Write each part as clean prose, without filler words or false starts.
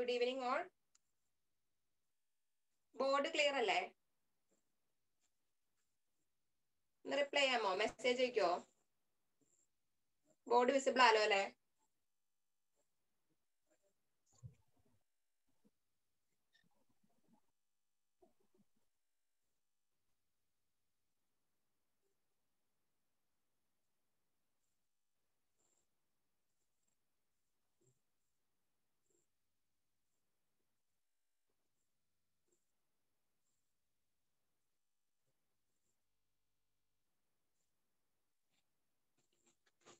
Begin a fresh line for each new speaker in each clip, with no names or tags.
Good evening all. Board clear അല്ലേ? ഒന്ന് reply ചെയ്യാമോ? മെസ്സേജ് അയക്കോ? ബോർഡ് വിസിബിൾ ആലോ അല്ലേ?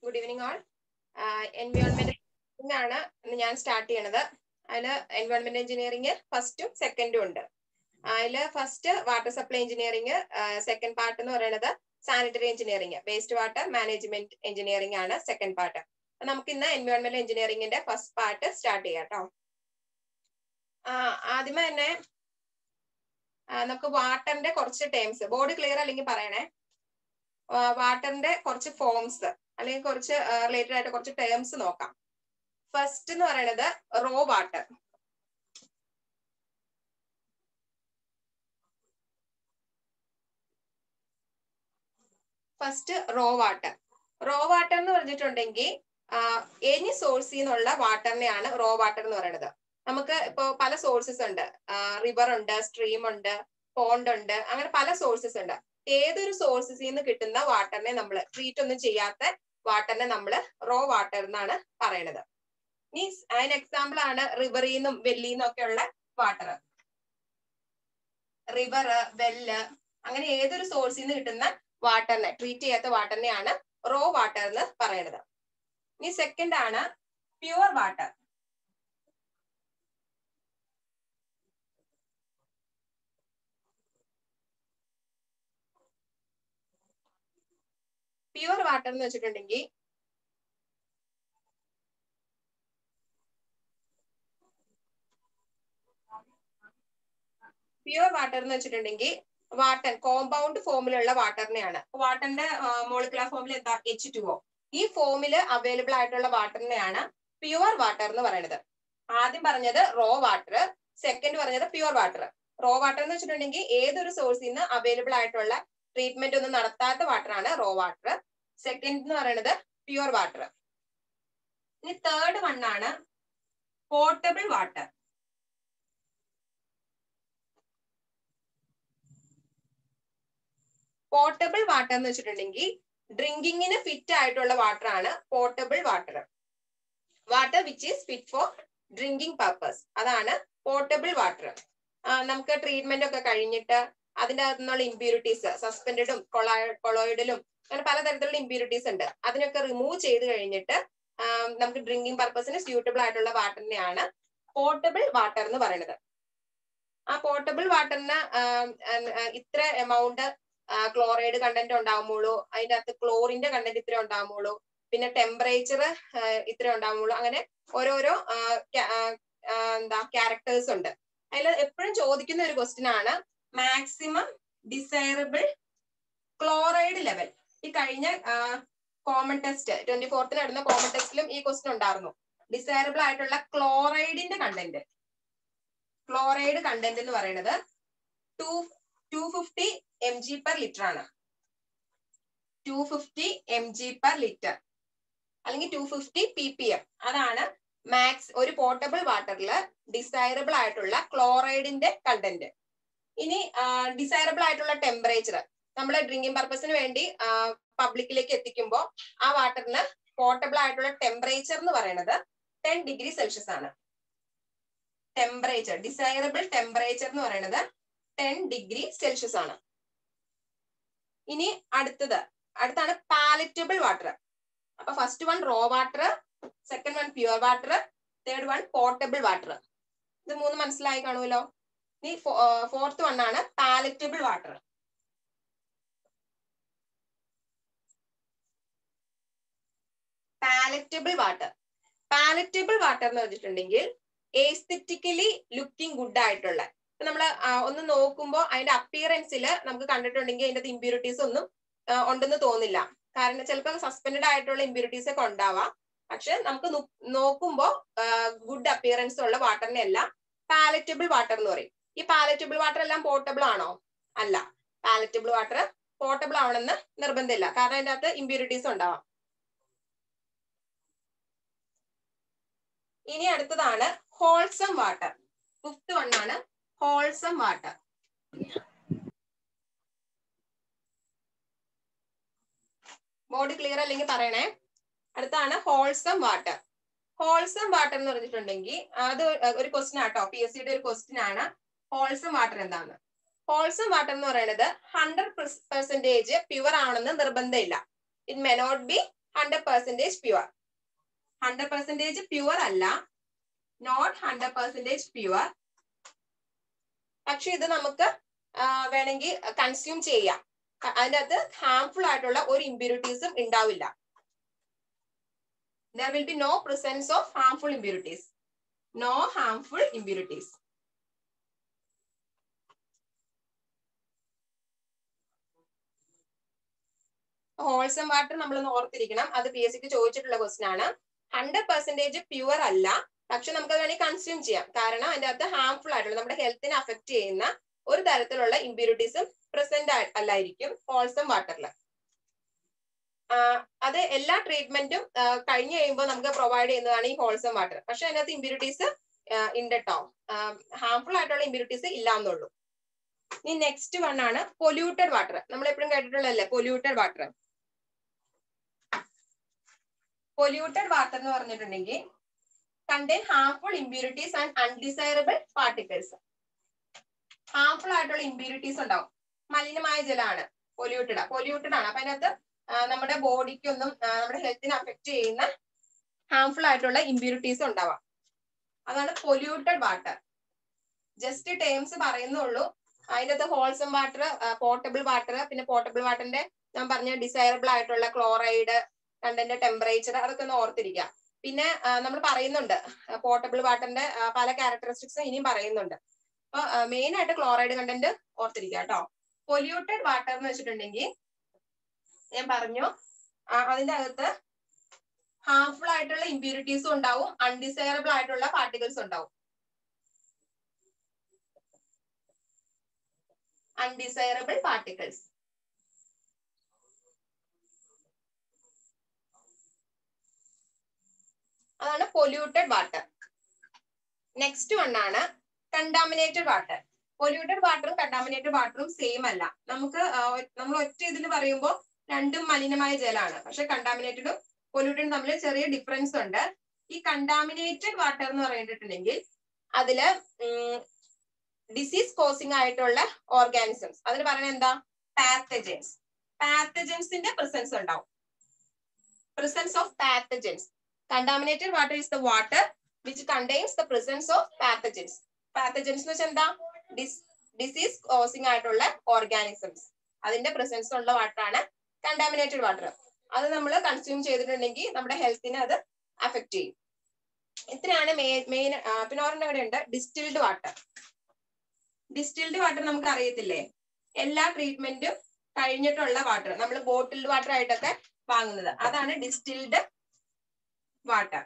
Good evening all. എൻവയോൺമെന്റ് ആണ് ഞാൻ സ്റ്റാർട്ട് ചെയ്യണത്. അതിൽ എൻവയോൺമെന്റ് എഞ്ചിനീയറിംഗ് ഫസ്റ്റും സെക്കൻഡും ഉണ്ട്. അതിൽ first water supply engineering, second part എന്ന് പറയുന്നത് sanitary engineering, waste water management engineering ആണ് സെക്കൻഡ് പാർട്ട്. നമുക്ക് ഇന്ന് എൻവയോൺമെന്റ് എഞ്ചിനീയറിംഗിന്റെ ഫസ്റ്റ് പാർട്ട് സ്റ്റാർട്ട് ചെയ്യാം കേട്ടോ. ആദ്യമേ തന്നെ നമുക്ക് വാട്ടറിന്റെ കുറച്ച് ടേംസ്, ബോർഡ് ക്ലിയർ അല്ലെങ്കിൽ പറയണേ. വാട്ടറിന്റെ കുറച്ച് ഫോംസ് അല്ലെങ്കിൽ കുറച്ച് റിലേറ്റഡ് ആയിട്ട് കുറച്ച് ടേംസ് നോക്കാം. ഫസ്റ്റ് എന്ന് പറയുന്നത് raw water. First raw water. Raw water എന്ന് പറഞ്ഞിട്ടുണ്ടെങ്കിൽ എനി സോഴ്സിൽ നിന്നുള്ള വാട്ടറിനെയാണ് റോ വാട്ടർ എന്ന് പറയുന്നത്. നമുക്ക് ഇപ്പോ പല സോഴ്സസ് ഉണ്ട്, റിവർ ഉണ്ട്, സ്ട്രീം ഉണ്ട്, പോണ്ട് ഉണ്ട്, അങ്ങനെ പല സോഴ്സസ് ഉണ്ട്. ഏതൊരു സോഴ്സസിൽ നിന്ന് കിട്ടുന്ന വാട്ടറിനെ നമ്മൾ ട്രീറ്റ് ഒന്നും ചെയ്യാത്ത വാട്ടറിനെ നമ്മൾ റോ വാട്ടർ എന്നാണ് പറയണത്. ഇനി അതിന് എക്സാമ്പിൾ ആണ് റിവറിൽ നിന്നും വെല്ലിൽ നിന്നും ഒക്കെ ഉള്ള വാട്ടർ. റിവർ, വെല്ല്, അങ്ങനെ ഏതൊരു സോഴ്സിൽ നിന്ന് കിട്ടുന്ന വാട്ടറിനെ, ട്രീറ്റ് ചെയ്യാത്ത വാട്ടറിനെയാണ് റോ വാട്ടർ എന്ന് പറയുന്നത്. ഇനി സെക്കൻഡ് ആണ് പ്യുവർ വാട്ടർ. പ്യുവർ വാട്ടർ എന്ന് വെച്ചിട്ടുണ്ടെങ്കിൽ വാട്ടർ കോമ്പൗണ്ട് ഫോമിലുള്ള വാട്ടറിനെയാണ്. വാട്ടറിന്റെ മോളിക്കുലർ ഫോമിൽ എന്താ? H2O. ഈ ഫോമിൽ അവൈലബിൾ ആയിട്ടുള്ള വാട്ടറിനെയാണ് പ്യുവർ വാട്ടർ എന്ന് പറയുന്നത്. ആദ്യം പറഞ്ഞത് റോ വാട്ടർ, സെക്കൻഡ് പറഞ്ഞത് പ്യുവർ വാട്ടർ. റോ വാട്ടർ എന്ന് വെച്ചിട്ടുണ്ടെങ്കിൽ ഏതൊരു സോഴ്സിൽ നിന്ന് അവൈലബിൾ ആയിട്ടുള്ള ട്രീറ്റ്മെന്റ് ഒന്നും നടത്താത്ത വാട്ടറാണ് റോ വാട്ടർ. സെക്കൻഡ് എന്ന് പറയുന്നത് പ്യുവർ വാട്ടർ. ഇനി തേർഡ് വണ്ണാണ് പോർട്ടബിൾ വാട്ടർ. പോർട്ടബിൾ വാട്ടർ എന്ന് വെച്ചിട്ടുണ്ടെങ്കിൽ ഡ്രിങ്കിങ്ങിന് ഫിറ്റ് ആയിട്ടുള്ള വാട്ടർ ആണ് portable water. Water which is fit for drinking purpose, അതാണ് പോർട്ടബിൾ വാട്ടർ. നമുക്ക് ട്രീറ്റ്മെന്റ് ഒക്കെ കഴിഞ്ഞിട്ട് അതിന്റെ അകത്തു നിന്നുള്ള ഇമ്പ്യൂരിറ്റീസ്, സസ്പെൻഡും കൊളോയിഡിലും അങ്ങനെ പലതരത്തിലുള്ള ഇമ്പ്യൂരിറ്റീസ് ഉണ്ട്, അതിനൊക്കെ റിമൂവ് ചെയ്ത് കഴിഞ്ഞിട്ട് നമുക്ക് ഡ്രിങ്കിങ് പർപ്പസിന് സ്യൂട്ടബിൾ ആയിട്ടുള്ള വാട്ടറിനെയാണ് പോർട്ടബിൾ വാട്ടർ എന്ന് പറയുന്നത്. ആ പോർട്ടബിൾ വാട്ടറിന് ഇത്ര എമൗണ്ട് ക്ലോറൈഡ് കണ്ടന്റ് ഉണ്ടാവുമ്പോളൂ, അതിന്റെ അകത്ത് ക്ലോറിന്റെ കണ്ടന്റ് ഇത്ര ഉണ്ടാവുമ്പോളൂ, പിന്നെ ടെമ്പറേച്ചർ ഇത്ര ഉണ്ടാവുമ്പോളൂ, അങ്ങനെ ഓരോരോ ക്യാരക്ടേഴ്സ് ഉണ്ട്. അതിൽ എപ്പോഴും ചോദിക്കുന്ന ഒരു ക്വസ്റ്റ്യൻ ആണ് മാക്സിമം ഡിസൈറബിൾ ക്ലോറൈഡ് ലെവൽ. ഈ കഴിഞ്ഞ കോമൺ ടെസ്റ്റ് 24th നടന്ന കോമൺ ടെസ്റ്റിലും ഈ ക്വസ്റ്റ്യൻ ഉണ്ടായിരുന്നു. ഡിസൈറബിൾ ആയിട്ടുള്ള ക്ലോറൈഡിന്റെ കണ്ടന്റ്, ക്ലോറൈഡ് കണ്ടന്റ് എന്ന് പറയുന്നത് 250 mg/L ആണ്. 250 mg/L അല്ലെങ്കിൽ 250 ppm. അതാണ് മാക്സ് ഒരു പോർട്ടബിൾ വാട്ടറിൽ ഡിസൈറബിൾ ആയിട്ടുള്ള ക്ലോറൈഡിന്റെ കണ്ടന്റ്. ഇനി ഡിസൈറബിൾ ആയിട്ടുള്ള ടെമ്പറേച്ചർ നമ്മൾ ഡ്രിങ്കിങ് പർപ്പസിന് വേണ്ടി പബ്ലിക്കിലേക്ക് എത്തിക്കുമ്പോൾ ആ വാട്ടറിന് പോർട്ടബിൾ ആയിട്ടുള്ള ടെമ്പറേച്ചർ എന്ന് പറയുന്നത് 10 ഡിഗ്രി സെൽഷ്യസ് ആണ്. ടെമ്പറേച്ചർ, ഡിസൈറബിൾ ടെമ്പറേച്ചർ എന്ന് പറയുന്നത് 10 ഡിഗ്രി സെൽഷ്യസ് ആണ്. ഇനി അടുത്താണ് പാലറ്റബിൾ വാട്ടർ. അപ്പൊ first one raw water, second one pure water, third one portable water. ഇത് മൂന്ന് മനസ്സിലായി കാണുമല്ലോ. ഇനി ഫോർത്ത് വൺ ആണ് പാലറ്റബിൾ വാട്ടർ. പാലറ്റബിൾ വാട്ടർ എന്ന് വെച്ചിട്ടുണ്ടെങ്കിൽ എസ്തെറ്റിക്കലി ലുക്കിംഗ് ഗുഡ് ആയിട്ടുള്ള, നമ്മൾ ഒന്ന് നോക്കുമ്പോൾ അതിന്റെ അപ്പിയറൻസിൽ നമുക്ക് കണ്ടിട്ടുണ്ടെങ്കിൽ അതിന്റെ ഇമ്പ്യൂരിറ്റീസ് ഒന്നും ഉണ്ടെന്ന് തോന്നില്ല. കാരണം ചിലപ്പോൾ സസ്പെൻഡഡ് ആയിട്ടുള്ള ഇമ്പ്യൂരിറ്റീസ് ഒക്കെ ഉണ്ടാവാം. പക്ഷെ നമുക്ക് നോക്കുമ്പോ ഗുഡ് അപ്പിയറൻസ് ഉള്ള വാട്ടറിനെ എല്ലാം പാലറ്റബിൾ വാട്ടർ എന്ന് പറയും. ഈ പാലറ്റബിൾ വാട്ടർ എല്ലാം പോർട്ടബിൾ ആണോ? അല്ല. പാലറ്റബിൾ വാട്ടർ പോർട്ടബിൾ ആവണമെന്ന് നിർബന്ധമില്ല, കാരണം അതിന്റെ അകത്ത് ഇമ്പ്യൂരിറ്റീസ് ഉണ്ടാവാം. ഇനി അടുത്തതാണ് ഹോൾസം വാട്ടർ. ഫിഫ്ത്ത് വൺ ആണ് ഹോൾസം വാട്ടർ. ബോർഡ് ക്ലിയർ അല്ലെങ്കിൽ പറയണേ. അടുത്താണ് ഹോൾസം വാട്ടർ. ഹോൾസം വാട്ടർ എന്ന് പറഞ്ഞിട്ടുണ്ടെങ്കിൽ അത് ഒരു ക്വസ്റ്റ്യൻ ആട്ടോ, PSCയുടെ ഒരു ക്വസ്റ്റ്യൻ ആണ്. ഹോൾസം വാട്ടർ എന്താണ്? ഹോൾസം വാട്ടർ എന്ന് പറയുന്നത് 100% പ്യുവർ ആണെന്ന് നിർബന്ധമില്ല. It may not be 100% pure. 100% pure അല്ല, നോട്ട് 100% പ്യുവർ. പക്ഷെ ഇത് നമുക്ക് വേണമെങ്കിൽ കൺസ്യൂം ചെയ്യാം. അതിൻ്റെ അകത്ത് ഹാംഫുൾ ആയിട്ടുള്ള ഒരു ഇമ്പ്യൂരിറ്റീസും ഉണ്ടാവില്ല. There will be no presence of harmful impurities. No harmful impurities. Wholesome water നമ്മളൊന്ന് ഓർത്തിരിക്കണം. അത് PSCക്ക് ചോദിച്ചിട്ടുള്ള ക്വസ്റ്റ്യൻ ആണ്. 100% പ്യുവർ അല്ല, പക്ഷെ നമുക്ക് വേണമെങ്കിൽ കൺസ്യൂം ചെയ്യാം. കാരണം അതിന്റെ അകത്ത് ഹാംഫുൾ ആയിട്ടുള്ള നമ്മുടെ ഹെൽത്തിനെ അഫക്ട് ചെയ്യുന്ന ഒരു തരത്തിലുള്ള ഇമ്പ്യൂരിറ്റീസും പ്രസന്റ് അല്ലായിരിക്കും ഹോൾസം വാട്ടറിൽ. അത് എല്ലാ ട്രീറ്റ്മെന്റും കഴിഞ്ഞു കഴിയുമ്പോൾ നമുക്ക് പ്രൊവൈഡ് ചെയ്യുന്നതാണ് ഈ ഹോൾസം വാട്ടർ. പക്ഷെ അതിനകത്ത് ഇമ്പ്യൂരിറ്റീസ് ഉണ്ട് കേട്ടോ, ഹാംഫുൾ ആയിട്ടുള്ള ഇമ്പ്യൂരിറ്റീസ് ഇല്ല എന്നുള്ളൂ. ഇനി നെക്സ്റ്റ് വൺ ആണ് പൊല്യൂട്ടഡ് വാട്ടർ. നമ്മൾ എപ്പോഴും കേട്ടിട്ടുള്ളതല്ലേ പൊല്യൂട്ടഡ് വാട്ടർ. പൊല്യൂട്ടഡ് വാട്ടർ എന്ന് പറഞ്ഞിട്ടുണ്ടെങ്കിൽ contain harmful impurities and undesirable particles. Harmful ആയിട്ടുള്ള ഇമ്പ്യൂരിറ്റീസ് ഉണ്ടാവും. മലിനമായ ജലമാണ്, പൊല്യൂട്ടഡ് ആണ്. അപ്പൊ അതിനകത്ത് നമ്മുടെ ബോഡിക്കൊന്നും നമ്മുടെ ഹെൽത്തിനെ അഫക്ട് ചെയ്യുന്ന ഹാംഫുൾ ആയിട്ടുള്ള ഇമ്പ്യൂരിറ്റീസ് ഉണ്ടാവാം. അതാണ് പൊല്യൂട്ടഡ് വാട്ടർ. ജസ്റ്റ് ടേംസ് പറയുന്നുള്ളൂ. അതിൻ്റെ അകത്ത് ഹോൾസം വാട്ടർ, പോർട്ടബിൾ വാട്ടർ, പിന്നെ പോർട്ടബിൾ വാട്ടറിന്റെ ഞാൻ പറഞ്ഞ ഡിസൈറബിൾ ആയിട്ടുള്ള ക്ലോറൈഡ് കണ്ടന്റ്, ടെമ്പറേച്ചർ, അതൊക്കെ ഒന്ന് ഓർത്തിരിക്കുക. പിന്നെ നമ്മൾ പറയുന്നുണ്ട് പോർട്ടബിൾ വാട്ടറിന്റെ പല ക്യാരക്ടറിസ്റ്റിക്സും ഇനിയും പറയുന്നുണ്ട്. അപ്പൊ മെയിൻ ആയിട്ട് ക്ലോറൈഡ് കണ്ടന്റ് ഓർത്തിരിക്കുക കേട്ടോ. പൊല്യൂട്ടഡ് വാട്ടർ എന്ന് വെച്ചിട്ടുണ്ടെങ്കിൽ ഞാൻ പറഞ്ഞു അതിന്റെ അകത്ത് ഹാംഫുൾ ആയിട്ടുള്ള ഇമ്പ്യൂരിറ്റീസും ഉണ്ടാവും, അൺഡിസൈറബിൾ ആയിട്ടുള്ള പാർട്ടിക്കിൾസ് ഉണ്ടാവും. Undesirable particles. അതാണ് പൊല്യൂട്ടഡ് വാട്ടർ. നെക്സ്റ്റ് വൺ ആണ് കണ്ടാമിനേറ്റഡ് വാട്ടർ. പൊല്യൂട്ടഡ് വാട്ടറും കണ്ടാമിനേറ്റഡ് വാട്ടറും സെയിം അല്ല. നമ്മൾ ഒറ്റ ഇതിൽ പറയുമ്പോൾ രണ്ടും മലിനമായ ജലമാണ്. പക്ഷെ കണ്ടാമിനേറ്റഡും പൊല്യൂട്ടഡും തമ്മിൽ ചെറിയ ഡിഫറൻസ് ഉണ്ട്. ഈ കണ്ടാമിനേറ്റഡ് വാട്ടർ എന്ന് പറഞ്ഞിട്ടുണ്ടെങ്കിൽ അതില് ഡിസീസ് കോസിംഗ് ആയിട്ടുള്ള ഓർഗാനിസംസ്, അതിന് പറയുന്നത് എന്താ? പാത്തജൻസ്. പാത്തജൻസിന്റെ പ്രസൻസ് ഉണ്ടാവും. presence of pathogens. Contaminated water is the water which contains the presence of pathogens. Pathogens എന്ന് വെച്ചാൽ എന്താ? ഡിസീസ് കോസിംഗ് ആയിട്ടുള്ള ഓർഗാനിസംസ്, അതിന്റെ പ്രസൻസ് ഉള്ള വാട്ടർ ആണ് കണ്ടാമിനേറ്റഡ് വാട്ടർ. അത് നമ്മൾ കൺസ്യൂം ചെയ്തിട്ടുണ്ടെങ്കിൽ നമ്മുടെ ഹെൽത്തിനെ അത് അഫക്ട് ചെയ്യും. ഇത്രയാണ് മെയിൻ. പിന്നെ ഒരെണ്ണം ഇവിടെ ഉണ്ട് ഡിസ്റ്റിൽഡ് വാട്ടർ. ഡിസ്റ്റിൽഡ് വാട്ടർ നമുക്ക് അറിയത്തില്ലേ, എല്ലാ ട്രീറ്റ്മെന്റും കഴിഞ്ഞിട്ടുള്ള വാട്ടർ, നമ്മൾ ബോട്ടിൽഡ് വാട്ടർ ആയിട്ടൊക്കെ വാങ്ങുന്നത്, അതാണ് ഡിസ്റ്റിൽഡ് വാട്ടർ.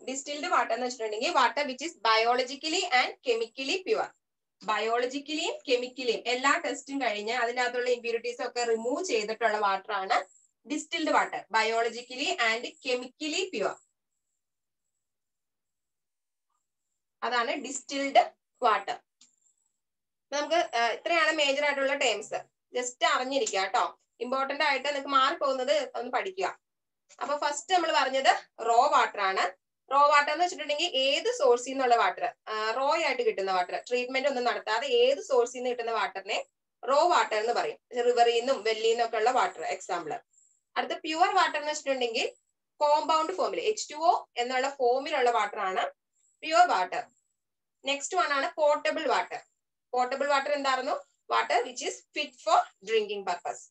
ഡിസ്റ്റിൽഡ് വാട്ടർ എന്ന് വെച്ചിട്ടുണ്ടെങ്കിൽ water which is biologically and chemically pure. ബയോളജിക്കലിയും കെമിക്കലിയും എല്ലാ ടെസ്റ്റും കഴിഞ്ഞ് അതിനകത്തുള്ള ഇമ്പ്യൂരിറ്റീസ് ഒക്കെ റിമൂവ് ചെയ്തിട്ടുള്ള വാട്ടർ ആണ് distilled water. Biologically and chemically pure, അതാണ് ഡിസ്റ്റിൽഡ് വാട്ടർ. നമുക്ക് ഇത്രയാണ് മേജർ ആയിട്ടുള്ള ടേംസ്. ജസ്റ്റ് അറിഞ്ഞിരിക്കുക കേട്ടോ, ഇമ്പോർട്ടന്റ് ആയിട്ട് നിങ്ങൾക്ക് മാറിപ്പോകുന്നത് ഒന്ന് പഠിക്കുക. അപ്പൊ ഫസ്റ്റ് നമ്മൾ പറഞ്ഞത് റോ വാട്ടർ ആണ്. റോ വാട്ടർ എന്ന് വെച്ചിട്ടുണ്ടെങ്കിൽ ഏത് സോഴ്സിൽ നിന്നുള്ള വാട്ടർ, റോ ആയിട്ട് കിട്ടുന്ന വാട്ടർ, ട്രീറ്റ്മെന്റ് ഒന്നും നടത്താതെ ഏത് സോഴ്സിൽ നിന്ന് കിട്ടുന്ന വാട്ടറിനെ റോ വാട്ടർ എന്ന് പറയും. റിവറിൽ നിന്നും വെല്ലിൽ നിന്നും ഒക്കെ ഉള്ള വാട്ടർ എക്സാമ്പിൾ. അടുത്ത പ്യുവർ വാട്ടർ എന്ന് വെച്ചിട്ടുണ്ടെങ്കിൽ കോമ്പൗണ്ട് ഫോമിൽ H2O എന്നുള്ള ഫോമിലുള്ള വാട്ടർ ആണ് പ്യുവർ വാട്ടർ. നെക്സ്റ്റ് വൺ ആണ് പോർട്ടബിൾ വാട്ടർ. പോർട്ടബിൾ വാട്ടർ എന്തായിരുന്നു? Water which is fit for drinking purpose.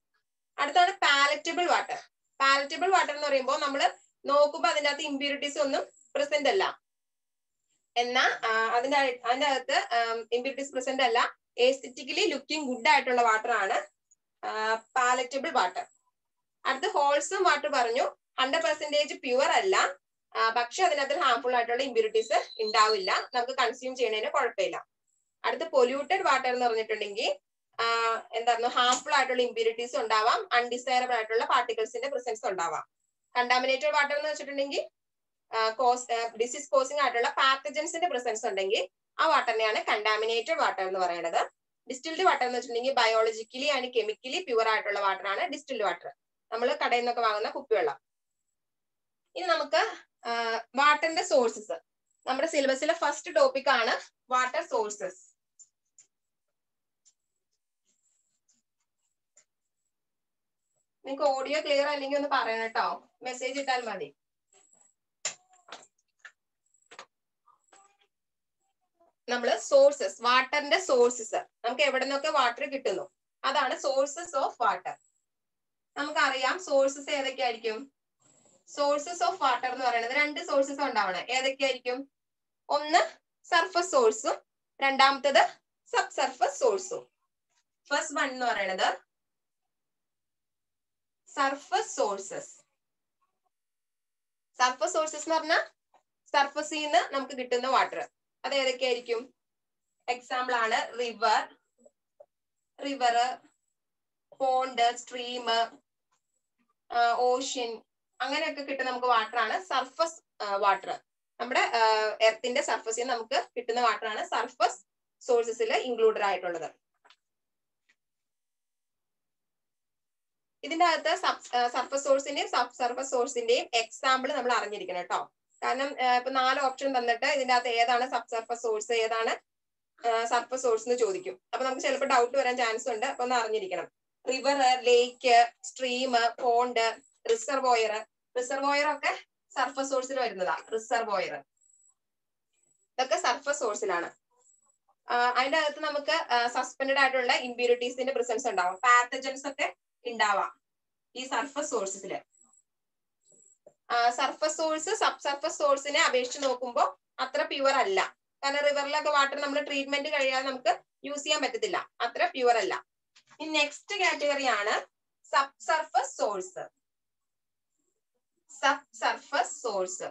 അടുത്താണ് പാലറ്റബിൾ വാട്ടർ. പാലറ്റബിൾ വാട്ടർ എന്ന് പറയുമ്പോൾ നമ്മൾ നോക്കുമ്പോൾ അതിൻ്റെ അകത്ത് ഇമ്പ്യൂരിറ്റീസ് ഒന്നും പ്രസന്റ് അല്ല. എന്നാ അതിന്റെ അകത്ത് ഇമ്പ്യൂരിറ്റീസ് പ്രസന്റ് അല്ല. എസ്തെറ്റിക്കലി ലുക്കിംഗ് ഗുഡ് ആയിട്ടുള്ള വാട്ടർ ആണ് പാലറ്റബിൾ വാട്ടർ. അടുത്ത് ഹോൾസം വാട്ടർ പറഞ്ഞു. 100% പ്യുവർ അല്ല, പക്ഷെ അതിനകത്ത് ഹാർംഫുൾ ആയിട്ടുള്ള ഇമ്പ്യൂരിറ്റീസ് ഉണ്ടാവില്ല, നമുക്ക് കൺസ്യൂം ചെയ്യുന്നതിന് കുഴപ്പമില്ല. അടുത്ത് പൊല്യൂട്ടഡ് വാട്ടർ എന്ന് പറഞ്ഞിട്ടുണ്ടെങ്കിൽ എന്തായിരുന്നു, ഹാർംഫുൾ ആയിട്ടുള്ള ഇമ്പ്യൂരിറ്റീസ് ഉണ്ടാവാം, അൺഡിസൈറബിൾ ആയിട്ടുള്ള പാർട്ടിക്കിൾസിന്റെ പ്രസൻസ് ഉണ്ടാവാം. കണ്ടാമിനേറ്റഡ് വാട്ടർ എന്ന് വെച്ചിട്ടുണ്ടെങ്കിൽ ഡിസീസ് കോസിംഗ് ആയിട്ടുള്ള പാത്തജൻസിന്റെ പ്രസൻസ് ഉണ്ടെങ്കിൽ ആ വാട്ടറിനെയാണ് കണ്ടാമിനേറ്റഡ് വാട്ടർ എന്ന് പറയുന്നത്. ഡിസ്റ്റിൽഡ് വാട്ടർ എന്ന് വെച്ചിട്ടുണ്ടെങ്കിൽ ബയോളജിക്കലി ആൻഡ് കെമിക്കലി പ്യുവർ ആയിട്ടുള്ള വാട്ടർ ആണ് ഡിസ്റ്റിൽഡ് വാട്ടർ, നമ്മൾ കടയിൽ നിന്നൊക്കെ വാങ്ങുന്ന കുപ്പിവെള്ളം. ഇനി നമുക്ക് വാട്ടറിന്റെ സോഴ്സസ്, നമ്മുടെ സിലബസിലെ ഫസ്റ്റ് ടോപ്പിക് ആണ് വാട്ടർ സോഴ്സസ്. നിങ്ങൾക്ക് ഓഡിയോ ക്ലിയർ അല്ലെങ്കിൽ ഒന്ന് പറയണം കേട്ടോ, മെസ്സേജ് ഇട്ടാൽ മതി. നമ്മള് സോഴ്സസ്, വാട്ടറിന്റെ സോഴ്സസ്, നമുക്ക് എവിടെ നിന്നൊക്കെ വാട്ടർ കിട്ടുന്നു, അതാണ് സോഴ്സസ് ഓഫ് വാട്ടർ. നമുക്കറിയാം സോഴ്സസ് ഏതൊക്കെയായിരിക്കും. സോഴ്സസ് ഓഫ് വാട്ടർ എന്ന് പറയുന്നത് രണ്ട് സോഴ്സസ് ഉണ്ടാവണം. ഏതൊക്കെയായിരിക്കും? ഒന്ന് സർഫസ് സോഴ്സും രണ്ടാമത്തത് സബ് സർഫസ് സോഴ്സും. ഫസ്റ്റ് വൺ എന്ന് പറയുന്നത് സർഫസ് സോഴ്സസ്. സർഫസ് സോഴ്സസ് എന്ന് പറഞ്ഞാൽ സർഫസിൽ നിന്ന് നമുക്ക് കിട്ടുന്ന വാട്ടർ. അത് ഏതൊക്കെയായിരിക്കും? എക്സാമ്പിൾ ആണ് റിവർ, പോണ്ട്, സ്ട്രീം, ഓഷ്യൻ, അങ്ങനെയൊക്കെ കിട്ടുന്ന നമുക്ക് വാട്ടർ ആണ് സർഫസ് വാട്ടർ. നമ്മുടെ എർത്തിന്റെ സർഫസിൽ നിന്ന് നമുക്ക് കിട്ടുന്ന വാട്ടർ ആണ് സർഫസ് സോഴ്സസിൽ ഇൻക്ലൂഡഡ് ആയിട്ടുള്ളത്. ഇതിന്റെ അകത്ത് സർഫസ് സോഴ്സിന്റെയും സബ് സർഫസ് സോഴ്സിന്റെയും എക്സാമ്പിൾ നമ്മൾ അറിഞ്ഞിരിക്കണം കേട്ടോ. കാരണം ഇപ്പൊ 4 ഓപ്ഷൻ തന്നിട്ട് ഇതിന്റെ അകത്ത് ഏതാണ് സബ് സർഫസ് സോഴ്സ്, ഏതാണ് സർഫസ് സോഴ്സ് എന്ന് ചോദിക്കും. അപ്പൊ നമുക്ക് ചിലപ്പോൾ ഡൗട്ട് വരാൻ ചാൻസ് ഉണ്ട്, അപ്പൊ ഒന്ന് അറിഞ്ഞിരിക്കണം. റിവർ, ലേക്ക്, സ്ട്രീം, പോണ്ട്, റിസർവോയർ ഒക്കെ സർഫസ് സോഴ്സിൽ വരുന്നതാ. റിസർവോയർ ഇതൊക്കെ സർഫസ് സോഴ്സിലാണ്. അതിന്റെ അകത്ത് നമുക്ക് സസ്പെൻഡഡ് ആയിട്ടുള്ള ഇമ്പ്യൂരിറ്റീസിന്റെ പ്രസൻസ് ഉണ്ടാവാം, പാത്തജൻസ് ഒക്കെ ഉണ്ടാവാം ഈ സർഫസ് സോഴ്സസില്. സർഫസ് സോഴ്സ് സബ് സർഫസ് സോഴ്സിനെ അപേക്ഷിച്ച് നോക്കുമ്പോൾ അത്ര പ്യുവർ അല്ല. കാരണം റിവറിലൊക്കെ വാട്ടർ നമ്മൾ ട്രീറ്റ്മെന്റ് കഴിയാതെ നമുക്ക് യൂസ് ചെയ്യാൻ പറ്റത്തില്ല, അത്ര പ്യുവർ അല്ല. ഇനി നെക്സ്റ്റ് കാറ്റഗറി ആണ് sub surface source. Sub surface source,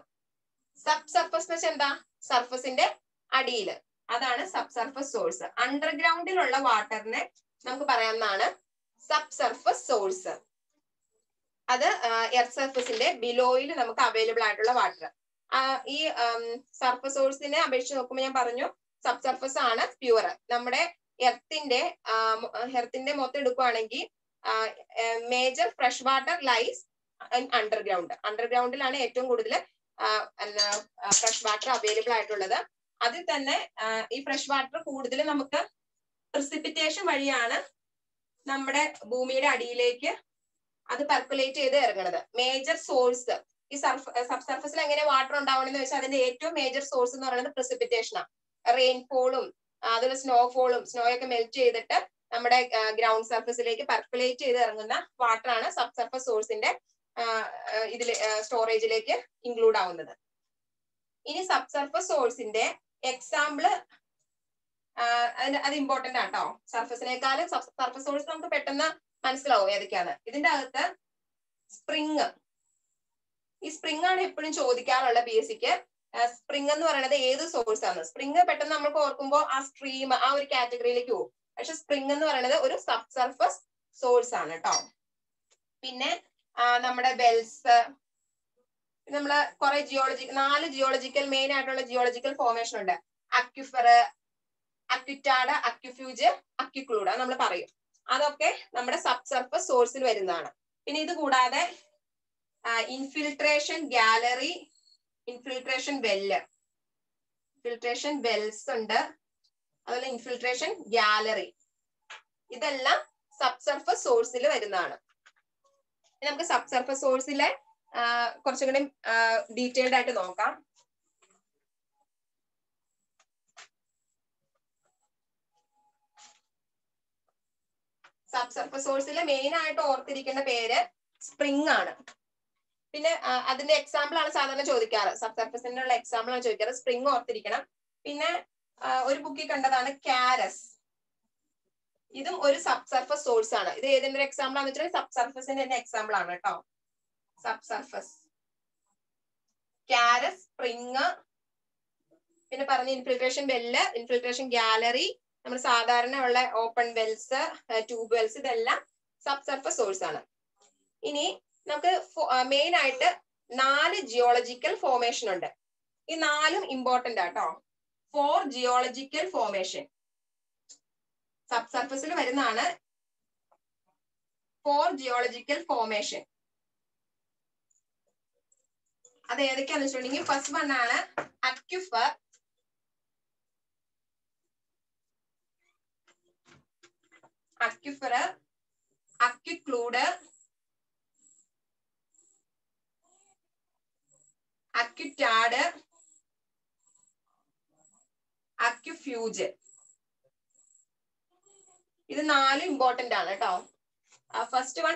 sub surface എന്ന് വെച്ചാൽ എന്താ? സർഫസിന്റെ അടിയിൽ, അതാണ് സബ് സർഫസ് സോഴ്സ്. അണ്ടർഗ്രൗണ്ടിലുള്ള വാട്ടറിനെ നമുക്ക് പറയാവുന്നതാണ് സബ് സർഫസ് സോഴ്സ്. അത് എർത്ത് സർഫസിന്റെ ബിലോയിൽ നമുക്ക് അവൈലബിൾ ആയിട്ടുള്ള വാട്ടർ. ഈ സർഫസ് സോഴ്സിനെ അപേക്ഷിച്ച് നോക്കുമ്പോൾ ഞാൻ പറഞ്ഞു സബ് സർഫസ് ആണ് പ്യുവർ. നമ്മുടെ എർത്തിന്റെ മൊത്തം എടുക്കുകയാണെങ്കിൽ major fresh water lies underground. അണ്ടർഗ്രൗണ്ടിലാണ് ഏറ്റവും കൂടുതൽ ഫ്രഷ് വാട്ടർ അവൈലബിൾ ആയിട്ടുള്ളത്. അതിൽ തന്നെ ഈ ഫ്രഷ് വാട്ടർ കൂടുതൽ നമുക്ക് പ്രിസിപ്പിറ്റേഷൻ വഴിയാണ് നമ്മുടെ ഭൂമിയുടെ അടിയിലേക്ക് അത് പെർക്കുലേറ്റ് ചെയ്ത് ഇറങ്ങുന്നത്. മേജർ സോഴ്സ് ഈ സബ് സർഫസിൽ എങ്ങനെ വാട്ടർ ഉണ്ടാവണമെന്ന് വെച്ചാൽ അതിന്റെ ഏറ്റവും മേജർ സോഴ്സ് എന്ന് പറയുന്നത് പ്രിസിപ്പിറ്റേഷനാണ്. റെയിൻഫോളും അതുപോലെ സ്നോഫോളും, സ്നോയൊക്കെ മെൽറ്റ് ചെയ്തിട്ട് നമ്മുടെ ഗ്രൗണ്ട് സർഫസിലേക്ക് പെർക്കുലേറ്റ് ചെയ്ത് ഇറങ്ങുന്ന വാട്ടർ ആണ് സബ് സർഫസ് സോഴ്സിന്റെ ഇതിൽ സ്റ്റോറേജിലേക്ക് ഇൻക്ലൂഡ് ആവുന്നത്. ഇനി സബ് സർഫസ് സോഴ്സിന്റെ എക്സാമ്പിള് അത് ഇമ്പോർട്ടന്റ് ആട്ടോ. സർഫസിനേക്കാളും സർഫസ് സോഴ്സ് നമുക്ക് പെട്ടെന്ന് മനസ്സിലാവും ഏതൊക്കെയാണ്. ഇതിന്റെ അകത്ത് സ്പ്രിങ്, ഈ സ്പ്രിങ് ആണ് എപ്പോഴും ചോദിക്കാറുള്ള ബേസിക്ക്. സ്പ്രിങ് എന്ന് പറയുന്നത് ഏത് സോഴ്സ് ആണ്? സ്പ്രിങ് പെട്ടെന്ന് നമുക്ക് ഓർക്കുമ്പോൾ ആ സ്ട്രീം ആ ഒരു കാറ്റഗറിയിലേക്ക് പോകും. പക്ഷെ സ്പ്രിങ് എന്ന് പറയുന്നത് ഒരു സബ് സർഫസ് സോഴ്സ് ആണ് കേട്ടോ. പിന്നെ നമ്മുടെ വെൽസ്, നമ്മള് കുറെ 4 ജിയോളജിക്കൽ മെയിൻ ആയിട്ടുള്ള ജിയോളജിക്കൽ ഫോർമേഷൻ ഉണ്ട്. അക്വിഫർ, അക്വിറ്റാഡ്, അക്വിഫ്യൂജ്, അക്വിക്ലൂഡ് നമ്മൾ പറയും. അതൊക്കെ നമ്മുടെ സബ് സർഫസ് സോഴ്സിൽ വരുന്നതാണ്. പിന്നെ ഇത് കൂടാതെ ഇൻഫിൽട്രേഷൻ ഗാലറി, ഇൻഫിൽട്രേഷൻ വെൽസ് ഉണ്ട്, അതുപോലെ ഇൻഫിൽട്രേഷൻ ഗാലറി, ഇതെല്ലാം സബ് സർഫസ് സോഴ്സിൽ വരുന്നതാണ്. നമുക്ക് സബ് സർഫസ് സോഴ്സിലെ കുറച്ചും കൂടി ഡീറ്റെയിൽഡ് ആയിട്ട് നോക്കാം. സബ് സർഫസ് സോഴ്സിലെ മെയിൻ ആയിട്ട് ഓർത്തിരിക്കേണ്ട പേര് സ്പ്രിങ് ആണ്. പിന്നെ അതിന്റെ എക്സാമ്പിൾ ആണ് സാധാരണ ചോദിക്കാറ്, സബ് സർഫസിനുള്ള എക്സാമ്പിൾ ആണ് ചോദിക്കാറ്. സ്പ്രിങ് ഓർത്തിരിക്കണം. പിന്നെ ഒരു ബുക്കിൽ കണ്ടതാണ് കാരസ്. ഇതും ഒരു സബ് സർഫസ് സോഴ്സ് ആണ്. ഇത് ഏതിന്റെ ഒരു എക്സാമ്പിൾ ആണെന്ന് വെച്ചാൽ സബ് സർഫസിന്റെ തന്നെ എക്സാമ്പിൾ ആണ് കേട്ടോ. സബ് സർഫസ്, കാരസ്, സ്പ്രിങ്, പിന്നെ പറഞ്ഞ ഇൻഫിൽട്രേഷൻ വെല്ല്, ഇൻഫിൽട്രേഷൻ ഗാലറി, നമ്മൾ സാധാരണ ഉള്ള ഓപ്പൺ വെൽസ്, ട്യൂബ് വെൽസ്, ഇതെല്ലാം സബ് സർഫസ് സോഴ്സ് ആണ്. ഇനി നമുക്ക് മെയിൻ ആയിട്ട് 4 ജിയോളജിക്കൽ ഫോർമേഷൻ ഉണ്ട്. ഈ 4ഉം ഇമ്പോർട്ടന്റ് ആട്ടോ. 4 ജിയോളജിക്കൽ ഫോർമേഷൻ സബ് സർഫസിൽ വരുന്നതാണ്. 4 ജിയോളജിക്കൽ ഫോർമേഷൻ അത് ഏതൊക്കെയാന്ന് വെച്ചിട്ടുണ്ടെങ്കിൽ ഫസ്റ്റ് വൺ ആണ് aquifer. Aquifer, aquiclude, aquitard, aquifuge. ഇത് 4 ഇമ്പോർട്ടന്റ് ആണ് കേട്ടോ. First one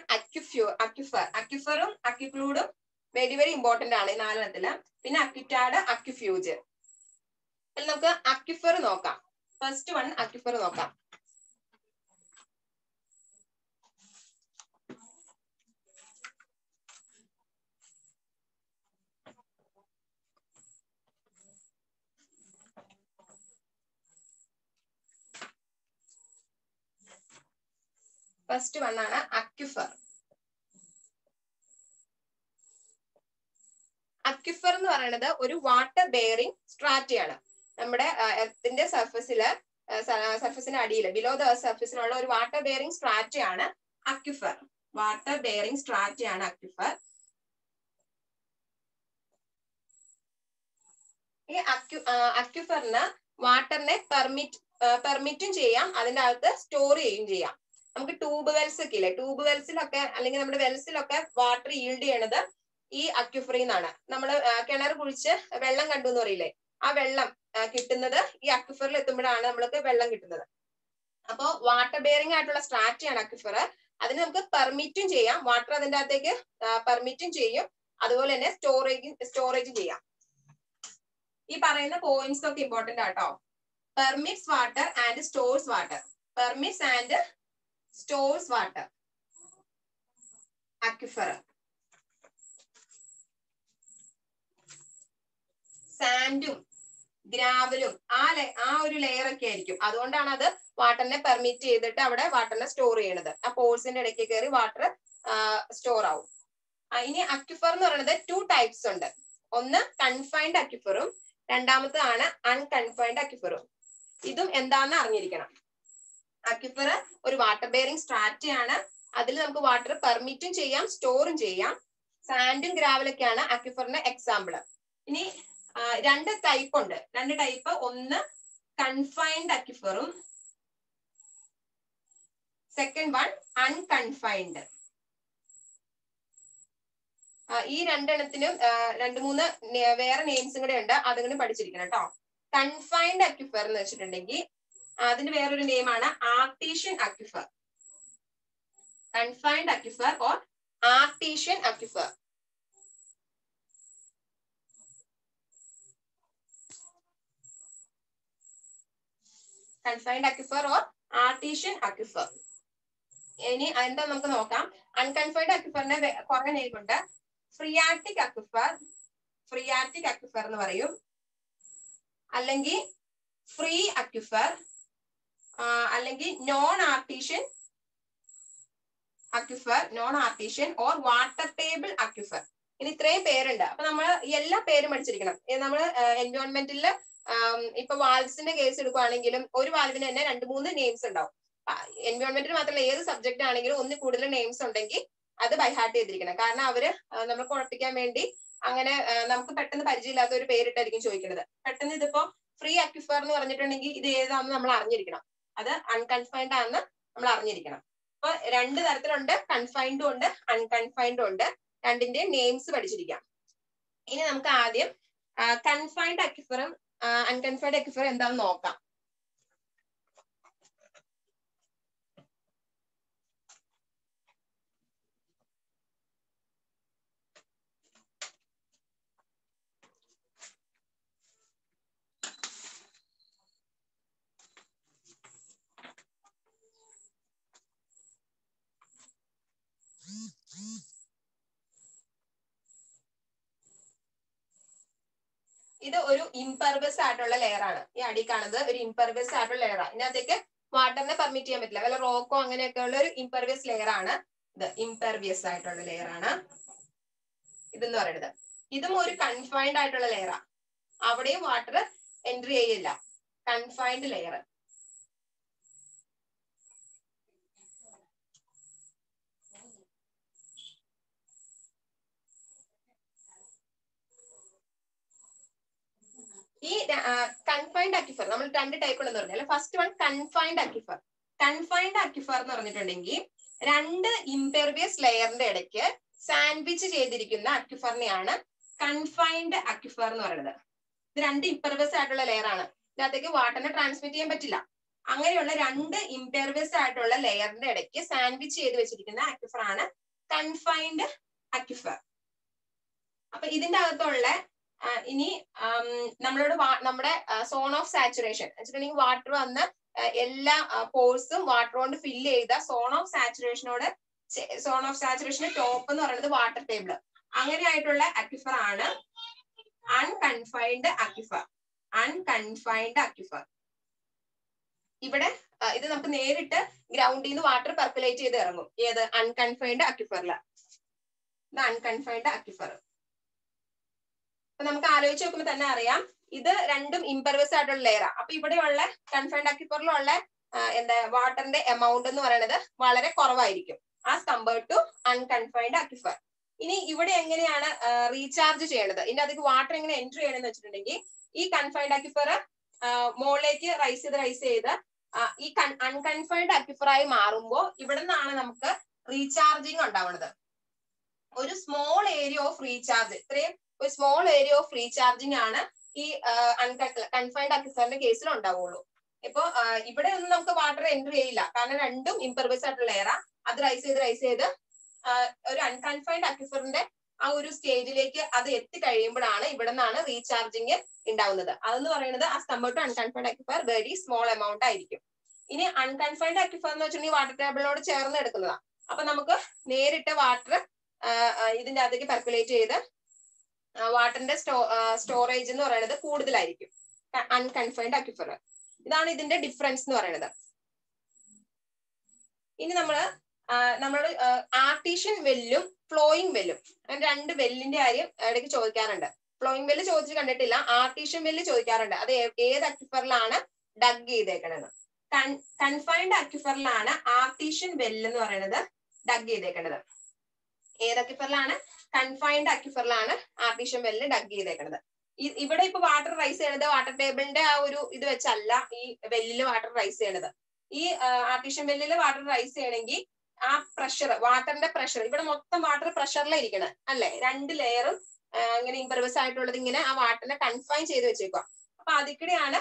aquifer. അക്യുഫറും അക്യുക്ലൂഡും വെരി വെരി ഇമ്പോർട്ടന്റ് ആണ് ഈ 4 പിന്നെ അക്യുറ്റാഡ്, അക്യുഫ്യൂജ്. നമുക്ക് അക്യുഫർ നോക്കാം. ഫസ്റ്റ് വൺ അക്യുഫർ നോക്കാം. ഫസ്റ്റ് വൺ ആണ് അക്യുഫർ. അക്യുഫർ എന്ന് പറയുന്നത് ഒരു വാട്ടർ ബെയറിംഗ് സ്ട്രാറ്റയാണ്. നമ്മുടെ എർത്തിന്റെ സർഫസിന് അടിയിൽ, ബിലോ ദ സർഫസിലുള്ള ഒരു വാട്ടർ ബെയറിംഗ് സ്ട്രാറ്റയാണ് അക്യുഫർ. വാട്ടർ ബെയറിംഗ് സ്ട്രാറ്റയാണ് അക്യുഫർ. ഈ അക്യുഫറിന് വാട്ടറിനെ പെർമിറ്റും ചെയ്യാം, അതിന്റെ അകത്ത് സ്റ്റോർ ചെയ്യുകയും ചെയ്യാം. നമുക്ക് ട്യൂബ് വെൽസ് ഒക്കെ ഇല്ലേ, ട്യൂബ് വെൽസിലൊക്കെ അല്ലെങ്കിൽ നമ്മുടെ വെൽസിലൊക്കെ വാട്ടർ ഈൽഡ് ചെയ്യണത് ഈ അക്യുഫറിൽ നിന്നാണ്. നമ്മൾ കിണർ കുഴിച്ച് വെള്ളം കണ്ടു എന്ന് പറയില്ലേ, ആ വെള്ളം കിട്ടുന്നത് ഈ അക്യുഫറിൽ എത്തുമ്പോഴാണ് നമ്മൾക്ക് വെള്ളം കിട്ടുന്നത്. അപ്പോൾ വാട്ടർ ബെയറിംഗ് ആയിട്ടുള്ള സ്ട്രാറ്റയാണ് അക്യുഫർ. അതിന് നമുക്ക് പെർമിറ്റും ചെയ്യാം, വാട്ടർ അതിന്റെ അകത്തേക്ക് പെർമിറ്റും ചെയ്യും, അതുപോലെ തന്നെ സ്റ്റോറേജും ചെയ്യാം. ഈ പറയുന്ന പോയിന്റ്സ് ഒക്കെ ഇമ്പോർട്ടന്റ് ആട്ടോ. Permits water and stores water. Permits and stores water aquifer. സാൻഡും ഗ്രാവലും ആ ഒരു ലെയർ ഒക്കെ ആയിരിക്കും. അതുകൊണ്ടാണ് അത് വാട്ടറിനെ പെർമിറ്റ് ചെയ്തിട്ട് അവിടെ വാട്ടറിനെ സ്റ്റോർ ചെയ്യണത്. ആ പോഴ്സിന്റെ ഇടയ്ക്ക് കയറി വാട്ടർ സ്റ്റോർ ആവും. ഇനി അക്യുഫർ എന്ന് പറയുന്നത് 2 ടൈപ്സ് ഉണ്ട്. ഒന്ന് കൺഫൈൻഡ് അക്യുഫറും രണ്ടാമത്തേതാണ് അൺകൺഫൈൻഡ് അക്യുഫറും. ഇതും എന്താണെന്ന് അറിഞ്ഞിരിക്കണം. അക്യുഫർ ഒരു വാട്ടർ ബെയറിംഗ് സ്ട്രാറ്റയാണ്. അതിൽ നമുക്ക് വാട്ടർ പെർമിറ്റും ചെയ്യാം, സ്റ്റോറും ചെയ്യാം. സാൻഡും ഗ്രാവലൊക്കെയാണ് അക്യുഫറിന്റെ എക്സാമ്പിൾ. ഇനി 2 ടൈപ്പ് ഉണ്ട്. 2 ടൈപ്പ്. ഒന്ന് കൺഫൈൻഡ് അക്യുഫറും സെക്കൻഡ് വൺ അൺകൺഫൈൻഡ്. ഈ 2 എണ്ണത്തിനും 2-3 വേറെ നെയിംസും കൂടെ ഉണ്ട്, അതും പഠിച്ചിരിക്കണം കേട്ടോ. കൺഫൈൻഡ് അക്യുഫർ എന്ന് വെച്ചിട്ടുണ്ടെങ്കിൽ അതിന് വേറൊരു നെയിമാണ് artesian aquifer. Confined aquifer or artesian aquifer. Confined aquifer or artesian aquifer. ഇനി എന്താ നമുക്ക് നോക്കാം. അൺകൺഫൈൻഡ് അക്യുഫറിന്റെ കുറെ നെയിം ഉണ്ട്. ഫ്രിയാറ്റിക് അക്യുഫർ, ഫ്രിയാറ്റിക് അക്യുഫർ എന്ന് പറയും. അല്ലെങ്കിൽ ഫ്രീ അക്യുഫർ, അല്ലെങ്കിൽ non artesian aquifer, non artesian or water table aquifer. ഇനി ഇത്രയും പേരുണ്ട്. അപ്പൊ നമ്മൾ എല്ലാ പേരും പഠിച്ചിരിക്കണം. നമ്മൾ എൻവയോൺമെന്റിൽ ഇപ്പൊ വാൽവ്സിന്റെ കേസ് എടുക്കുകയാണെങ്കിലും ഒരു വാൽവിന് തന്നെ 2-3 നെയിംസ് ഉണ്ടാവും. എൻവയോൺമെന്റിൽ മാത്രമല്ല, ഏത് സബ്ജക്ട് ആണെങ്കിലും 1 കൂടുതൽ നെയിംസ് ഉണ്ടെങ്കിൽ അത് ബൈഹാർട്ട് ചെയ്തിരിക്കണം. കാരണം അവര് നമ്മൾ കുഴപ്പിക്കാൻ വേണ്ടി അങ്ങനെ നമുക്ക് പെട്ടെന്ന് പരിചയമില്ലാത്ത ഒരു പേരിട്ടായിരിക്കും ചോദിക്കുന്നത്. പെട്ടെന്ന് ഇതിപ്പോ ഫ്രീ അക്യുഫർ എന്ന് പറഞ്ഞിട്ടുണ്ടെങ്കിൽ ഇത് ഏതാണെന്ന് നമ്മൾ അറിഞ്ഞിരിക്കണം. അത് അൺകൺഫൈൻഡ് ആണെന്ന് നമ്മൾ അറിഞ്ഞിരിക്കണം. അപ്പൊ 2 തരത്തിലുണ്ട്, കൺഫൈൻഡും ഉണ്ട് അൺകൺഫൈൻഡും ഉണ്ട്. 2ന്റെ നെയിംസ് പഠിച്ചിരിക്കാം. ഇനി നമുക്ക് ആദ്യം കൺഫൈൻഡ് അക്യുഫറും അൺകൺഫൈൻഡ് അക്യുഫറും എന്താണെന്ന് നോക്കാം. ഇത് ഒരു ഇംപെർവിയസ് ആയിട്ടുള്ള ലെയർ ആണ്. ഈ അടി കാണുന്നത് ഒരു ഇംപെർവിയസ് ആയിട്ടുള്ള ലെയർ ആണ്. ഇതിനകത്തേക്ക് വാട്ടറിനെ പെർമിറ്റ് ചെയ്യാൻ പറ്റില്ല. വല്ല റോക്കോ അങ്ങനെയൊക്കെ ഉള്ള ഒരു ഇംപെർവിയസ് ലെയർ ആണ് ഇത്. ഇംപെർവിയസ് ആയിട്ടുള്ള ലെയർ ആണ് ഇതെന്ന് പറയുന്നത്. ഇതും ഒരു കൺഫൈൻഡ് ആയിട്ടുള്ള ലെയറാ. അവിടെയും വാട്ടർ എൻട്രി ചെയ്യില്ല. Confined layer. ഈ കൺഫൈൻഡ് അക്വിഫർ നമ്മൾ 2 ടൈപ്പ് ഉണ്ടെന്ന് പറഞ്ഞാൽ ഫസ്റ്റ് വൺ കൺഫൈൻഡ് അക്വിഫർ. കൺഫൈൻഡ് അക്വിഫർ എന്ന് പറഞ്ഞിട്ടുണ്ടെങ്കിൽ 2 ഇംപെർവിയസ് ലെയറിന്റെ ഇടയ്ക്ക് സാൻഡ്വിച്ച് ചെയ്തിരിക്കുന്ന അക്വിഫറിനെയാണ് കൺഫൈൻഡ് അക്വിഫർ എന്ന് പറയുന്നത്. ഇത് 2 ഇംപെർവിയസ് ആയിട്ടുള്ള ലെയർ ആണ്. ഇതിനകത്തേക്ക് വാട്ടറിനെ ട്രാൻസ്മിറ്റ് ചെയ്യാൻ പറ്റില്ല. അങ്ങനെയുള്ള 2 ഇംപെർവിയസ് ആയിട്ടുള്ള ലെയറിന്റെ ഇടയ്ക്ക് സാൻഡ്വിച്ച് ചെയ്ത് വെച്ചിരിക്കുന്ന അക്വിഫർ ആണ് കൺഫൈൻഡ് അക്വിഫർ. അപ്പൊ ഇതിന്റെ അകത്തുള്ള ഇനി നമ്മളോട് നമ്മുടെ സോൺ ഓഫ് സാച്ചുറേഷൻ വെച്ചിട്ടുണ്ടെങ്കിൽ വാട്ടർ വന്ന് എല്ലാ പോഴ്സും വാട്ടർ കൊണ്ട് ഫില്ല് ചെയ്ത സോൺ ഓഫ് സാച്ചുറേഷന്റെ ടോപ്പ് എന്ന് പറയുന്നത് വാട്ടർ ടേബിൾ. അങ്ങനെ ആയിട്ടുള്ള അക്വിഫർ ആണ് അൺകൺഫൈൻഡ് അക്വിഫർ. അൺകൺഫൈൻഡ് അക്വിഫർ. ഇവിടെ ഇത് നമുക്ക് നേരിട്ട് ഗ്രൗണ്ടിൽ നിന്ന് വാട്ടർ പെർക്കുലേറ്റ് ചെയ്ത് ഇറങ്ങും. ഏത്? അൺകൺഫൈൻഡ് അക്വിഫറിൽ. ഇത് അൺകൺഫൈൻഡ് അക്വിഫർ. അപ്പൊ നമുക്ക് ആലോചിച്ച് നോക്കുമ്പോൾ തന്നെ അറിയാം ഇത് 2 ഇംപെർവിയസ് ആയിട്ടുള്ള ലെയറാ. അപ്പൊ ഇവിടെയുള്ള കൺഫൈൻഡ് അക്വിഫറിലുള്ള വാട്ടറിന്റെ എമൗണ്ട് എന്ന് പറയുന്നത് വളരെ കുറവായിരിക്കും ആസ് കമ്പയർഡ് ടു അൺകൺഫൈൻഡ് അക്വിഫർ. ഇനി ഇവിടെ എങ്ങനെയാണ് റീചാർജ് ചെയ്യേണ്ടത്, ഇതിന്റെ അതിലേക്ക് വാട്ടർ എങ്ങനെ എൻട്രി ചെയ്യണമെന്ന് വെച്ചിട്ടുണ്ടെങ്കിൽ ഈ കൺഫൈൻഡ് അക്വിഫർ മുകളിലേക്ക് റൈസ് ചെയ്ത് ഈ അൺകൺഫൈൻഡ് അക്വിഫറായി മാറുമ്പോൾ ഇവിടെ നിന്നാണ് നമുക്ക് റീചാർജിങ് ഉണ്ടാവുന്നത്. ഒരു സ്മോൾ ഏരിയ ഓഫ് റീചാർജ്, ഇത്രയും ഒരു സ്മോൾ ഏരിയ ഓഫ് റീചാർജിങ് ആണ് ഈ കൺഫൈൻഡ് അക്വിഫറിന്റെ കേസിൽ ഉണ്ടാവുള്ളൂ. ഇപ്പൊ ഇവിടെ ഒന്നും നമുക്ക് വാട്ടർ എൻട്രി ചെയ്യില്ല, കാരണം 2 ഇംപെർവിയസ് ആയിട്ടുള്ള ലെയറാ. അത് റൈസ് ചെയ്ത് ഒരു അൺകൺഫൈൻഡ് അക്വിഫറിന്റെ ആ ഒരു സ്റ്റേജിലേക്ക് അത് എത്തിക്കഴിയുമ്പോഴാണ് ഇവിടെ നിന്നാണ് റീചാർജിങ് ഉണ്ടാവുന്നത്. അതെന്ന് പറയുന്നത് as compared to unconfined aquifer very small amount ആയിരിക്കും. ഇനി അൺകൺഫൈൻഡ് അക്വിഫർ എന്ന് വെച്ചിട്ടുണ്ടെങ്കിൽ വാട്ടർ ടേബിളിനോട് ചേർന്ന് എടുക്കുന്നതാണ്. അപ്പൊ നമുക്ക് നേരിട്ട് വാട്ടർ ഇതിന്റെ അകത്തേക്ക് പെർക്കുലേറ്റ് ചെയ്ത് വാട്ടറിന്റെ സ്റ്റോറേജ് എന്ന് പറയുന്നത് കൂടുതലായിരിക്കും അൺകൺഫൈൻഡ് അക്വിഫർ. ഇതാണ് ഇതിന്റെ ഡിഫറൻസ് എന്ന് പറയുന്നത്. ഇനി നമ്മളോട് ആർട്ടീഷ്യൻ വെല്ലും ഫ്ലോയിങ് വെല്ലും, 2 വെല്ലിന്റെ കാര്യം ഇടയ്ക്ക് ചോദിക്കാറുണ്ട്. ഫ്ലോയിങ് വെല്ല് ചോദിച്ച് കണ്ടിട്ടില്ല, ആർട്ടീഷ്യൻ വെല്ല് ചോദിക്കാറുണ്ട്. അത് ഏത് അക്വിഫറിലാണ് ഡഗ് ചെയ്തേക്കണത്? കൺഫൈൻഡ് അക്വിഫറിലാണ് ആർട്ടീഷ്യൻ വെല്ല് എന്ന് പറയുന്നത് ഡഗ് ചെയ്തേക്കുന്നത്. ഏത് അക്വിഫറിലാണ്? കൺഫൈൻഡ് അക്വിഫറിലാണ് ആർട്ടീഷ്യൻ വെല്ല് ഡഗ് ചെയ്തേക്കുന്നത്. ഇവിടെ ഇപ്പൊ വാട്ടർ റൈസ് ചെയ്യണത് വാട്ടർ ടേബിളിന്റെ ആ ഒരു ഇത് വെച്ചല്ല ഈ വെല്ലില് വാട്ടർ റൈസ് ചെയ്യണത്. ഈ ആർട്ടീഷ്യൻ വെല്ലില് വാട്ടർ റൈസ് ചെയ്യണമെങ്കിൽ ആ പ്രഷർ, വാട്ടറിന്റെ പ്രഷർ, ഇവിടെ മൊത്തം വാട്ടർ പ്രഷറിലായിരിക്കണം അല്ലെ? 2 ലെയറും ഇങ്ങനെ ഇംപെർവിയസ് ആയിട്ടുള്ളത് ഇങ്ങനെ ആ വാട്ടറിനെ കൺഫൈൻ ചെയ്ത് വെച്ചേക്കുക. അപ്പൊ അതിക്കിടെയാണ്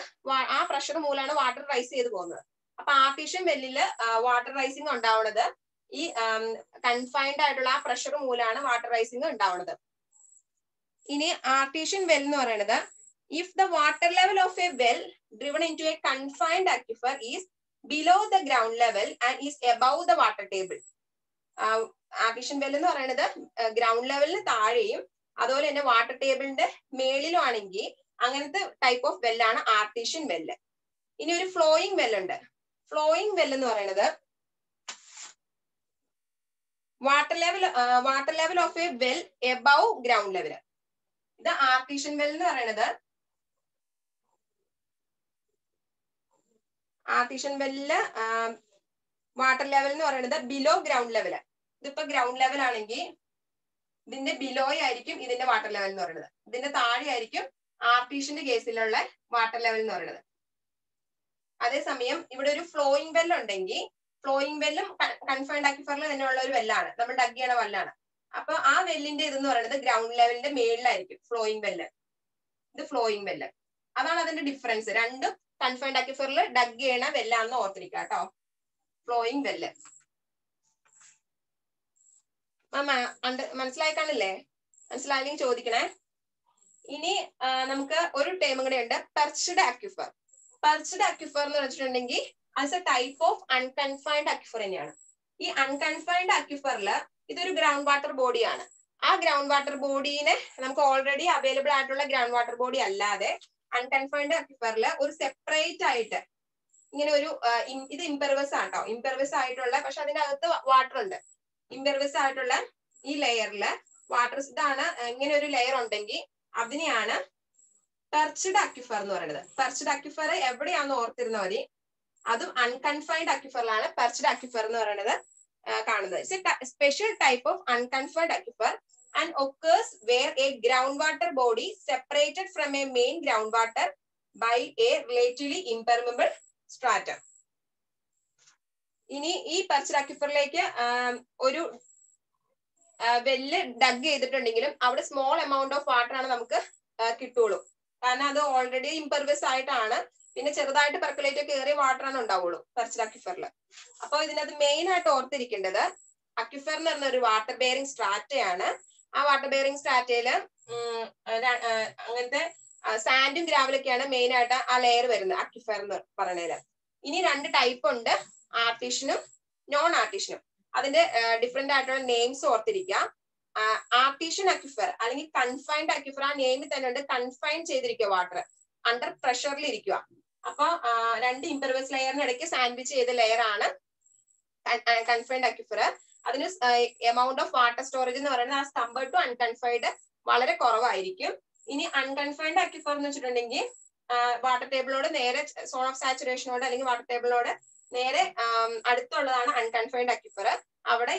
ആ പ്രഷർ മൂലമാണ് വാട്ടർ റൈസ് ചെയ്ത് പോകുന്നത്. അപ്പൊ ആർട്ടീഷ്യൻ വെല്ലില് വാട്ടർ റൈസിങ് ഉണ്ടാവുന്നത് ഈ കൺഫൈൻഡ് ആയിട്ടുള്ള ആ പ്രഷർ മൂലമാണ് വാട്ടർ റൈസിങ് ഉണ്ടാവുന്നത്. ഇനി ആർട്ടീഷ്യൻ വെൽ എന്ന് പറയുന്നത് if the water level of a well driven into a confined aquifer is below the ground level and is above the water table. Artesian well എന്ന് പറയുന്നത് ground ലെവലിന് താഴെയും അതുപോലെ തന്നെ water ടേബിളിന്റെ മേളിലും ആണെങ്കിൽ അങ്ങനത്തെ ടൈപ്പ് ഓഫ് വെല്ലാണ് ആർട്ടീഷ്യൻ വെല്ല്. ഇനി ഒരു ഫ്ലോയിങ് വെൽ ഉണ്ട്. ഫ്ലോയിങ് വെൽ എന്ന് പറയുന്നത് water level of a well above ground level. ഇത് ആർട്ടീഷ്യൻ വെൽ എന്ന് പറയുന്നത് ആർട്ടീഷ്യൻ വെല്ലില് വാട്ടർ ലെവൽ എന്ന് പറയുന്നത് ബിലോ ഗ്രൗണ്ട് ലെവൽ. ഇതിപ്പോ ഗ്രൗണ്ട് ലെവൽ ആണെങ്കിൽ ഇതിന്റെ ബിലോ ആയിരിക്കും ഇതിന്റെ വാട്ടർ ലെവൽ എന്ന് പറയുന്നത്. ഇതിന്റെ താഴെ ആയിരിക്കും ആർട്ടീഷ്യന്റെ കേസിലുള്ള വാട്ടർ ലെവൽ എന്ന് പറയുന്നത്. അതേസമയം ഇവിടെ ഒരു ഫ്ലോയിങ് വെൽ ഉണ്ടെങ്കിൽ ഫ്ലോയിങ് വെല്ലും കൺഫൈൻഡ് അക്വിഫറിൽ തന്നെയുള്ള ഒരു വെല്ലാണ്, നമ്മൾ ഡഗ് ചെയ്യണ വെല്ലാണ്. അപ്പൊ ആ വെല്ലിന്റെ ഇതെന്ന് പറയുന്നത് ഗ്രൗണ്ട് ലെവലിന്റെ മേളിലായിരിക്കും ഫ്ലോയിങ് വെല്ല്. ഇത് ഫ്ലോയിങ് വെല്ല്. അതാണ് അതിന്റെ ഡിഫറൻസ്. 2 കൺഫൈൻഡ് അക്വിഫറിൽ ഡഗ് ചെയ്യണ വെല്ലാന്ന് ഓർത്തിരിക്കുക കേട്ടോ. ഫ്ലോയിങ് വെല്ല് മനസ്സിലായി കാണില്ലേ? മനസ്സിലായില്ലെങ്കിൽ ചോദിക്കണേ. ഇനി നമുക്ക് ഒരു ടേമും കൂടെ ഉണ്ട്, പെർച്ച്ഡ് അക്വിഫർ. പെർച്ച്ഡ് അക്വിഫർ എന്ന് വെച്ചിട്ടുണ്ടെങ്കിൽ as a type of unconfined aquifer തന്നെയാണ്. ഈ അൺകൺഫൈൻഡ് അക്വിഫറിൽ ഇതൊരു ഗ്രൗണ്ട് വാട്ടർ ബോഡിയാണ്. ആ ഗ്രൗണ്ട് വാട്ടർ ബോഡീനെ നമുക്ക് ഓൾറെഡി അവൈലബിൾ ആയിട്ടുള്ള ഗ്രൗണ്ട് വാട്ടർ ബോഡി അല്ലാതെ അൺകൺഫൈൻഡ് അക്വിഫറിൽ ഒരു സെപ്പറേറ്റ് ആയിട്ട് ഇങ്ങനെ ഒരു ഇത് ഇംപെർവസ് ആട്ടോ, ഇംപെർവസ് ആയിട്ടുള്ള, പക്ഷെ അതിന്റെ അകത്ത് വാട്ടർ ഉണ്ട്. ഇംപെർവസ് ആയിട്ടുള്ള ഈ ലെയറില് വാട്ടർ, ഇതാണ് ഇങ്ങനെ ഒരു ലെയർ ഉണ്ടെങ്കിൽ അതിനെയാണ് പെർച്ച്ഡ് അക്വിഫർ എന്ന് പറയുന്നത്. പെർച്ച്ഡ് അക്വിഫർ എവിടെയാണെന്ന് ഓർത്തിരുന്ന മതി. അതും അൺകൺഫൈൻഡ് അക്വിഫറിലാണ് പെർച്ച്ഡ് അക്വിഫർ എന്ന് പറയുന്നത് കാണുന്നത്. It's a special type of unconfined aquifer and occurs where a groundwater body separated from a main groundwater by a relatively impermeable stratum. ഇനി ഈ പെർച്ച്ഡ് അക്വിഫറിലേക്ക് ഒരു വെല്ല് ഡഗ് ചെയ്തിട്ടുണ്ടെങ്കിലും അവിടെ സ്മോൾ എമൗണ്ട് ഓഫ് വാട്ടർ ആണ് നമുക്ക് കിട്ടുള്ളൂ. കാരണം അത് ഓൾറെഡി ഇംപെർവസ് ആയിട്ടാണ്, പിന്നെ ചെറുതായിട്ട് പെർക്കുലേറ്റ് കയറിയ വാട്ടർ ആണ് ഉണ്ടാവുള്ളൂ പെർച്ച്ഡ് അക്വിഫറിൽ. അപ്പൊ ഇതിനകത്ത് മെയിൻ ആയിട്ട് ഓർത്തിരിക്കേണ്ടത് അക്വിഫർ എന്ന് പറഞ്ഞ ഒരു വാട്ടർ ബെയറിംഗ് സ്ട്രാറ്റയാണ്. ആ വാട്ടർ ബെയറിംഗ് സ്ട്രാറ്റയില് അങ്ങനത്തെ സാൻഡും ഗ്രാവലൊക്കെയാണ് മെയിൻ ആയിട്ട് ആ ലെയർ വരുന്നത് അക്വിഫർ എന്ന് പറയുന്നതില്. ഇനി രണ്ട് ടൈപ്പ് ഉണ്ട്, ആർട്ടിഷ്യനും നോൺ ആർട്ടിഷ്യനും. അതിന്റെ ഡിഫറെന്റ് ആയിട്ടുള്ള നെയിംസ് ഓർത്തിരിക്കുക. ആർട്ടിഷ്യൻ അക്വിഫർ അല്ലെങ്കിൽ കൺഫൈൻഡ് അക്വിഫർ, ആ നെയിമിൽ തന്നെ ഉണ്ട് കൺഫൈൻ ചെയ്തിരിക്കുക, വാട്ടർ അണ്ടർ പ്രഷറിൽ ഇരിക്കുക. അപ്പൊ രണ്ട് ഇംപെർവസ് ലെയറിന് ഇടയ്ക്ക് സാൻഡ്വിച്ച് ചെയ്ത ലെയർ ആണ് കൺഫൈൻഡ് അക്വിഫർ. അതിന് എമൗണ്ട് ഓഫ് വാട്ടർ സ്റ്റോറേജ് എന്ന് പറയുന്നത് ആ കമ്പയർഡ് ടു അൺകൺഫൈൻഡ് വളരെ കുറവായിരിക്കും. ഇനി അൺകൺഫൈൻഡ് അക്വിഫർ എന്ന് വെച്ചിട്ടുണ്ടെങ്കിൽ വാട്ടർ ടേബിളോട് നേരെ, സോൺ ഓഫ് സാച്ചുറേഷനോട് അല്ലെങ്കിൽ വാട്ടർ ടേബിളോട് നേരെ അടുത്തുള്ളതാണ് അൺകൺഫൈൻഡ് അക്വിഫർ. അവിടെ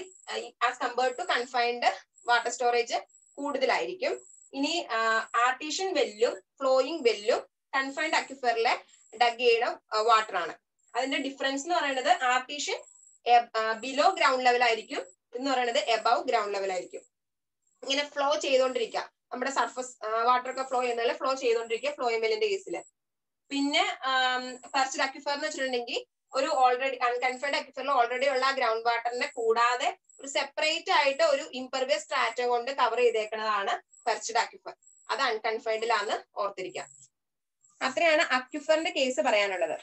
as compared to confined water storage കൂടുതലായിരിക്കും. ഇനി ആർട്ടീഷ്യൻ വെല്ലും ഫ്ലോയിങ് വെല്ലും കൺഫൈൻഡ് അക്വിഫറിലെ ഡഗ് ചെയ്യണ വാട്ടർ ആണ്. അതിന്റെ ഡിഫറൻസ് എന്ന് പറയുന്നത് ആർട്ടീഷ്യൻ ബിലോ ഗ്രൗണ്ട് ലെവൽ ആയിരിക്കും, എന്ന് പറയുന്നത് എബവ് ഗ്രൗണ്ട് ലെവൽ ആയിരിക്കും. ഇങ്ങനെ ഫ്ലോ ചെയ്തുകൊണ്ടിരിക്കുക, നമ്മുടെ സർഫസ് വാട്ടർ ഒക്കെ ഫ്ലോ ചെയ്യുന്നതിൽ ഫ്ലോ ചെയ്തുകൊണ്ടിരിക്കുക ഫ്ലോയിങ് വെല്ലിന്റെ കേസിൽ. പിന്നെ പെർച്ച്ഡ് അക്വിഫർ എന്ന് വെച്ചിട്ടുണ്ടെങ്കിൽ ഒരു ഓൾറെഡി അൺകൺഫൈൻഡ് അക്വിഫറിൽ ഓൾറെഡി ഉള്ള ഗ്രൗണ്ട് വാട്ടറിനെ കൂടാതെ ഒരു സെപ്പറേറ്റ് ആയിട്ട് ഒരു ഇംപെർവിയസ് സ്ട്രാറ്റ കൊണ്ട് കവർ ചെയ്തേക്കുന്നതാണ് പെർച്ച്ഡ് അക്വിഫർ. അത് അൺകൺഫൈൻഡിലാന്ന് ഓർത്തിരിക്കുക. അത്രയാണ് അക്വിഫറിന്റെ കേസ് പറയാനുള്ളത്.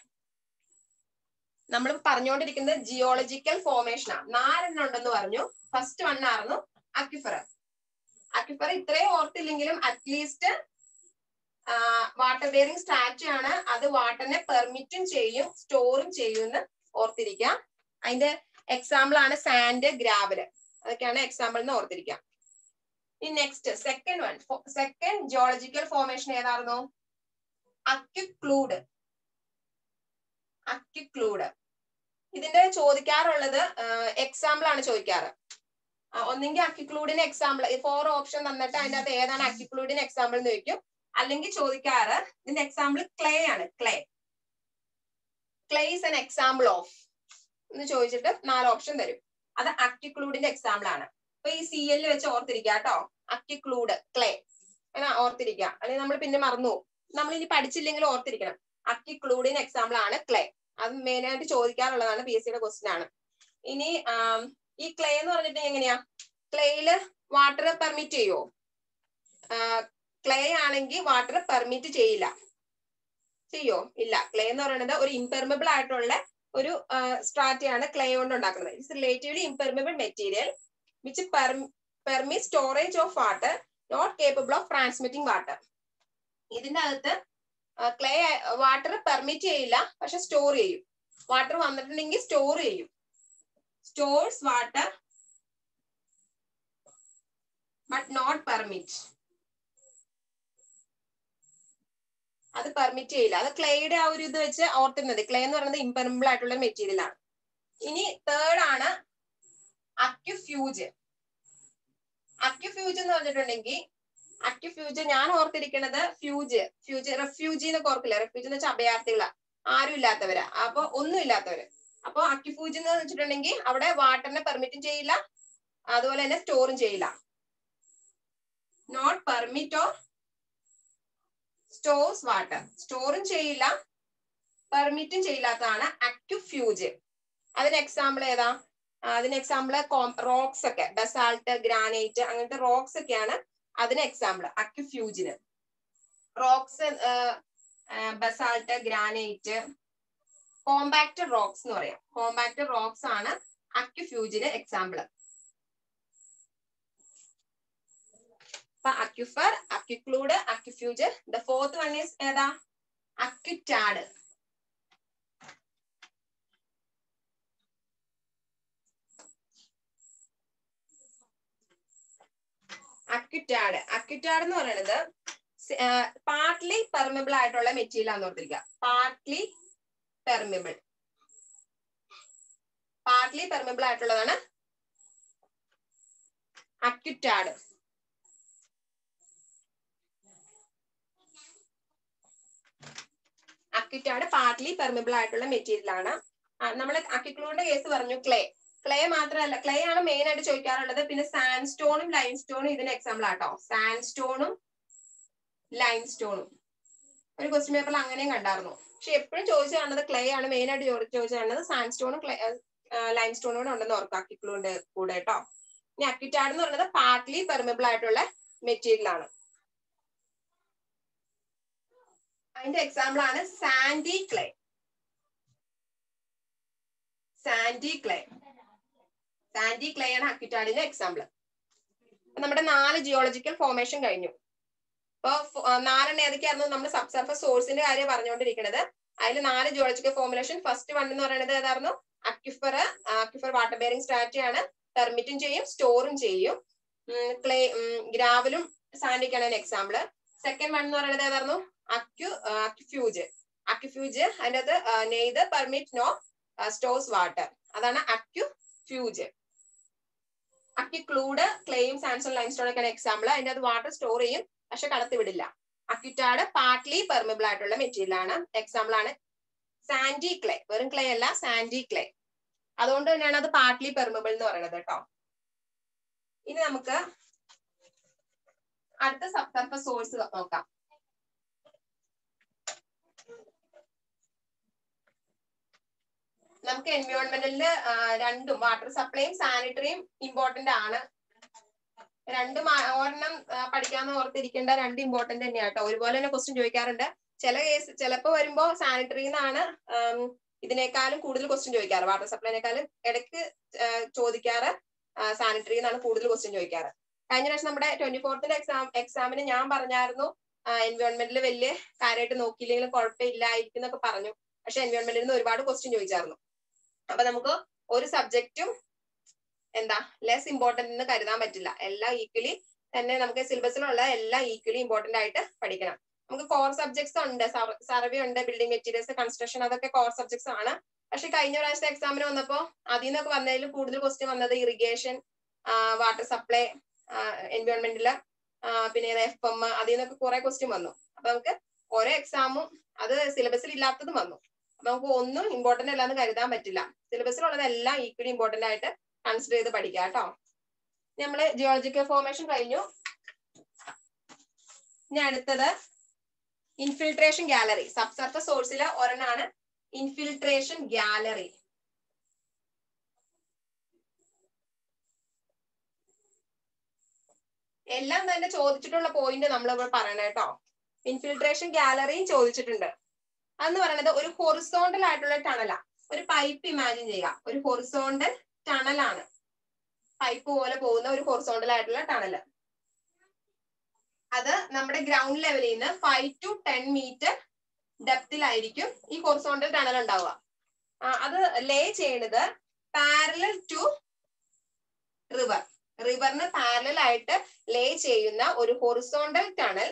നമ്മൾ പറഞ്ഞുകൊണ്ടിരിക്കുന്നത് ജിയോളജിക്കൽ ഫോർമേഷനാണ്. 4 ഉണ്ടെന്ന് പറഞ്ഞു. ഫസ്റ്റ് 1 ആയിരുന്നു അക്വിഫർ. അക്വിഫർ ഇത്രയും ഓർത്തില്ലെങ്കിലും അറ്റ്ലീസ്റ്റ് വാട്ടർ ബെയറിംഗ് സ്ട്രാറ്റ ആണ്. അത് വാട്ടറിനെ പെർമിറ്റും ചെയ്യും സ്റ്റോറും ചെയ്യും എന്ന് ഓർത്തിരിക്കാം. അതിന്റെ എക്സാമ്പിൾ ആണ് സാൻഡ്, ഗ്രാവല്. അതൊക്കെയാണ് എക്സാമ്പിൾ എന്ന് ഓർത്തിരിക്കാം. ഇനി നെക്സ്റ്റ് സെക്കൻഡ് ജിയോളജിക്കൽ ഫോർമേഷൻ ഏതായിരുന്നു? അക്വിക്ലൂഡ്. ഇതിന്റെ ചോദിക്കാറുള്ളത് എക്സാമ്പിൾ ആണ് ചോദിക്കാറ്. ഒന്നെങ്കിൽ അക്വിക്ലൂഡിന് എക്സാമ്പിൾ 4 ഓപ്ഷൻ തന്നിട്ട് അതിന്റെ അകത്ത് ഏതാണ് അക്വിക്ലൂഡിന് എക്സാമ്പിൾ എന്ന് ചോദിക്കും. അല്ലെങ്കിൽ ചോദിക്കാറ് ഇതിന്റെ എക്സാമ്പിൾ ക്ലേ ആണ്. Clay is an example of എന്ന് ചോദിച്ചിട്ട് 4 ഓപ്ഷൻ തരും. അത് അക്വിക്ലൂഡിന്റെ എക്സാമ്പിൾ ആണ്. അപ്പൊ ഈ CL വെച്ച് ഓർത്തിരിക്കുക കേട്ടോ. അക്വിക്ലൂഡ്, ക്ലേ ഓർത്തിരിക്കുക, അല്ലെങ്കിൽ നമ്മൾ പിന്നെ മറന്നു പോകും. നമ്മൾ ഇനി പഠിച്ചില്ലെങ്കിൽ ഓർത്തിരിക്കണം. അക്വിക്ലൂഡിന് എക്സാമ്പിൾ ആണ് ക്ലേ. അത് മെയിൻ ആയിട്ട് ചോദിക്കാറുള്ളതാണ്, PSCയുടെ ക്വസ്റ്റ്യൻ ആണ്. ഇനി ഈ ക്ലേ എന്ന് പറഞ്ഞിട്ട് എങ്ങനെയാ? ക്ലേയില് വാട്ടർ പെർമിറ്റ് ചെയ്യോ? ക്ലേ ആണെങ്കിൽ വാട്ടർ പെർമിറ്റ് ചെയ്യോ? ഇല്ല. ക്ലേ എന്ന് പറയുന്നത് ഒരു ഇംപെർമിബിൾ ആയിട്ടുള്ള ഒരു സ്ട്രാറ്റയാണ് ക്ലേ കൊണ്ട് ഉണ്ടാക്കുന്നത്. It's relatively impermeable material which permit storage of water, not capable of transmitting water. ഇതിന്റെ അകത്ത് ക്ലേ വാട്ടർ പെർമിറ്റ് ചെയ്യില്ല, പക്ഷെ സ്റ്റോർ ചെയ്യും. വാട്ടർ വന്നിട്ടുണ്ടെങ്കിൽ സ്റ്റോർ ചെയ്യും. Stores water but not permit. അത് പെർമിറ്റ് ചെയ്യില്ല. അത് ക്ലേയുടെ ആ ഒരു ഇത് വെച്ച് ഓർത്തിരുന്നത്. ക്ലേ എന്ന് പറയുന്നത് ഇംപെർമിബിൾ ആയിട്ടുള്ള മെറ്റീരിയൽ ആണ്. ഇനി തേർഡ് ആണ് അക്വിഫ്യൂജ്. എന്ന് പറഞ്ഞിട്ടുണ്ടെങ്കിൽ അക്വിഫ്യൂജ് ഞാൻ ഓർത്തിരിക്കുന്നത് റെഫ്യൂജി എന്നൊക്കെ ഓർക്കില്ല. റെഫ്യൂജി എന്ന് വെച്ചാൽ അഭയാർത്ഥികളാ, ആരും ഇല്ലാത്തവരാ, അപ്പൊ ഒന്നും ഇല്ലാത്തവര്. അപ്പൊ അക്വിഫ്യൂജ് എന്ന് വെച്ചിട്ടുണ്ടെങ്കിൽ അവിടെ വാട്ടറിനെ പെർമിറ്റും ചെയ്യില്ല, അതുപോലെ തന്നെ സ്റ്റോറും ചെയ്യില്ല. Not permit or stores water. സ്റ്റോറും ചെയ്യില്ല, പെർമിറ്റും ചെയ്യില്ലാത്തതാണ് അക്വിഫ്യൂജ്. അതിന് എക്സാമ്പിൾ ഏതാ? അതിന് എക്സാമ്പിൾ റോക്സ് ഒക്കെ, ബസാൾട്ട്, ഗ്രാനൈറ്റ്, അങ്ങനത്തെ റോക്സ് ഒക്കെയാണ് അതിന് എക്സാമ്പിൾ അക്വിഫ്യൂജിന്. Rocks, basalt, granite, compacted rocks എന്ന് പറയാം. കോമ്പാക്റ്റഡ് റോക്സ് ആണ് അക്വിഫ്യൂജിന് എക്സാമ്പിൾ. അപ്പൊ aquifer, aquiclude, aquifuge. The fourth one is ഏതാ? അക്യുറ്റാഡ്. അക്യുറ്റാഡ്. അക്യുറ്റാഡ് എന്ന് പറയുന്നത് പാർട്ട്ലി പെർമിബിൾ ആയിട്ടുള്ള മെറ്റീരിയൽ ആണെന്ന് ഓർത്തിരിക്കുക. Partly permeable. പാർട്ട്ലി പെർമിബിൾ ആയിട്ടുള്ളതാണ് അക്യുറ്റാഡ്. അക്യുറ്റാഡ് പാർട്ട്ലി പെർമിബിൾ ആയിട്ടുള്ള മെറ്റീരിയൽ ആണ്. നമ്മൾ അക്യുക്ലൂഡിന്റെ കേസ് പറഞ്ഞു, ക്ലേ. ക്ലേ മാത്രമല്ല, ക്ലേ ആണ് മെയിൻ ആയിട്ട് ചോദിക്കാറുള്ളത്. പിന്നെ സാൻഡ് സ്റ്റോണും ലൈം സ്റ്റോണും ഇതിന് എക്സാമ്പിൾ ആട്ടോ. സാൻഡ് സ്റ്റോണും ലൈം സ്റ്റോണും ഒരു ക്വസ്റ്റ്യൻ പേപ്പറിൽ അങ്ങനെയും കണ്ടായിരുന്നു. പക്ഷെ എപ്പോഴും ചോദിച്ചു കാണുന്നത് ക്ലേ ആണ് മെയിൻ ആയിട്ട് ചോദിച്ചു കാണുന്നത്. സാൻഡ് സ്റ്റോണും ലൈം സ്റ്റോണും കൂടെ ഉണ്ടെന്ന് ഓർക്കുക അക്യുക്ലൂഡിന്റെ കൂടെ കേട്ടോ. ഇനി അക്യുറ്റാഡ് എന്ന് പറയുന്നത് പാർട്ട്ലി പെർമിബിൾ ആയിട്ടുള്ള മെറ്റീരിയൽ ആണ്. അതിന്റെ എക്സാമ്പിൾ ആണ് sandy clay. Sandy clay. Sandy clay ആണ് അക്യുറ്റാഡിന്റെ എക്സാമ്പിൾ. നമ്മുടെ 4 ജിയോളജിക്കൽ ഫോർമേഷൻ കഴിഞ്ഞു. ഇപ്പൊ 4 ഏതൊക്കെയായിരുന്നു? നമ്മൾ സബ് സർഫസ് സോഴ്സിന്റെ കാര്യം പറഞ്ഞുകൊണ്ടിരിക്കുന്നത്. അതിൽ 4 ജിയോളജിക്കൽ ഫോർമുലേഷൻ. ഫസ്റ്റ് വൺ എന്ന് പറയുന്നത് ഏതായിരുന്നു? Aquifer. Aquifer water bearing strata ആണ്. പെർമിറ്റും ചെയ്യും, സ്റ്റോറും ചെയ്യും. ക്ലേ, ഗ്രാവലും സാൻഡിക്കാണ് എക്സാമ്പിൾ. സെക്കൻഡ് വൺ എന്ന് പറയുന്നത് ഏതായിരുന്നു? അക്യുഫ്യൂജ്. അക്യുഫ്യൂജ് അതിന്റെ അകത്ത് neither permit no stores water. അതാണ് അക്യുഫ്യൂജ്. അക്യുക്ലൂഡ് ക്ലേയും സാൻഡ്സ്റ്റോൺ ലൈംസ്റ്റോൺ ഒക്കെയാണ് എക്സാമ്പിൾ. അതിന്റെ അത് വാട്ടർ സ്റ്റോർ ചെയ്യും, പക്ഷെ കടത്തിവിടില്ല. അക്യുറ്റാഡ് പാർട്ട്ലി പെർമിബിൾ ആയിട്ടുള്ള മെറ്റീരിയൽ ആണ്. എക്സാമ്പിൾ ആണ് സാൻഡി ക്ലേ. വെറും ക്ലേ അല്ല, സാൻഡി ക്ലേ. അതുകൊണ്ട് തന്നെയാണ് അത് പാർട്ട്ലി പെർമിബിൾ എന്ന് പറയുന്നത് കേട്ടോ. ഇനി നമുക്ക് അടുത്ത സബ് സർഫസ് സോഴ്സ് നോക്കാം. നമുക്ക് എൻവയോൺമെന്റലില് രണ്ടും വാട്ടർ സപ്ലൈയും സാനിറ്ററിയും ഇമ്പോർട്ടന്റ് ആണ്. രണ്ടും ഒരെണ്ണം പഠിക്കാന്ന് ഓർത്തിരിക്കേണ്ട, രണ്ട് ഇമ്പോർട്ടന്റ് തന്നെയാണ് കേട്ടോ. ഒരുപോലെ തന്നെ ക്വസ്റ്റ്യൻ ചോദിക്കാറുണ്ട്. ചില കേസ് ചിലപ്പോൾ വരുമ്പോ സാനിറ്ററിന്നാണ് ഇതിനേക്കാളും കൂടുതൽ ക്വസ്റ്റ്യൻ ചോദിക്കാറ്. വാട്ടർ സപ്ലൈനേക്കാളും ഇടയ്ക്ക് ചോദിക്കാറ് സാനിറ്ററി എന്നാണ് കൂടുതൽ ക്വസ്റ്റ്യൻ ചോദിക്കാറ്. കഴിഞ്ഞ പ്രാവശ്യം നമ്മുടെ 24th എക്സാമിന് ഞാൻ പറഞ്ഞായിരുന്നു എൻവയോൺമെന്റിൽ വലിയ കാര്യമായിട്ട് നോക്കിയില്ലെങ്കിലും കുഴപ്പമില്ലായിരിക്കും എന്നൊക്കെ പറഞ്ഞു. പക്ഷെ എൻവയോൺമെന്റിൽ നിന്ന് ഒരുപാട് ക്വസ്റ്റ്യൻ ചോദിച്ചായിരുന്നു. അപ്പൊ നമുക്ക് ഒരു സബ്ജക്റ്റും ലെസ് ഇമ്പോർട്ടന്റ് എന്ന് കരുതാൻ പറ്റില്ല. എല്ലാം ഈക്വലി തന്നെ നമുക്ക് സിലബസിലുള്ള എല്ലാം ഈക്വലി ഇമ്പോർട്ടന്റ് ആയിട്ട് പഠിക്കണം. നമുക്ക് കോർ സബ്ജക്ട്സ് ഉണ്ട്, സർവേ ഉണ്ട്, ബിൽഡിംഗ് മെറ്റീരിയൽസ്, കൺസ്ട്രക്ഷൻ, അതൊക്കെ കോർ സബ്ജക്ട്സ് ആണ്. പക്ഷെ കഴിഞ്ഞ പ്രാവശ്യത്തെ എക്സാമിന് വന്നപ്പോൾ അതിൽ നിന്നൊക്കെ വന്നതിൽ കൂടുതൽ ക്വസ്റ്റ്യൻ വന്നത് ഇറിഗേഷൻ, വാട്ടർ സപ്ലൈ, എൻവയോൺമെന്റില്, പിന്നെ FM, അതിൽ നിന്നൊക്കെ കുറെ ക്വസ്റ്റ്യൻ വന്നു. അപ്പൊ നമുക്ക് ഓരോ എക്സാമും അത് സിലബസിൽ ഇല്ലാത്തതും വന്നു. അപ്പൊ നമുക്ക് ഒന്നും ഇമ്പോർട്ടന്റ് അല്ലാന്ന് കരുതാൻ പറ്റില്ല. സിലബസിലുള്ളതെല്ലാം ഈക്വലി ഇമ്പോർട്ടന്റ് ആയിട്ട് കൺസിഡർ ചെയ്ത് പഠിക്കുക കേട്ടോ. നമ്മള് ജിയോളജിക്കൽ ഫോർമേഷൻ കഴിഞ്ഞു. ഇനി അടുത്തത് ഇൻഫിൽട്രേഷൻ ഗാലറി. സബ് സർഫസ് സോഴ്സിലെ ഒരെണ്ണാണ് ഇൻഫിൽട്രേഷൻ ഗാലറി. എല്ലാം തന്നെ ചോദിച്ചിട്ടുള്ള പോയിന്റ് നമ്മൾ ഇവിടെ പറയണം കേട്ടോ. ഇൻഫിൽട്രേഷൻ ഗാലറിയും ചോദിച്ചിട്ടുണ്ട്. അതെന്ന് പറയുന്നത് ഒരു ഹൊറിസോണ്ടൽ ആയിട്ടുള്ള ടണലാ. ഒരു പൈപ്പ് ഇമാജിൻ ചെയ്യുക. ഒരു ഹൊറിസോണ്ടൽ ടണലാണ്. പൈപ്പ് പോലെ പോകുന്ന ഒരു ഹൊറിസോണ്ടൽ ആയിട്ടുള്ള ടണല്. അത് നമ്മുടെ ഗ്രൗണ്ട് ലെവലിൽ നിന്ന് 5 to 10 മീറ്റർ ഡെപ്തിലായിരിക്കും ഈ ഹൊറിസോണ്ടൽ ടണൽ ഉണ്ടാവുക. അത് ലേ ചെയ്യുന്നത് പാരലൽ ടു റിവർ. റിവറിന് പാരലൽ ആയിട്ട് ലേ ചെയ്യുന്ന ഒരു horizontal tunnel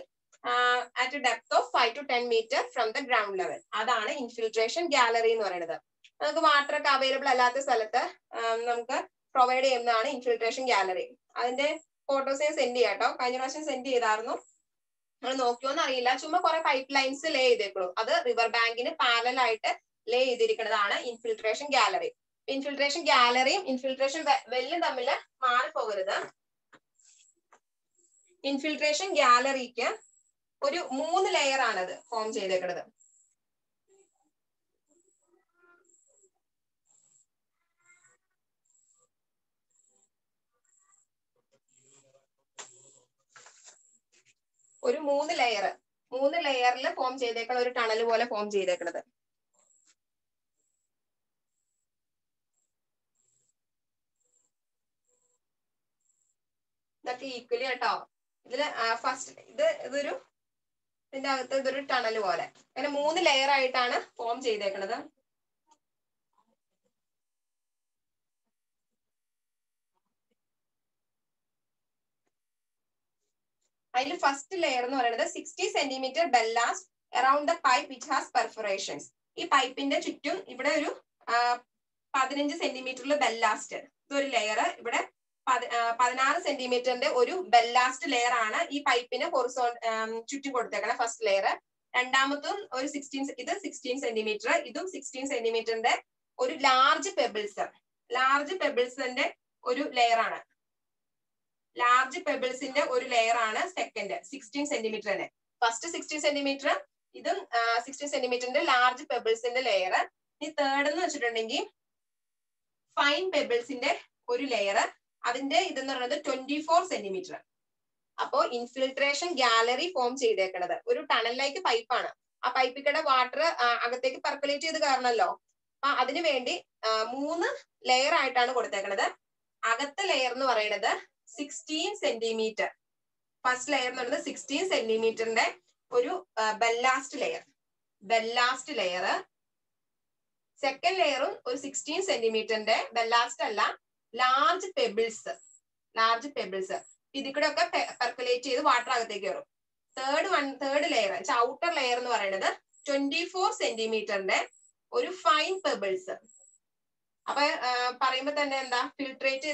at a depth of 5 to 10 metre from the ground level. അതാണ് ഇൻഫിൽട്രേഷൻ ഗാലറി എന്ന് പറയുന്നത്. നമുക്ക് വാട്ടർ ഒക്കെ അവൈലബിൾ അല്ലാത്ത സ്ഥലത്ത് നമുക്ക് പ്രൊവൈഡ് ചെയ്യുന്നതാണ് ഇൻഫിൽട്രേഷൻ ഗാലറി. അതിന്റെ ഫോട്ടോസ് ഞാൻ സെൻഡ് ചെയ്യാം കേട്ടോ. കഴിഞ്ഞ പ്രാവശ്യം സെൻഡ് ചെയ്തായിരുന്നു, നമ്മൾ നോക്കിയോന്ന് അറിയില്ല. ചുമ്മാ കുറെ പൈപ്പ് ലൈൻസ് ലേ ചെയ്തേക്കുള്ളൂ. അത് റിവർ ബാങ്കിന് പാരലൽ ആയിട്ട് ലേ ചെയ്തിരിക്കുന്നതാണ് ഇൻഫിൽട്രേഷൻ ഗാലറി. ഇൻഫിൽട്രേഷൻ ഗാലറിയും ഇൻഫിൽട്രേഷൻ വെല്ലും തമ്മിൽ മാറിപ്പോകരുത്. ഇൻഫിൽട്രേഷൻ ഗാലറിക്ക് ഒരു 3 ലെയർ ആണത് ഫോം ചെയ്തേക്കുന്നത്. ഒരു 3 ലെയറിൽ ഫോം ചെയ്തേക്കുന്ന ഒരു ടണൽ പോലെ ഫോം ചെയ്തേക്കുന്നത്. ഇതൊക്കെ ഈക്വലി കേട്ടോ. ഇതില് ഫസ്റ്റ് ഇതൊരു ഇതിന്റെ അകത്ത് ഇതൊരു ടണൽ പോലെ അങ്ങനെ 3 ലെയർ ആയിട്ടാണ് ഫോം ചെയ്തേക്കുന്നത്. അതിൽ ഫസ്റ്റ് ലെയർ എന്ന് പറയുന്നത് 60 centimetre ballast around the pipe which has perforations. ഈ പൈപ്പിന്റെ ചുറ്റും ഇവിടെ ഒരു 15 സെന്റിമീറ്ററിൽ ബെല്ലാസ്റ്റ് ഇതൊരു ലെയർ, ഇവിടെ 16 സെന്റിമീറ്ററിന്റെ ഒരു ബെല്ലാസ്റ്റ് ലെയർ ആണ് ഈ പൈപ്പിന് ചുറ്റും കൊടുത്തേക്കണം ഫസ്റ്റ് ലെയർ. രണ്ടാമത്തും ഒരു 16 സെന്റിമീറ്റർ, ഇതും 16 സെന്റിമീറ്ററിന്റെ ഒരു ലാർജ് പെബിൾസിന്റെ ഒരു ലെയർ ആണ്. ലാർജ് പെബിൾസിന്റെ ഒരു ലെയർ ആണ് സെക്കൻഡ് 16 സെന്റിമീറ്ററിന്. ഫസ്റ്റ് 16 സെന്റിമീറ്റർ, ഇതും 16 സെന്റിമീറ്ററിന്റെ ലാർജ് പെബിൾസിന്റെ ലെയർ. ഇനി തേർഡ് എന്ന് വെച്ചിട്ടുണ്ടെങ്കിൽ ഫൈൻ പെബിൾസിന്റെ ഒരു ലെയർ, അതിന്റെ ഇതെന്ന് പറയുന്നത് 24 സെന്റിമീറ്റർ. അപ്പോ ഇൻഫിൽട്രേഷൻ ഗാലറി ഫോം ചെയ്തേക്കുന്നത് ഒരു ടണലിലേക്ക് പൈപ്പാണ്. ആ പൈപ്പിക്കടെ വാട്ടർ അകത്തേക്ക് പെർക്കുലേറ്റ് ചെയ്ത് കയറണമല്ലോ. അപ്പൊ അതിനു വേണ്ടി 3 ലെയർ ആയിട്ടാണ് കൊടുത്തേക്കുന്നത്. അകത്തെ ലെയർ എന്ന് പറയുന്നത് 16 സെന്റിമീറ്റർ. ഫസ്റ്റ് ലെയർ എന്ന് പറയുന്നത് 16 സെന്റിമീറ്ററിന്റെ ഒരു ബെല്ലാസ്റ്റ് ലെയർ. സെക്കൻഡ് ലെയറും ഒരു 16 സെന്റിമീറ്ററിന്റെ ബെല്ലാസ്റ്റ് അല്ല, ലാർജ് പെബിൾസ്. ഇതിൽ കൂടെ ഒക്കെ പെർക്കുലേറ്റ് ചെയ്ത് വാട്ടർ അകത്തേക്ക് കയറും. തേർഡ് ലെയർ ഔട്ടർ ലെയർ എന്ന് പറയുന്നത് 24 സെന്റിമീറ്ററിന്റെ ഒരു ഫൈൻ പെബിൾസ്. അപ്പൊ പറയുമ്പോ തന്നെ എന്താ, ഫിൽട്രേറ്റ്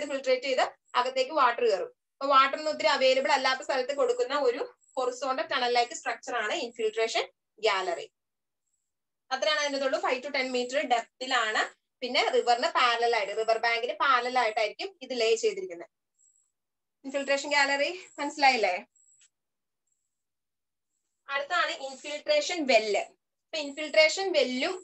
ചെയ്ത് അകത്തേക്ക് വാട്ടർ കയറും. അപ്പൊ വാട്ടറിന് ഒത്തിരി അവൈലബിൾ അല്ലാത്ത സ്ഥലത്ത് കൊടുക്കുന്ന ഒരു ഹൊറിസോണ്ടൽ ടണൽ ലൈക്ക് സ്ട്രക്ചർ ആണ് ഇൻഫിൽട്രേഷൻ ഗാലറി. അത്രയാണ് അതിനകത്തുള്ളൂ. 5 to 10 മീറ്റർ ഡെപ്തിലാണ്. പിന്നെ റിവറിന് പാരലൽ ആയിട്ട്, റിവർ ബാങ്കിന് പാരലൽ ആയിട്ടായിരിക്കും ഇത് ലേ ചെയ്തിരിക്കുന്നത്. ഇൻഫിൽട്രേഷൻ ഗാലറി മനസ്സിലായില്ലേ? അടുത്താണ് ഇൻഫിൽട്രേഷൻ വെല്ല്. ഇപ്പൊ ഇൻഫിൽട്രേഷൻ വെല്ലും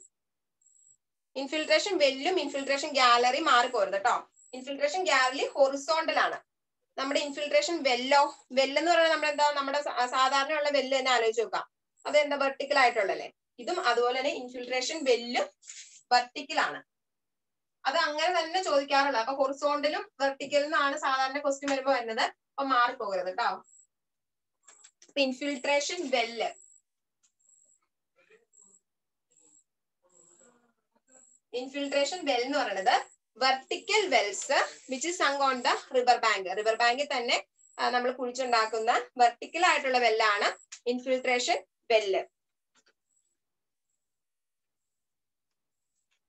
ഇൻഫിൽട്രേഷൻ ഗാലറി മാറിപ്പോരുത് കേട്ടോ. ഇൻഫിൽട്രേഷൻ ഗാലറി ഹൊറിസോണ്ടൽ ആണ്. നമ്മുടെ ഇൻഫിൽട്രേഷൻ വെല്ലെന്ന് പറയുന്നത് നമ്മുടെ സാധാരണയുള്ള വെല്ല് തന്നെ ആലോചിച്ച് നോക്കാം. അതെന്താ വെർട്ടിക്കൽ ആയിട്ടുള്ളല്ലേ. ഇതും അതുപോലെ തന്നെ ഇൻഫിൽട്രേഷൻ വെല്ലും വെർട്ടിക്കൽ ആണ്. അത് അങ്ങനെ തന്നെ ചോദിക്കാറുള്ളത്. അപ്പൊ ഹൊറിസോണ്ടലും വെർട്ടിക്കലും എന്നാണ് സാധാരണ ക്വസ്റ്റ്യൻ വരുമ്പോൾ വരുന്നത്. അപ്പൊ മാറിപ്പോകരുത് കേട്ടോ. ഇൻഫിൽട്രേഷൻ വെല്ല് എന്ന് പറയുന്നത് vertical Wells which is sunk on the river ബാങ്കിൽ തന്നെ നമ്മൾ കുഴിച്ചുണ്ടാക്കുന്ന വെർട്ടിക്കൽ ആയിട്ടുള്ള വെല്ലാണ് ഇൻഫിൽട്രേഷൻ വെല്ല്.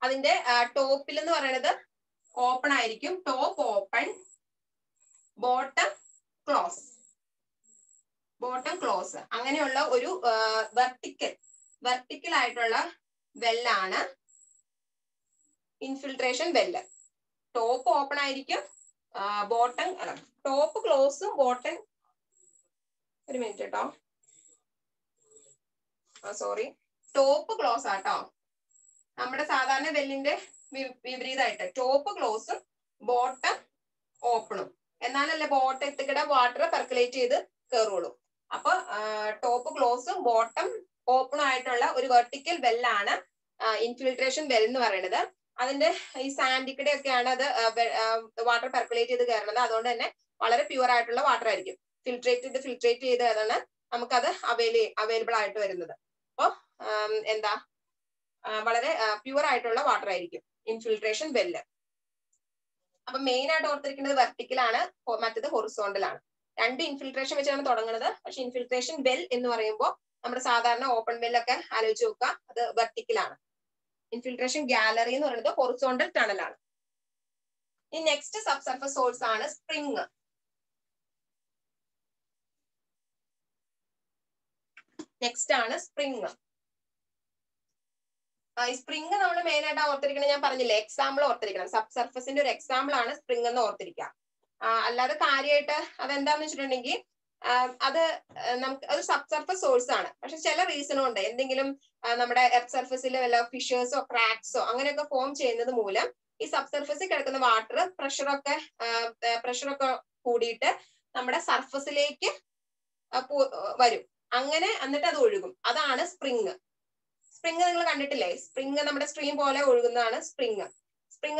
അതിന്റെ ടോപ്പിൽ എന്ന് പറയുന്നത് ഓപ്പൺ ആയിരിക്കും. ടോപ്പ് ഓപ്പൺ, ബോട്ടം ക്ലോസ് അങ്ങനെയുള്ള ഒരു വെർട്ടിക്കൽ ആയിട്ടുള്ള വെല്ലാണ് ഇൻഫിൽട്രേഷൻ വെല്ല്. ടോപ്പ് ഓപ്പൺ ആയിരിക്കും, ടോപ്പ് ക്ലോസും ബോട്ടം, ഒരു മിനിറ്റ് കേട്ടോ, സോറി, ടോപ്പ് ക്ലോസ് ആട്ടോ. നമ്മുടെ സാധാരണ വെല്ലിന്റെ വിപരീതമായിട്ട് ടോപ്പ് ക്ലോസും ബോട്ടം ഓപ്പണും, എന്നാലല്ലേ ബോട്ടത്തിക്കിടെ വാട്ടർ പെർക്കുലേറ്റ് ചെയ്ത് കയറുള്ളൂ. അപ്പൊ ടോപ്പ് ക്ലോസും ബോട്ടം ഓപ്പണും ആയിട്ടുള്ള ഒരു വെർട്ടിക്കൽ വെല്ലാണ് ഇൻഫിൽട്രേഷൻ വെൽ എന്ന് പറയുന്നത്. അതിന്റെ ഈ സാൻഡിക്കിടെ ഒക്കെയാണ് അത് വാട്ടർ പെർക്കുലേറ്റ് ചെയ്ത് കയറുന്നത്. അതുകൊണ്ട് തന്നെ വളരെ പ്യുവർ ആയിട്ടുള്ള വാട്ടർ ആയിരിക്കും. ഫിൽട്രേറ്റ് ചെയ്താണ് നമുക്കത് അവൈലബിൾ ആയിട്ട് വരുന്നത്. അപ്പൊ എന്താ, വളരെ പ്യുവർ ആയിട്ടുള്ള വാട്ടർ ആയിരിക്കും ഇൻഫിൽട്രേഷൻ വെല്ല്. അപ്പൊ മെയിൻ ആയിട്ട് ഓർത്തിരിക്കുന്നത് വെർട്ടിക്കൽ ആണ്, മറ്റത് ഹൊറിസോണ്ടൽ ആണ്. രണ്ട് ഇൻഫിൽട്രേഷൻ വെച്ചാണ് തുടങ്ങുന്നത്. പക്ഷെ ഇൻഫിൽട്രേഷൻ വെൽ എന്ന് പറയുമ്പോൾ നമ്മുടെ സാധാരണ ഓപ്പൺ വെല്ലൊക്കെ ആലോചിച്ച് നോക്കുക, അത് വെർട്ടിക്കൽ ആണ്. ഇൻഫിൽട്രേഷൻ ഗാലറി എന്ന് പറയുന്നത് ഹൊറിസോണ്ടൽ ടണൽ ആണ്. ഈ നെക്സ്റ്റ് സബ് സർഫസ് സോഴ്സ് ആണ് സ്പ്രിംഗ്. ഈ സ്പ്രിംഗ് നമ്മൾ മെയിൻ ആയിട്ട് ഓർത്തിരിക്കണം. ഞാൻ പറഞ്ഞില്ലേ, എക്സാമ്പിൾ ഓർത്തിരിക്കണം. സബ് സർഫസിന്റെ ഒരു എക്സാമ്പിൾ ആണ് സ്പ്രിംഗ് എന്ന് ഓർത്തിരിക്കുക. അല്ലാതെ കാര്യമായിട്ട് അതെന്താന്ന് വെച്ചിട്ടുണ്ടെങ്കിൽ അത് നമുക്ക് അത് സബ് സർഫസ് സോഴ്സ് ആണ്. പക്ഷെ ചില റീസണും ഉണ്ട്. എന്തെങ്കിലും നമ്മുടെ എർത്ത് സർഫസിൽ വല്ല ഫിഷേഴ്സോ ക്രാക്സോ അങ്ങനെയൊക്കെ ഫോം ചെയ്യുന്നത് മൂലം ഈ സബ് സർഫസിൽ കിടക്കുന്ന വാട്ടർ പ്രഷറൊക്കെ കൂടിയിട്ട് നമ്മുടെ സർഫസിലേക്ക് വരും. അങ്ങനെ എന്നിട്ട് അത് ഒഴുകും. അതാണ് സ്പ്രിംഗ്. നിങ്ങൾ കണ്ടിട്ടില്ലേ? സ്പ്രിംഗ് നമ്മുടെ സ്ട്രീം പോലെ ഒഴുകുന്നതാണ് സ്പ്രിംഗ്.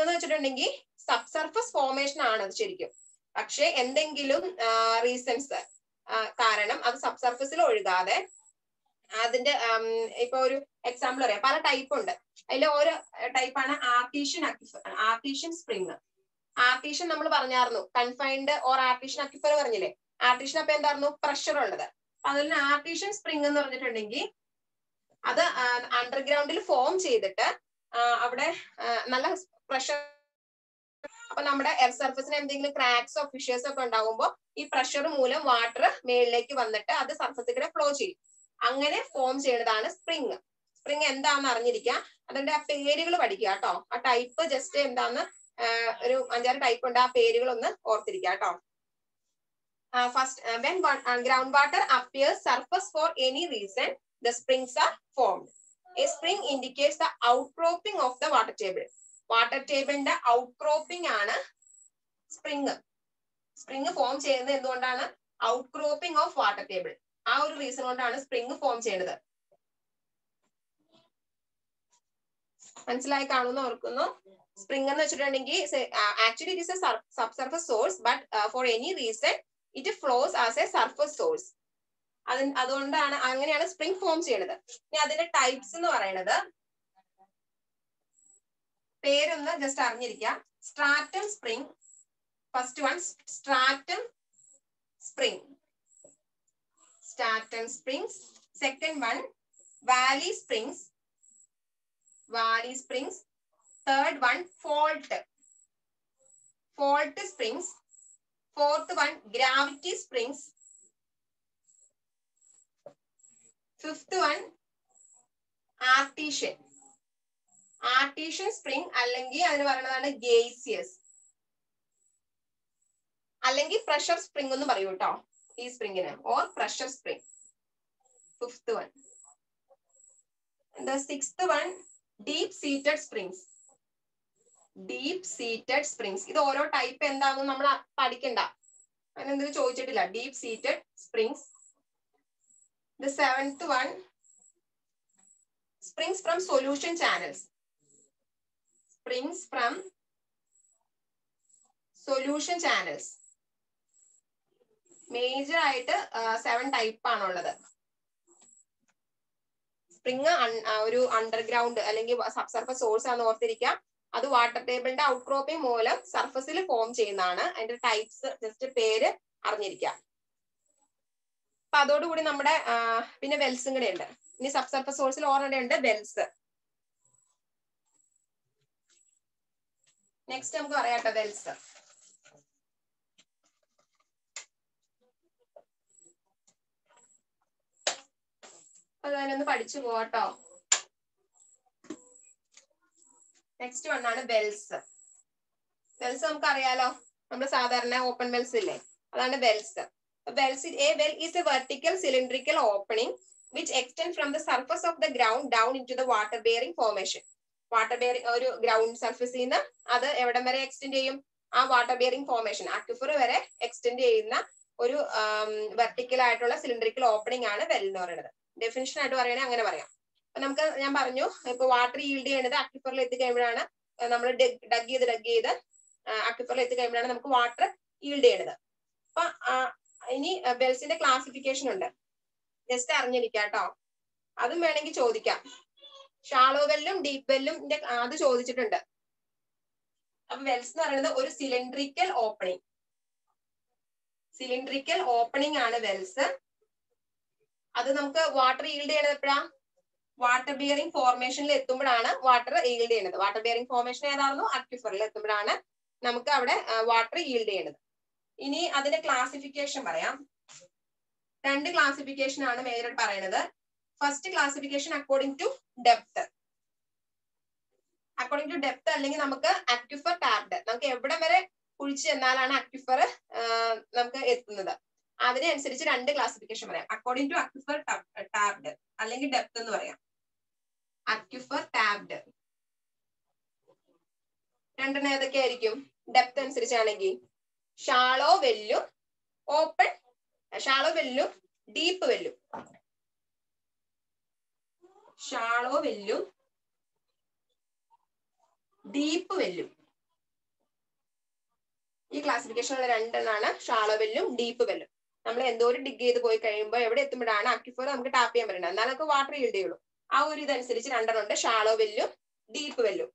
എന്ന് വെച്ചിട്ടുണ്ടെങ്കിൽ സബ് സർഫസ് ഫോർമേഷൻ ആണ് അത് ശരിക്കും. പക്ഷെ എന്തെങ്കിലും റീസൺസ്, കാരണം അത് സബ് സർഫസിൽ ഒഴുകാതെ അതിന്റെ ഇപ്പൊ ഒരു എക്സാമ്പിൾ പറയാം, പല ടൈപ്പ് ഉണ്ട്. അതിൽ ഓരോ ടൈപ്പാണ് ആർട്ടീഷ്യൻ സ്പ്രിങ്. ആർട്ടീഷ്യൻ നമ്മൾ പറഞ്ഞായിരുന്നു, കൺഫൈൻഡ് ഓർ ആർട്ടീഷ്യൻ അക്വിഫർ പറഞ്ഞില്ലേ. ആർട്ടീഷ്യൻ അപ്പൊ എന്തായിരുന്നു, പ്രഷർ ഉള്ളത്. അതുപോലെ ആർട്ടീഷ്യൻ സ്പ്രിങ് എന്ന് പറഞ്ഞിട്ടുണ്ടെങ്കിൽ അത് അണ്ടർഗ്രൗണ്ടിൽ ഫോം ചെയ്തിട്ട് അവിടെ നല്ല പ്രഷർ, അപ്പൊ നമ്മുടെ എർത്ത് സർഫസിന് എന്തെങ്കിലും ക്രാക്സോ ഫിഷേഴ്സോ ഒക്കെ ഉണ്ടാകുമ്പോൾ ഈ പ്രഷർ മൂലം വാട്ടർ മേളിലേക്ക് വന്നിട്ട് അത് സർഫസിൽ കൂടെ ഫ്ലോ ചെയ്യും. അങ്ങനെ ഫോം ചെയ്യുന്നതാണ് സ്പ്രിങ്. സ്പ്രിങ് എന്താണെന്ന് അറിഞ്ഞിരിക്കുക, അതിന്റെ ആ പേരുകൾ പഠിക്കുക കേട്ടോ. ആ ടൈപ്പ് ജസ്റ്റ് എന്താന്ന് ഒരു 5-6 ടൈപ്പ് ഉണ്ട്, ആ പേരുകൾ ഒന്ന് ഓർത്തിരിക്കുക കേട്ടോ. First, when groundwater appears surface for any reason, the springs are formed. A spring indicates the outcropping of the water table. Water ടേബിളിന്റെ ഔട്ട്ക്രോപ്പിംഗ് ആണ് സ്പ്രിങ്. സ്പ്രിങ് ഫോം ചെയ്യുന്നത് എന്തുകൊണ്ടാണ്, ഔട്ട്ക്രോപ്പിംഗ് ഓഫ് വാട്ടർ ടേബിൾ. ആ ഒരു റീസൺ കൊണ്ടാണ് സ്പ്രിങ് ഫോം ചെയ്യുന്നത്. മനസ്സിലായി കാണുമെന്ന് ഓർക്കുന്നു. സ്പ്രിങ് എന്ന് വെച്ചിട്ടുണ്ടെങ്കിൽ actually it is a sub surface source, but for any reason it flows as a surface source. അതുകൊണ്ടാണ് അങ്ങനെയാണ് സ്പ്രിങ് ഫോം ചെയ്യുന്നത്. ഇനി അതിന്റെ ടൈപ്സ് എന്ന് പറയുന്നത് പേരൊന്ന് ജസ്റ്റ് അറിഞ്ഞിരിക്കുക. Stratum spring, first one stratum spring, stratum springs. Second one Valley springs, Valley springs. Third one fault springs. Fourth one gravity springs. Fifth one artesian spring, അല്ലെങ്കിൽ അതിന് പറയുന്നതാണ് ഗേസിയസ്, അല്ലെങ്കിൽ പ്രഷർ സ്പ്രിംഗ് എന്ന് പറയൂ കേട്ടോ ഈ സ്പ്രിങ്ങിന്, or pressure spring. Fifth one. Sixth one deep seated springs. Deep seated springs, ഇത് ഓരോ ടൈപ്പ് എന്താണെന്ന് നമ്മൾ പഠിക്കണ്ട, അതിനെന്തെങ്കിലും ചോദിച്ചിട്ടില്ല. Deep seated springs. The seventh one, springs from solution channels. Springs from solution channels. Major ആയിട്ട് 7 ടൈപ്പ് ആണുള്ളത്. സ്പ്രിങ് ഒരു അണ്ടർഗ്രൗണ്ട് അല്ലെങ്കിൽ സബ് സർഫസ് സോഴ്സ് ആണെന്ന് ഓർത്തിരിക്കാം. അത് വാട്ടർ ടേബിളിന്റെ ഔട്ട്ക്രോപ്പിംഗ് മൂലം സർഫസിൽ ഫോം ചെയ്യുന്നതാണ്. അതിന്റെ ടൈപ്സ് ജസ്റ്റ് പേര് അറിഞ്ഞിരിക്കാം. അപ്പൊ അതോടുകൂടി നമ്മുടെ പിന്നെ വെൽസും കൂടെ ഉണ്ട്. ഇനി സബ് സർഫസ് സോഴ്സിൽ ഓൾറെഡി ഉണ്ട് വെൽസ്. നെക്സ്റ്റ് നമുക്ക് പറയാട്ടോ വെൽസ്. അത് അതിനൊന്ന് പഠിച്ചു പോവാട്ടോ. Next വണ്ണാണ് Wells. വെൽസ് നമുക്ക് അറിയാലോ, നമ്മൾ സാധാരണ ഓപ്പൺ വെൽസ് ഇല്ലേ, അതാണ് Wells. A well is a vertical cylindrical opening which extends from the surface of the ground down into the water bearing formation. Water bearing ഒരു ഗ്രൗണ്ട് സർഫസിൽ നിന്ന് അത് എവിടം വരെ എക്സ്റ്റെൻഡ് ചെയ്യും, ആ വാട്ടർ ബെയറിംഗ് ഫോർമേഷൻ അക്വിഫർ വരെ എക്സ്റ്റെൻഡ് ചെയ്യുന്ന ഒരു വെർട്ടിക്കൽ ആയിട്ടുള്ള സിലിണ്ടറിക്കൽ ഓപ്പണിംഗ് ആണ് വെൽ എന്ന് പറയുന്നത്. ഡെഫിനിഷൻ ആയിട്ട് പറയുകയാണെങ്കിൽ അങ്ങനെ പറയാം. അപ്പൊ നമുക്ക് ഞാൻ പറഞ്ഞു, ഇപ്പൊ വാട്ടർ ഈൽഡ് ചെയ്യുന്നത് അക്വിഫറിൽ എത്തിക്കഴിയുമ്പോഴാണ്, നമ്മൾ ഡഗ് ചെയ്ത് അക്വിഫറിൽ എത്തിക്കഴിയുമ്പോഴാണ് നമുക്ക് വാട്ടർ ഈൽഡ് ചെയ്യുന്നത്. അപ്പൊ ഇനി വെൽസിന്റെ ക്ലാസിഫിക്കേഷൻ ഉണ്ട്, ജസ്റ്റ് അറിഞ്ഞിരിക്കാം കേട്ടോ. അതും വേണമെങ്കിൽ ചോദിക്കാം. ഷാളോ വെല്ലും ഡീപ് വെല്ലും അത് ചോദിച്ചിട്ടുണ്ട്. അപ്പൊ വെൽസ് എന്ന് പറയുന്നത് ഒരു സിലിണ്ടറിക്കൽ ഓപ്പണിംഗ് ആണ് വെൽസ്. അത് നമുക്ക് വാട്ടർ ഈൽഡ് ചെയ്യണത് എപ്പോഴാ, വാട്ടർ ബിയറിംഗ് ഫോർമേഷനിൽ എത്തുമ്പോഴാണ് വാട്ടർ ഈൽഡ് ചെയ്യുന്നത്. വാട്ടർ ബിയറിംഗ് ഫോർമേഷൻ ഏതായിരുന്നു, അക്വിഫറിൽ എത്തുമ്പോഴാണ് നമുക്ക് അവിടെ വാട്ടർ ഈൽഡ് ചെയ്യുന്നത്. ഇനി അതിന്റെ ക്ലാസിഫിക്കേഷൻ പറയാം. 2 ക്ലാസിഫിക്കേഷൻ ആണ് മേജർ പറയുന്നത്. First classification according to depth. According to depth അല്ലെങ്കിൽ നമുക്ക് അക്വിഫർ ടാപ്ഡ്, നമുക്ക് എവിടെ വരെ കുഴിച്ച് ചെന്നാലാണ് അക്വിഫർ നമുക്ക് എത്തുന്നത്, അതിനനുസരിച്ച് 2 ക്ലാസിഫിക്കേഷൻ പറയാം. അക്കോർഡിംഗ് ടു അക്വിഫർ ടാപ്ഡ് അല്ലെങ്കിൽ ഡെപ്ത് എന്ന് പറയാം. അക്വിഫർ ടാപ്ഡ് രണ്ടെണ്ണം ഏതൊക്കെയായിരിക്കും, ഡെപ്ത് അനുസരിച്ചാണെങ്കിൽ ഷാളോ വെല്ലും ഓപ്പൺ, ഷാളോ വെല്ലും ഡീപ്പ് വെല്ലും. ഷാളോ വെല്ലും ഡീപ്പ് വെല്ലും. ഈ ക്ലാസിഫിക്കേഷനുള്ള 2 എണ്ണാണ് ഷാളോ വെല്ലും ഡീപ്പ് വെല്ലും. നമ്മൾ എന്തോരം ഡിഗ് ചെയ്ത് പോയി കഴിയുമ്പോൾ എവിടെ എത്തുമ്പോഴാണ് അക്വിഫർ നമുക്ക് ടാപ്പ് ചെയ്യാൻ പറ്റുന്നത്, എന്നാൽ നമുക്ക് വാട്ടർ ഈൽഡ് ചെയ്യുള്ളൂ. ആ ഒരു ഇതനുസരിച്ച് രണ്ടെണ്ണം ഉണ്ട്, ഷാളോ വെല്ലും ഡീപ്പ് വെല്ലും.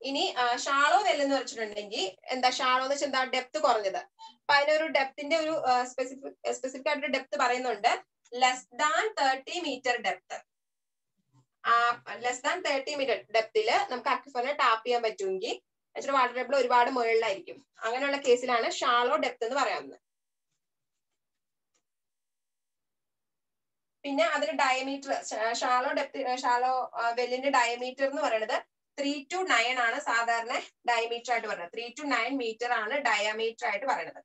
ഇനി ഷാളോ വെൽ എന്ന് വെച്ചിട്ടുണ്ടെങ്കിൽ എന്താ, ഷാളോ എന്ന് വെച്ചാൽ എന്താ, ഡെപ്ത് കുറഞ്ഞത്. അപ്പൊ അതിനൊരു ഡെപ്തിന്റെ ഒരു സ്പെസിഫിക് ആയിട്ടൊരു ഡെപ്ത് പറയുന്നുണ്ട്, less than 30 metre depth. Less than 30 metre ഡെപ്തില് നമുക്ക് അക്വിഫറിനെ ടാപ്പ് ചെയ്യാൻ പറ്റുമെങ്കിൽ വെച്ചിട്ട് വാട്ടർ ടേബിൾ ഒരുപാട് മുകളിലായിരിക്കും. അങ്ങനെയുള്ള കേസിലാണ് ഷാളോ ഡെപ്ത് എന്ന് പറയാവുന്നത്. പിന്നെ അതിന്റെ ഡയമീറ്റർ, ഷാളോ ഡെപ്ത്, ഷാളോ വെല്ലിന്റെ ഡയമീറ്റർ എന്ന് പറയുന്നത് 3 to 9 ആണ് സാധാരണ ഡയമീറ്റർ ആയിട്ട് പറയുന്നത്. 3 to 9 മീറ്റർ ആണ് ഡയമീറ്റർ ആയിട്ട് പറയുന്നത്.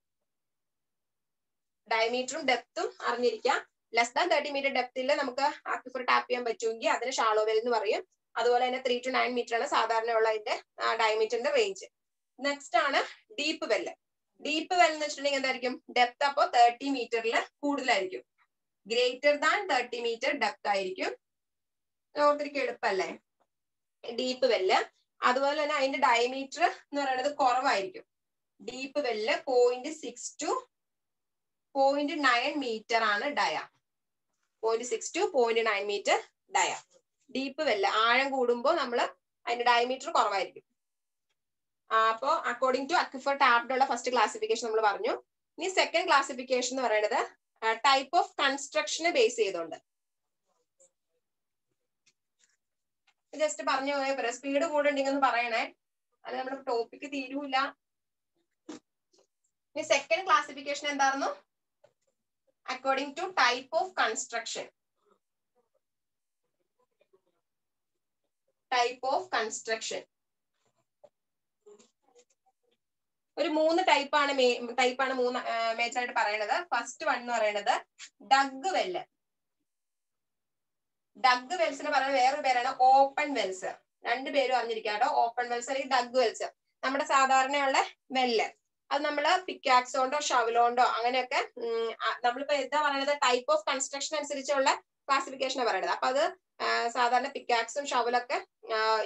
ഡയമീറ്ററും ഡെപ്തും അറിഞ്ഞിരിക്കാം. ലെസ് ദാൻ 30 മീറ്റർ ഡെപ്തിൽ നമുക്ക് അക്വിഫർ ടാപ്പ് ചെയ്യാൻ പറ്റുമെങ്കിൽ അതിന് ഷാളോ വെൽ എന്ന് പറയും. അതുപോലെ തന്നെ 3 to 9 മീറ്റർ ആണ് സാധാരണ ഉള്ള അതിന്റെ ഡയമീറ്ററിന്റെ റേഞ്ച്. നെക്സ്റ്റ് ആണ് ഡീപ്പ് വെല്ല്. ഡീപ്പ് വെൽ എന്ന് വെച്ചിട്ടുണ്ടെങ്കിൽ എന്തായിരിക്കും, ഡെപ്ത് അപ്പോൾ 30 മീറ്ററിൽ കൂടുതലായിരിക്കും. ഗ്രേറ്റർ ദാൻ 30 മീറ്റർ ഡെപ്ത് ആയിരിക്കും. ഓർത്തിരിക്കും, എളുപ്പല്ലേ ഡീപ്പ് വെല്ല്. അതുപോലെ തന്നെ അതിന്റെ ഡയമീറ്റർ എന്ന് പറയുന്നത് കുറവായിരിക്കും. ഡീപ്പ് വെല്ല് 0.6 to 0.9 മീറ്റർ ആണ് ഡയ. 0.6 to 0.9 മീറ്റർ ഡയ. ഡീപ്പ് വെല്ല് ആഴം കൂടുമ്പോൾ നമ്മൾ അതിന്റെ ഡയമീറ്റർ കുറവായിരിക്കും. അപ്പോ അക്കോർഡിംഗ് ടു അക്വിഫർ ടാപ്ഡ് ഉള്ള ഫസ്റ്റ് ക്ലാസിഫിക്കേഷൻ നമ്മൾ പറഞ്ഞു. ഇനി സെക്കൻഡ് ക്ലാസിഫിക്കേഷൻ എന്ന് പറയുന്നത് ടൈപ്പ് ഓഫ് കൺസ്ട്രക്ഷനെ ബേസ് ചെയ്തുകൊണ്ട്. ജസ്റ്റ് പറഞ്ഞു പോയ പറയാം, സ്പീഡ് കൂടുണ്ടെങ്കിൽ ഒന്ന് പറയണേ, അത് നമ്മുടെ ടോപ്പിക്ക് തീരൂല. ഇനി സെക്കൻഡ് ക്ലാസിഫിക്കേഷൻ എന്തായിരുന്നു, according to type of construction. Type of construction ഒരു 3 ടൈപ്പാണ് മൂന്ന് മേജർ ആയിട്ട് പറയുന്നത്. ഫസ്റ്റ് വൺ എന്ന് പറയുന്നത് ഡഗ് വെല്ല്. ഡഗ് വെൽസിന് പറയുന്ന വേറൊരു പേരാണ് ഓപ്പൺ വെൽസ്. രണ്ടുപേരും അറിഞ്ഞിരിക്കാം കേട്ടോ, ഓപ്പൺ വെൽസ് അല്ലെങ്കിൽ ഡഗ് വെൽസ്. നമ്മുടെ സാധാരണയുള്ള വെല്ല് അത് നമ്മള് പിക്കാക്സ് കൊണ്ടോ ഷവലോണ്ടോ അങ്ങനെയൊക്കെ നമ്മളിപ്പോ എന്താ പറയുന്നത്, ടൈപ്പ് ഓഫ് കൺസ്ട്രക്ഷൻ അനുസരിച്ചുള്ള ക്ലാസിഫിക്കേഷനാണ് പറയുന്നത്. അപ്പൊ അത് സാധാരണ പിക്കാക്സും ഷവലൊക്കെ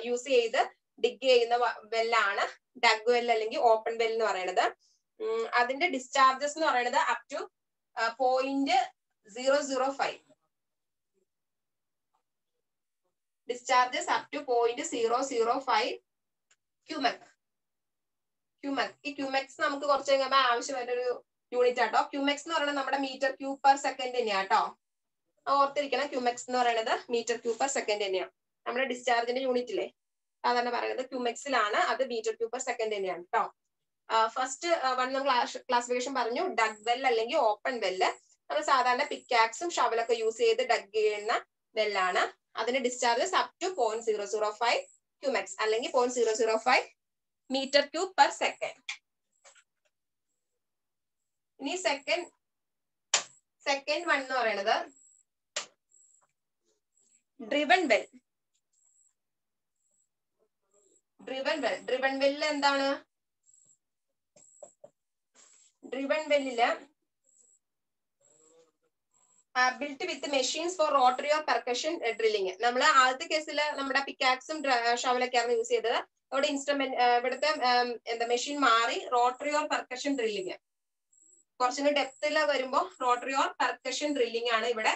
യൂസ് ചെയ്ത് ഡിഗ് ചെയ്യുന്ന വെല്ലാണ് ഡഗ് വെൽ അല്ലെങ്കിൽ ഓപ്പൺ വെൽ എന്ന് പറയുന്നത്. അതിന്റെ ഡിസ്ചാർജസ് എന്ന് പറയുന്നത് up to 0.005. Discharges up to 0.005 cumec. ഈ ക്യൂമെക്സ് നമുക്ക് കുറച്ച് കഴിയുമ്പോൾ ആവശ്യമായിട്ടൊരു യൂണിറ്റ് ആട്ടോ. ക്യൂമെക്സ് എന്ന് പറയുന്നത് നമ്മുടെ മീറ്റർ ക്യൂബ് പെർ സെക്കൻഡ് തന്നെയാണ് കേട്ടോ. ഓർത്തിരിക്കണം, ക്യൂമെക്സ് എന്ന് പറയുന്നത് മീറ്റർ ക്യൂബ് പെർ സെക്കൻഡ് തന്നെയാണ്. നമ്മുടെ ഡിസ്ചാർജിന്റെ യൂണിറ്റിലെ സാധാരണ പറയുന്നത് ക്യൂമെക്സിലാണ്, അത് മീറ്റർ ക്യൂബ് പെർ സെക്കൻഡ് തന്നെയാണ് കേട്ടോ. ഫസ്റ്റ് വൺ നമ്മൾ ക്ലാസിഫിക്കേഷൻ പറഞ്ഞു, ഡഗ് വെൽ അല്ലെങ്കിൽ ഓപ്പൺ വെല്ല്. നമ്മൾ സാധാരണ പിക്കാക്സും ഷവലൊക്കെ യൂസ് ചെയ്ത് ഡഗ് ചെയ്യുന്ന വെല്ലാണ്. അതിന്റെ ഡിസ്ചാർജസ് അപ് ടു 0.005 ക്യൂമെക്സ് അല്ലെങ്കിൽ 0.005 മീറ്റർ ക്യൂബ് പെർ സെക്കൻഡ്. ഇനി സെക്കൻഡ് വൺ എന്ന് പറയുന്നത് ഡ്രിവൺ വെൽ. ഡ്രിവൺ വെല്ലിൽ എന്താണ്, ഡ്രിവൺ വെല്ലില് built with machines for rotary or percussion drilling. നമ്മൾ ആദ്യത്തെ കേസിൽ നമ്മുടെ പിക്കാക്സും ഷവലൊക്കെയാണ് യൂസ് ചെയ്തത്. അവിടെ ഇൻസ്ട്രുമെന്റ് ഇവിടുത്തെ എന്താ മെഷീൻ മാറി റോട്ടറി ഓർ പെർക്കഷൻ ഡ്രില്ലിങ്. കുറച്ചുകൂടി ഡെപ്തിൽ വരുമ്പോൾ റോട്ടറി ഓർ പെർക്കഷൻ ഡ്രില്ലിങ് ആണ് ഇവിടെ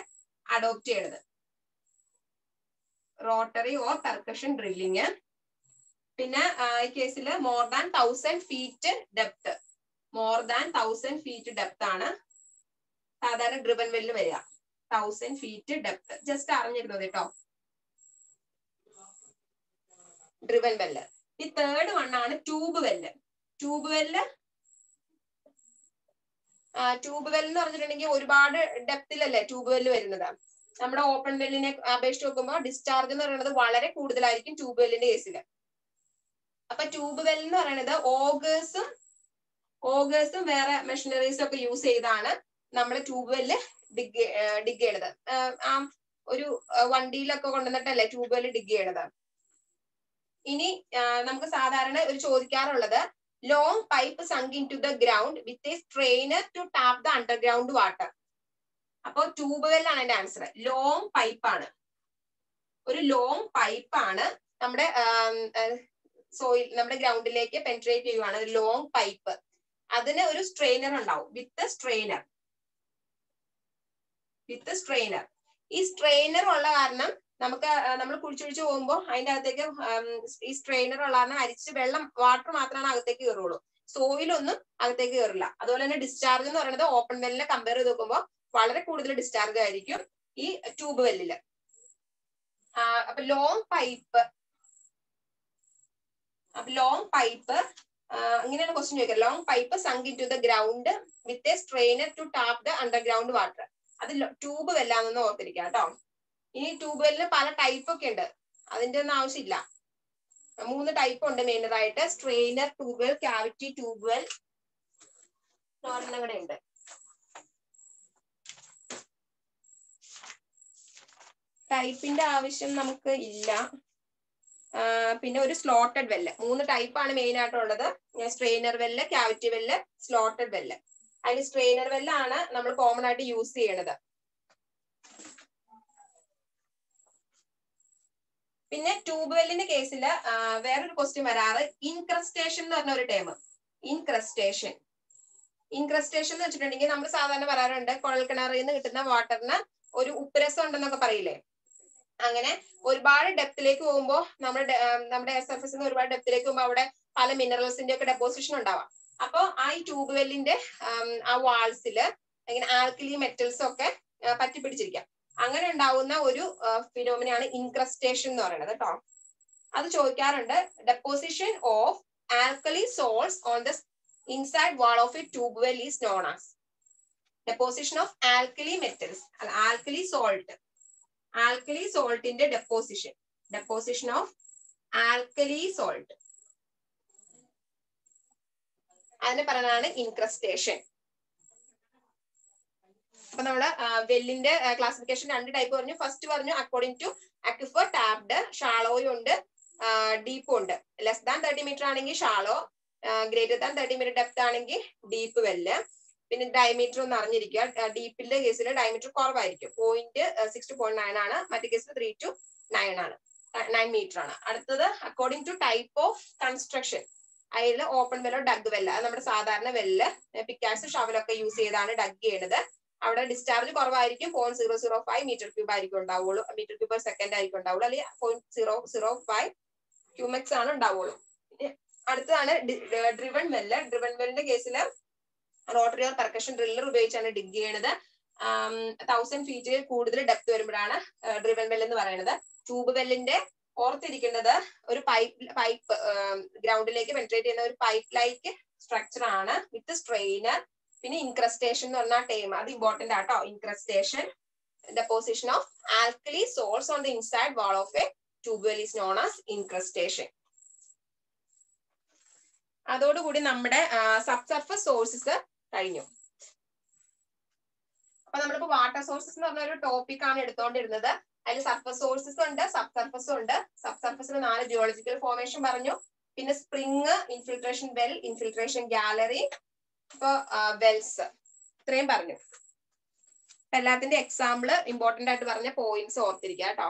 അഡോപ്റ്റ് ചെയ്യുന്നത്. Rotary or percussion drilling. പിന്നെ ഈ കേസിൽ more than 1000 feet depth. More than 1000 feet depth ആണ് സാധാരണ ഡ്രിവൺ വെല്ല് വരിക. 1000 ഫീറ്റ് ഡെപ്ത് ജസ്റ്റ് അറിഞ്ഞിരുന്നത് കേട്ടോ, ഡ്രിവൺ വെല്ല്. ഈ തേർഡ് വൺ ആണ് ട്യൂബ് വെല്ല്. ട്യൂബ് വെല്ല് എന്ന് പറഞ്ഞിട്ടുണ്ടെങ്കിൽ ഒരുപാട് ഡെപ്തിലല്ലേ ട്യൂബ് വെല്ല് വരുന്നത്. നമ്മുടെ ഓപ്പൺ വെല്ലിനെ അപേക്ഷിച്ച് നോക്കുമ്പോൾ ഡിസ്ചാർജ് എന്ന് പറയുന്നത് വളരെ കൂടുതലായിരിക്കും ട്യൂബ് വെല്ലിന്റെ കേസിൽ. അപ്പൊ ട്യൂബ് വെൽ എന്ന് പറയുന്നത് ഓഗേഴ്സും വേറെ മെഷീനറീസും ഒക്കെ യൂസ് ചെയ്താണ് നമ്മൾ ട്യൂബ് വെല്ല് ഡിഗ് ചെയ്യണത്. ഒരു വണ്ടിയിലൊക്കെ കൊണ്ടുവന്നിട്ടല്ലേ ട്യൂബ് വെല്ല് ഡിഗ് ചെയ്യണത്. ഇനി നമുക്ക് സാധാരണ ഒരു ചോദിക്കാറുള്ളത്, long pipe sunk into the ground with a strainer to tap the underground water. അപ്പൊ ട്യൂബ് വെല്ലാണ് എന്റെ ആൻസർ. ലോങ് പൈപ്പാണ്, ഒരു ലോങ് പൈപ്പാണ് നമ്മുടെ സോയിൽ നമ്മുടെ ഗ്രൗണ്ടിലേക്ക് പെൻട്രേറ്റ് ചെയ്യുവാണ്. ഒരു ലോങ് പൈപ്പ്, അതിന് ഒരു സ്ട്രെയിനർ ഉണ്ടാവും, വിത്ത് സ്ട്രെയിനർ. വിത്ത് സ്ട്രെയിനർ. ഈ സ്ട്രെയിനർ ഉള്ള കാരണം നമുക്ക് നമ്മൾ കുഴിച്ചൊഴിച്ച് പോകുമ്പോൾ അതിന്റെ അകത്തേക്ക് ഈ സ്ട്രെയിനർ ഉള്ള കാരണം അരിച്ച് വെള്ളം വാട്ടർ മാത്രമാണ് അകത്തേക്ക് കയറുള്ളൂ, സോയിലൊന്നും അകത്തേക്ക് കയറില്ല. അതുപോലെ തന്നെ ഡിസ്ചാർജ് എന്ന് പറയുന്നത് ഓപ്പൺ വെല്ലിനെ കമ്പയർ ചെയ്ത് നോക്കുമ്പോൾ വളരെ കൂടുതൽ ഡിസ്ചാർജ് ആയിരിക്കും ഈ ട്യൂബ് വെല്ലില്. അപ്പൊ ലോങ് പൈപ്പ് അങ്ങനെയാണ് ക്വസ്റ്റ്യൻ ചോദിക്കുക. Long pipe sunk into the ground with a strainer to tap the underground water. അത് ട്യൂബ് വെല്ലാന്നൊന്ന് ഓർത്തിരിക്കാം കേട്ടോ. ഇനി ട്യൂബ് വെല്ലിന് പല ടൈപ്പ് ഒക്കെ ഉണ്ട്, അതിന്റെ ഒന്നും ആവശ്യമില്ല. 3 ടൈപ്പ് ഉണ്ട് മെയിനായിട്ട്: strainer tube well, cavity tube well, ഒരെണ്ണം കൂടെ ഉണ്ട്. ടൈപ്പിന്റെ ആവശ്യം നമുക്ക് ഇല്ല. പിന്നെ ഒരു സ്ലോട്ടഡ് വെല്ല്. 3 ടൈപ്പാണ് മെയിൻ ആയിട്ടുള്ളത്: സ്ട്രെയിനർ വെല്ല്, ക്യാവിറ്റി വെല്ല്, സ്ലോട്ടഡ് വെല്ല്. അതിൽ സ്ട്രെയിനർ വെല്ലാണ് നമ്മൾ കോമൺ ആയിട്ട് യൂസ് ചെയ്യണത്. പിന്നെ ട്യൂബ് വെല്ലിന്റെ കേസിൽ വേറൊരു ക്വസ്റ്റ്യൻ വരാറ് ഇൻക്രസ്റ്റേഷൻ എന്ന് പറഞ്ഞ ഒരു ടേം. ഇൻക്രസ്റ്റേഷൻ എന്ന് വെച്ചിട്ടുണ്ടെങ്കിൽ നമ്മൾ സാധാരണ പറയാറുണ്ട് കുഴൽക്കിണറിൽ നിന്ന് കിട്ടുന്ന വാട്ടറിന് ഒരു ഉപ്പുരസം ഉണ്ടെന്നൊക്കെ പറയില്ലേ. അങ്ങനെ ഒരുപാട് ഡെപ്തിലേക്ക് പോകുമ്പോൾ നമ്മുടെ എയർ സർഫസിൽ നിന്ന് ഒരുപാട് ഡെപ്തിലേക്ക് പോകുമ്പോൾ അവിടെ പല മിനറൽസിന്റെ ഒക്കെ ഡെപ്പോസിഷൻ ഉണ്ടാവാം. അപ്പൊ ആ ഈ ട്യൂബ് വെല്ലിന്റെ ആ വാൾസിൽ ഇങ്ങനെ ആൽക്കലി മെറ്റൽസ് ഒക്കെ പറ്റിപ്പിടിച്ചിരിക്കാം. അങ്ങനെ ഉണ്ടാവുന്ന ഒരു ഫിനോമിനയാണ് ഇൻക്രസ്റ്റേഷൻ എന്ന് പറയുന്നത് കേട്ടോ. അത് ചോദിക്കാറുണ്ട്. Deposition of alkali salts on the inside wall of a tube well is known as. Deposition of alkali metals, alkali സോൾട്ടിന്റെ ഡെപ്പോസിഷൻ ഓഫ് ആൽക്കലി സോൾട്ട്, അതിനെ പറയുന്നതാണ് ഇൻക്രസ്റ്റേഷൻ. അപ്പൊ നമ്മള് വെല്ലിന്റെ ക്ലാസിഫിക്കേഷൻ 2 ടൈപ്പ് പറഞ്ഞു. ഫസ്റ്റ് പറഞ്ഞു അക്കോർഡിംഗ് ടു അക്വിഫർ, ടാപ്ഡ്, ഷാളോയും ഉണ്ട്, ഡീപ്പും ഉണ്ട്. ലെസ് ദാൻ 30 മീറ്റർ ആണെങ്കിൽ shallow, greater than 30 metre depth ആണെങ്കിൽ ഡീപ്പ് വെല്ല്. പിന്നെ ഡയമീറ്റർ ഒന്ന് അറിഞ്ഞിരിക്കുക. ഡീപ്പിന്റെ കേസിൽ ഡയമീറ്റർ കുറവായിരിക്കും, 0.6 to 0.9 ആണ്. മറ്റേ കേസിൽ 3 to 9 ആണ്, 9 മീറ്റർ ആണ്. അടുത്തത് according to type of construction. അതിൽ ഓപ്പൺ വെല്ലോ ഡഗ് വെല്ല്. അത് നമ്മുടെ സാധാരണ വെല്ല് പിക്കാക്സ് ഷവലൊക്കെ യൂസ് ചെയ്താണ് ഡഗ് ചെയ്യുന്നത്. അവിടെ ഡിസ്ചാർജ് കുറവായിരിക്കും, 0.005 മീറ്റർ ക്യൂബ് ആയിരിക്കും ഉണ്ടാവുള്ളൂ, മീറ്റർ ക്യൂബ് പെർ സെക്കൻഡ് ആയിരിക്കും ഉണ്ടാവുള്ളൂ, അല്ലെങ്കിൽ 0.005 ക്യൂമെക്സ് ആണ് ഉണ്ടാവുള്ളൂ. അടുത്തതാണ് ഡ്രിവൺ വെല്ല്. ഡ്രിവൺ വെല്ലിന്റെ കേസിൽ റോട്ടറി ഓർ പെർക്കഷൻ ഡ്രില്ലർ ഉപയോഗിച്ചാണ് ഡിഗ് ചെയ്യണത്. 1000 ഫീറ്റ് കൂടുതൽ ഡെപ്ത് വരുമ്പോഴാണ് ഡ്രിവൺ വെല്ല് എന്ന് പറയുന്നത്. ട്യൂബ് വെല്ലിന്റെ ഓർത്തിരിക്കുന്നത് ഒരു പൈപ്പ് ഗ്രൗണ്ടിലേക്ക് പെനിട്രേറ്റ് ചെയ്യുന്ന ഒരു പൈപ്പ് ലൈക്ക് സ്ട്രക്ചർ ആണ് വിത്ത് സ്ട്രെയിനർ. പിന്നെ ഇൻക്രസ്റ്റേഷൻ എന്ന് പറഞ്ഞ ടേം, അത് ഇമ്പോർട്ടന്റ് ആട്ടോ. ഇൻക്രസ്റ്റേഷൻ, deposition of alkali salts on the inside wall of a tube well is known as incrustation. അതോടുകൂടി നമ്മുടെ സബ് സർഫസ് സോഴ്സസ് കഴിഞ്ഞു. അപ്പൊ നമ്മളിപ്പോ വാട്ടർ സോഴ്സസ് എന്ന് പറഞ്ഞ ഒരു ടോപ്പിക് ആണ് എടുത്തോണ്ടിരുന്നത്. അതിൽ സർഫസ് സോഴ്സസ് ഉണ്ട്, സബ് സർഫസും ഉണ്ട്. സബ് സർഫസിൽ 4 ജിയോളജിക്കൽ ഫോർമേഷൻ പറഞ്ഞു. പിന്നെ spring, infiltration well, infiltration gallery, ഇപ്പൊ വെൽസ്, ഇത്രയും പറഞ്ഞു. എല്ലാത്തിന്റെ എക്സാമ്പിൾ ഇമ്പോർട്ടന്റ് ആയിട്ട് പറഞ്ഞ പോയിന്റ്സ് ഓർത്തിരിക്കുക കേട്ടോ.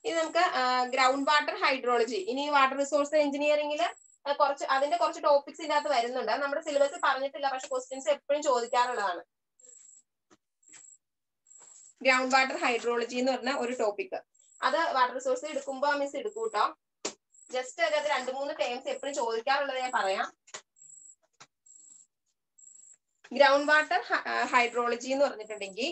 ഇനി നമുക്ക് ഗ്രൗണ്ട് വാട്ടർ ഹൈഡ്രോളജി. ഇനി വാട്ടർ റിസോഴ്സ് എഞ്ചിനീയറിംഗിൽ അതിന്റെ കുറച്ച് ടോപ്പിക്സ് ഇതിനകത്ത് വരുന്നുണ്ട്. നമ്മുടെ സിലബസിൽ പറഞ്ഞിട്ടില്ല, പക്ഷെ ക്വസ്റ്റ്യൻസ് എപ്പോഴും ചോദിക്കാറുള്ളതാണ്. ഗ്രൗണ്ട് വാട്ടർ ഹൈഡ്രോളജി എന്ന് പറഞ്ഞ ഒരു ടോപ്പിക്, അത് വാട്ടർ റിസോഴ്സ് എടുക്കുമ്പോൾ മിസ് എടുക്കൂ കേട്ടോ. ജസ്റ്റ് അതിനകത്ത് 2-3 ടേംസ് എപ്പോഴും ചോദിക്കാറുള്ളത് ഞാൻ പറയാം. ഗ്രൗണ്ട് വാട്ടർ ഹൈഡ്രോളജി എന്ന് പറഞ്ഞിട്ടുണ്ടെങ്കിൽ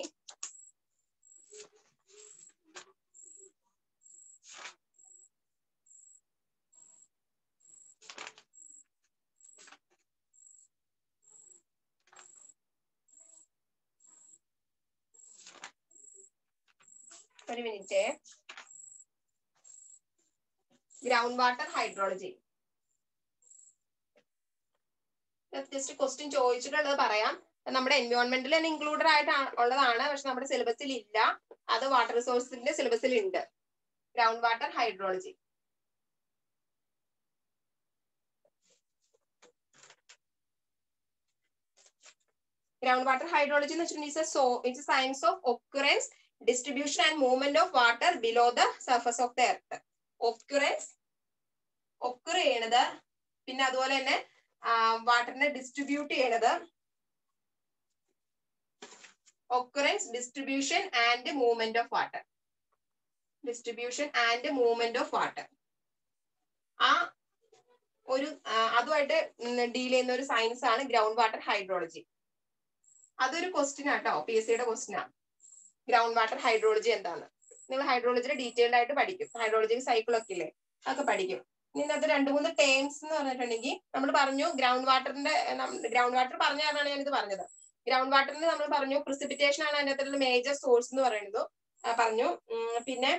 ഒരു minute. Ground water hydrology just question ചോദിച്ചിട്ടുള്ളത് പറയാം. നമ്മുടെ എൻവയോൺമെന്റിൽ തന്നെ ഇൻക്ലൂഡഡ് ആയിട്ട് ഉള്ളതാണ്, പക്ഷെ നമ്മുടെ സിലബസിൽ ഇല്ല. അത് വാട്ടർ റിസോഴ്സിന്റെ സിലബസിൽ ഉണ്ട്. Ground water hydrology. Ground water hydrology എന്ന് വെച്ചിട്ടുണ്ടെങ്കിൽ it's a science of occurrence, distribution and movement of water below the surface of the earth. Occur ചെയ്യണത്, പിന്നെ അതുപോലെ തന്നെ വാട്ടറിനെ ഡിസ്ട്രിബ്യൂട്ട് ചെയ്യണത്, occurrence, distribution and movement of water. Distribution and movement of water. ആ ഒരു അതുമായിട്ട് ഡീൽ ചെയ്യുന്ന ഒരു സയൻസ് ആണ് ഗ്രൗണ്ട് വാട്ടർ ഹൈഡ്രോളജി. അതൊരു ക്വസ്റ്റ്യൻ ആട്ടോ, PSCയുടെ ക്വസ്റ്റ്യൻ ആണ്. ഗ്രൗണ്ട് വാട്ടർ ഹൈഡ്രോളജി എന്താണ്? നിങ്ങൾ ഹൈഡ്രോളജിയുടെ ഡീറ്റെയിൽഡ് ആയിട്ട് പഠിക്കും. ഹൈഡ്രോളജി സൈക്കിൾ ഒക്കെ ഇല്ലേ, അതൊക്കെ പഠിക്കും. ഇതിനകത്ത് 2-3 ടേംസ് എന്ന് പറഞ്ഞിട്ടുണ്ടെങ്കിൽ നമ്മൾ പറഞ്ഞു ഗ്രൗണ്ട് വാട്ടർ പറഞ്ഞ കാരണമാണ് ഞാനിത് പറഞ്ഞത്. ഗ്രൗണ്ട് വാട്ടറിന് നമ്മൾ പറഞ്ഞു പ്രിസിപ്പിറ്റേഷൻ ആണ് അതിൻ്റെ അകത്തുള്ള മേജർ സോഴ്സ് എന്ന് പറയുന്നത് പറഞ്ഞു. പിന്നെ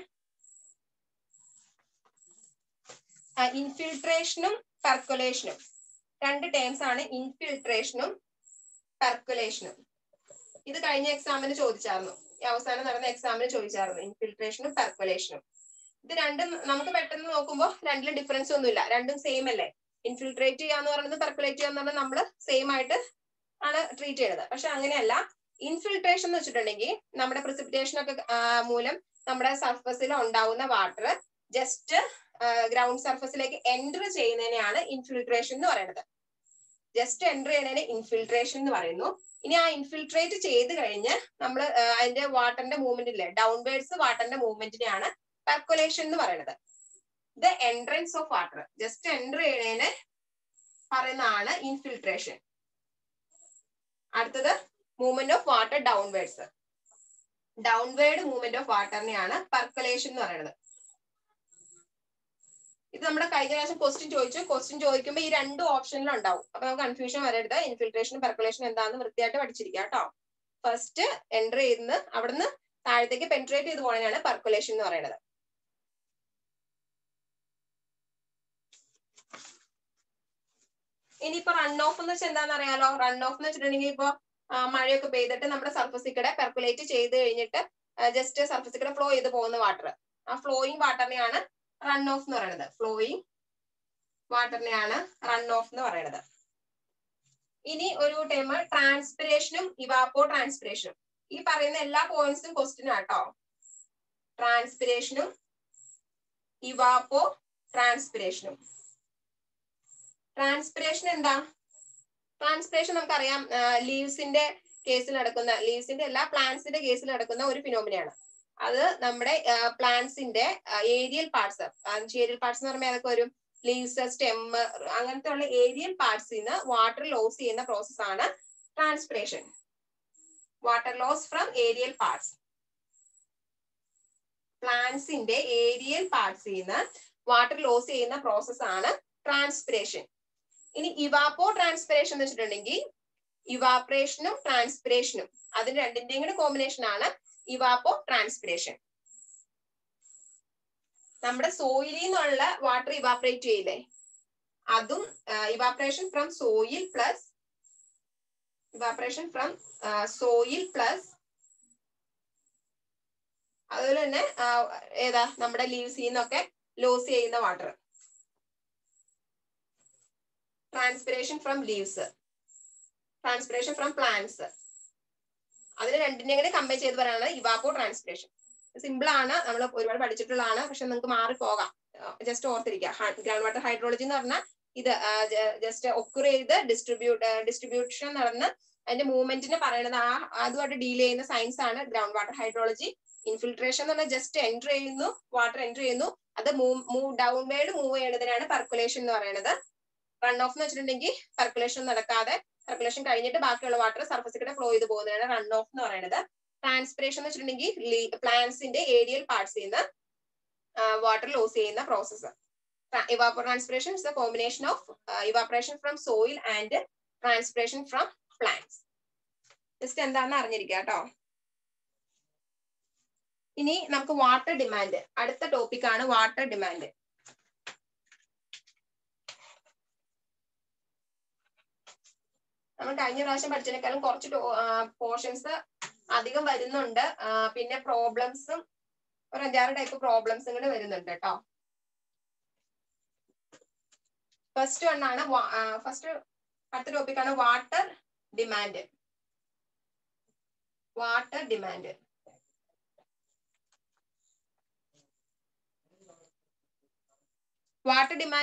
ഇൻഫിൽട്രേഷനും പെർക്കുലേഷനും 2 ടേംസ് ആണ്, ഇൻഫിൽട്രേഷനും പെർക്കുലേഷനും. ഇത് കഴിഞ്ഞ എക്സാമിന് ചോദിച്ചായിരുന്നു, അവസാനം നടന്ന എക്സാമിന് ചോദിച്ചായിരുന്നു ഇൻഫിൽട്രേഷനും പെർക്കുലേഷനും. ഇത് രണ്ടും നമുക്ക് പെട്ടെന്ന് നോക്കുമ്പോൾ രണ്ടിലും ഡിഫറൻസ് ഒന്നുമില്ല, രണ്ടും സെയിം അല്ലേ. ഇൻഫിൽട്രേറ്റ് ചെയ്യാന്ന് പറയുന്നത് പെർക്കുലേറ്റ് ചെയ്യാന്ന് പറഞ്ഞാൽ നമ്മൾ സെയിം ആയിട്ട് ആണ് ട്രീറ്റ് ചെയ്യുന്നത്. പക്ഷെ അങ്ങനെയല്ല. ഇൻഫിൽട്രേഷൻ എന്ന് വെച്ചിട്ടുണ്ടെങ്കിൽ നമ്മുടെ പ്രിസിപ്പിറ്റേഷൻ ഒക്കെ മൂലം നമ്മുടെ സർഫസിൽ ഉണ്ടാവുന്ന വാട്ടർ ജസ്റ്റ് ഗ്രൗണ്ട് സർഫസിലേക്ക് എൻറ്റർ ചെയ്യുന്നതിനെയാണ് ഇൻഫിൽട്രേഷൻ എന്ന് പറയുന്നത്. ജസ്റ്റ് എൻറ്റർ ചെയ്യുന്നതിന് ഇൻഫിൽട്രേഷൻ എന്ന് പറയുന്നു. ഇനി ആ ഇൻഫിൽട്രേറ്റ് ചെയ്ത് കഴിഞ്ഞ് നമ്മൾ അതിന്റെ വാട്ടറിന്റെ മൂവ്മെന്റ് ഇല്ലേ, ഡൗൺവേർഡ്സ് വാട്ടറിന്റെ മൂവ്മെന്റിനെയാണ് പെർക്കുലേഷൻ എന്ന് പറയുന്നത്. The entrance of water, just enter ചെയ്യുന്നതിനെ പറയുന്നതാണ് ഇൻഫിൽട്രേഷൻ. അടുത്തത് movement of water downwards. Downward movement of വാട്ടറിനെയാണ് പെർക്കുലേഷൻ എന്ന് പറയുന്നത്. ഇത് നമ്മുടെ കഴിഞ്ഞ പ്രാവശ്യം ക്വസ്റ്റ്യൻ ചോദിച്ചു. ക്വസ്റ്റ്യൻ ചോദിക്കുമ്പോൾ ഈ 2 ഓപ്ഷനിലും ഉണ്ടാവും. അപ്പൊ നമുക്ക് കൺഫ്യൂഷൻ വരരുത്. ഇൻഫിൽട്രേഷനും പെർക്കുലേഷനും എന്താണെന്ന് വൃത്തിയായിട്ട് പഠിച്ചിരിക്കുക കേട്ടോ. ഫസ്റ്റ് എൻറ്റർ ചെയ്യുന്ന അവിടുന്ന് താഴത്തേക്ക് പെൻട്രേറ്റ് ചെയ്ത് പോകുന്നതിനാണ് പെർക്കുലേഷൻ എന്ന് പറയുന്നത്. ഇനിയിപ്പോ റൺ ഓഫ് എന്ന് വെച്ചാൽ എന്താണെന്ന് അറിയാലോ. റൺ ഓഫ് എന്ന് വെച്ചിട്ടുണ്ടെങ്കിൽ ഇപ്പൊ മഴയൊക്കെ പെയ്തിട്ട് നമ്മുടെ സർഫസിൽ കൂടെ പെർക്കുലേറ്റ് ചെയ്ത് കഴിഞ്ഞിട്ട് ജസ്റ്റ് സർഫസിൽ കൂടെ ഫ്ലോ ചെയ്ത് പോകുന്ന വാട്ടർ, ആ ഫ്ലോയിങ് വാട്ടറിനെയാണ് റൺ ഓഫ് എന്ന് പറയുന്നത്. ഫ്ലോയിങ് വാട്ടറിനെയാണ് റൺ ഓഫ് എന്ന് പറയുന്നത്. ഇനി ഒരു ടൈം ട്രാൻസ്പിരേഷനും ഇവാപ്പോ ട്രാൻസ്പിരേഷനും. ഈ പറയുന്ന എല്ലാ പോയിന്റ്സും ക്വസ്റ്റ്യൻ ആട്ടോ. ട്രാൻസ്പിരേഷനും ഇവാപ്പോ ട്രാൻസ്പിരേഷനും. ട്രാൻസ്പിരേഷൻ എന്താ? ട്രാൻസ്പിരേഷൻ നമുക്കറിയാം ലീവ്സിന്റെ കേസിൽ നടക്കുന്ന, ലീവ്സിന്റെ എല്ലാ പ്ലാന്റ്സിന്റെ കേസിൽ നടക്കുന്ന ഒരു ഫിനോമിനയാണ്. അത് നമ്മുടെ പ്ലാന്റ്സിന്റെ ഏരിയൽ പാർട്സ്. ഏരിയൽ പാർട്സ് എന്ന് പറയുമ്പോൾ ഏതൊക്കെ വരും? ലീവ്സ്, സ്റ്റെം, അങ്ങനത്തെ ഉള്ള ഏരിയൽ പാർട്സിൽ നിന്ന് വാട്ടർ ലോസ് ചെയ്യുന്ന പ്രോസസ് ആണ് transpiration. Water loss from aerial parts. പ്ലാന്റ്സിന്റെ ഏരിയൽ പാർട്സിൽ നിന്ന് വാട്ടർ ലോസ് ചെയ്യുന്ന പ്രോസസ് ആണ് ട്രാൻസ്പിരേഷൻ. ഇനി ഇവാപ്പോ ട്രാൻസ്പിരേഷൻ എന്ന് വെച്ചിട്ടുണ്ടെങ്കിൽ ഇവാപറേഷനും ട്രാൻസ്പിരേഷനും അതിന് രണ്ടിന്റെയും കൂടെ കോമ്പിനേഷൻ ആണ് ഇവാപ്പോ ട്രാൻസ്പിരേഷൻ. നമ്മുടെ സോയിലിൽ നിന്നുള്ള വാട്ടർ ഇവാപറേറ്റ് ചെയ്യില്ലേ, അതും ഇവാപറേഷൻ ഫ്രം സോയിൽ പ്ലസ് അതുപോലെ തന്നെ ഏതാ നമ്മുടെ ലീവ്സിൽ നിന്നൊക്കെ ലോസ് ചെയ്യുന്ന water. Transpiration from leaves, transpiration from plants, അതിന് രണ്ടിനെയും കൂടെ കമ്പയർ ചെയ്ത് പറയാനാണ് ഇവാപ്പോ ട്രാൻസ്പിരേഷൻ. സിമ്പിൾ ആണ്, നമ്മൾ ഒരുപാട് പഠിച്ചിട്ടുള്ളതാണ്, പക്ഷെ നിങ്ങൾക്ക് മാറിപ്പോകാം. ജസ്റ്റ് ഓർത്തിരിക്കുക. ഗ്രൗണ്ട് വാട്ടർ ഹൈഡ്രോളജി എന്ന് പറഞ്ഞാൽ ഇത് ജസ്റ്റ് ഒക്കുർ ചെയ്ത് ഡിസ്ട്രിബ്യൂഷൻ നടന്ന് അതിന്റെ മൂവ്മെന്റിനെ പറയുന്നത് അതുമായിട്ട് ഡീൽ ചെയ്യുന്ന സയൻസ് ആണ് ഗ്രൗണ്ട് വാട്ടർ ഹൈഡ്രോളജി. ഇൻഫിൽട്രേഷൻ എന്ന് പറഞ്ഞാൽ ജസ്റ്റ് എൻറ്റർ ചെയ്യുന്നു, വാട്ടർ എൻറ്റർ ചെയ്യുന്നു, അത് ഡൗൺവേർഡ് മൂവ് ചെയ്യുന്നതിനാണ് പെർക്കുലേഷൻ എന്ന് പറയുന്നത്. റൺ ഓഫ് എന്ന് വെച്ചിട്ടുണ്ടെങ്കിൽ പെർക്കുലേഷൻ നടക്കാതെ സർക്കുലേഷൻ കഴിഞ്ഞിട്ട് ബാക്കിയുള്ള വാട്ടർ സർഫസിൽ കൂടെ ഫ്ലോ ചെയ്ത് പോകുന്നതാണ് റൺ ഓഫ് എന്ന് പറയുന്നത്. ട്രാൻസ്പിരേഷൻ എന്ന് വെച്ചിട്ടുണ്ടെങ്കിൽ പ്ലാന്റ്സിന്റെ ഏരിയൽ പാർട്സിൽ നിന്ന് വാട്ടർ ലോസ് ചെയ്യുന്ന process. Evapotranspiration is the combination of evaporation from soil and transpiration from plants. Just എന്താണെന്ന് അറിഞ്ഞിരിക്കുക കേട്ടോ. ഇനി നമുക്ക് വാട്ടർ ഡിമാൻഡ്, അടുത്ത ടോപ്പിക് ആണ് വാട്ടർ ഡിമാൻഡ്. നമ്മൾ കഴിഞ്ഞ പ്രാവശ്യം പഠിച്ചതിനേക്കാളും കുറച്ച് പോർഷൻസ് അധികം വരുന്നുണ്ട്. പിന്നെ പ്രോബ്ലംസും ഒരു 5-6 ടൈപ്പ് പ്രോബ്ലംസും കൂടെ വരുന്നുണ്ട് കേട്ടോ. ഫസ്റ്റ് അടുത്ത ടോപ്പിക് ആണ് വാട്ടർ ഡിമാൻഡ്. വാട്ടർ ഡിമാൻഡ്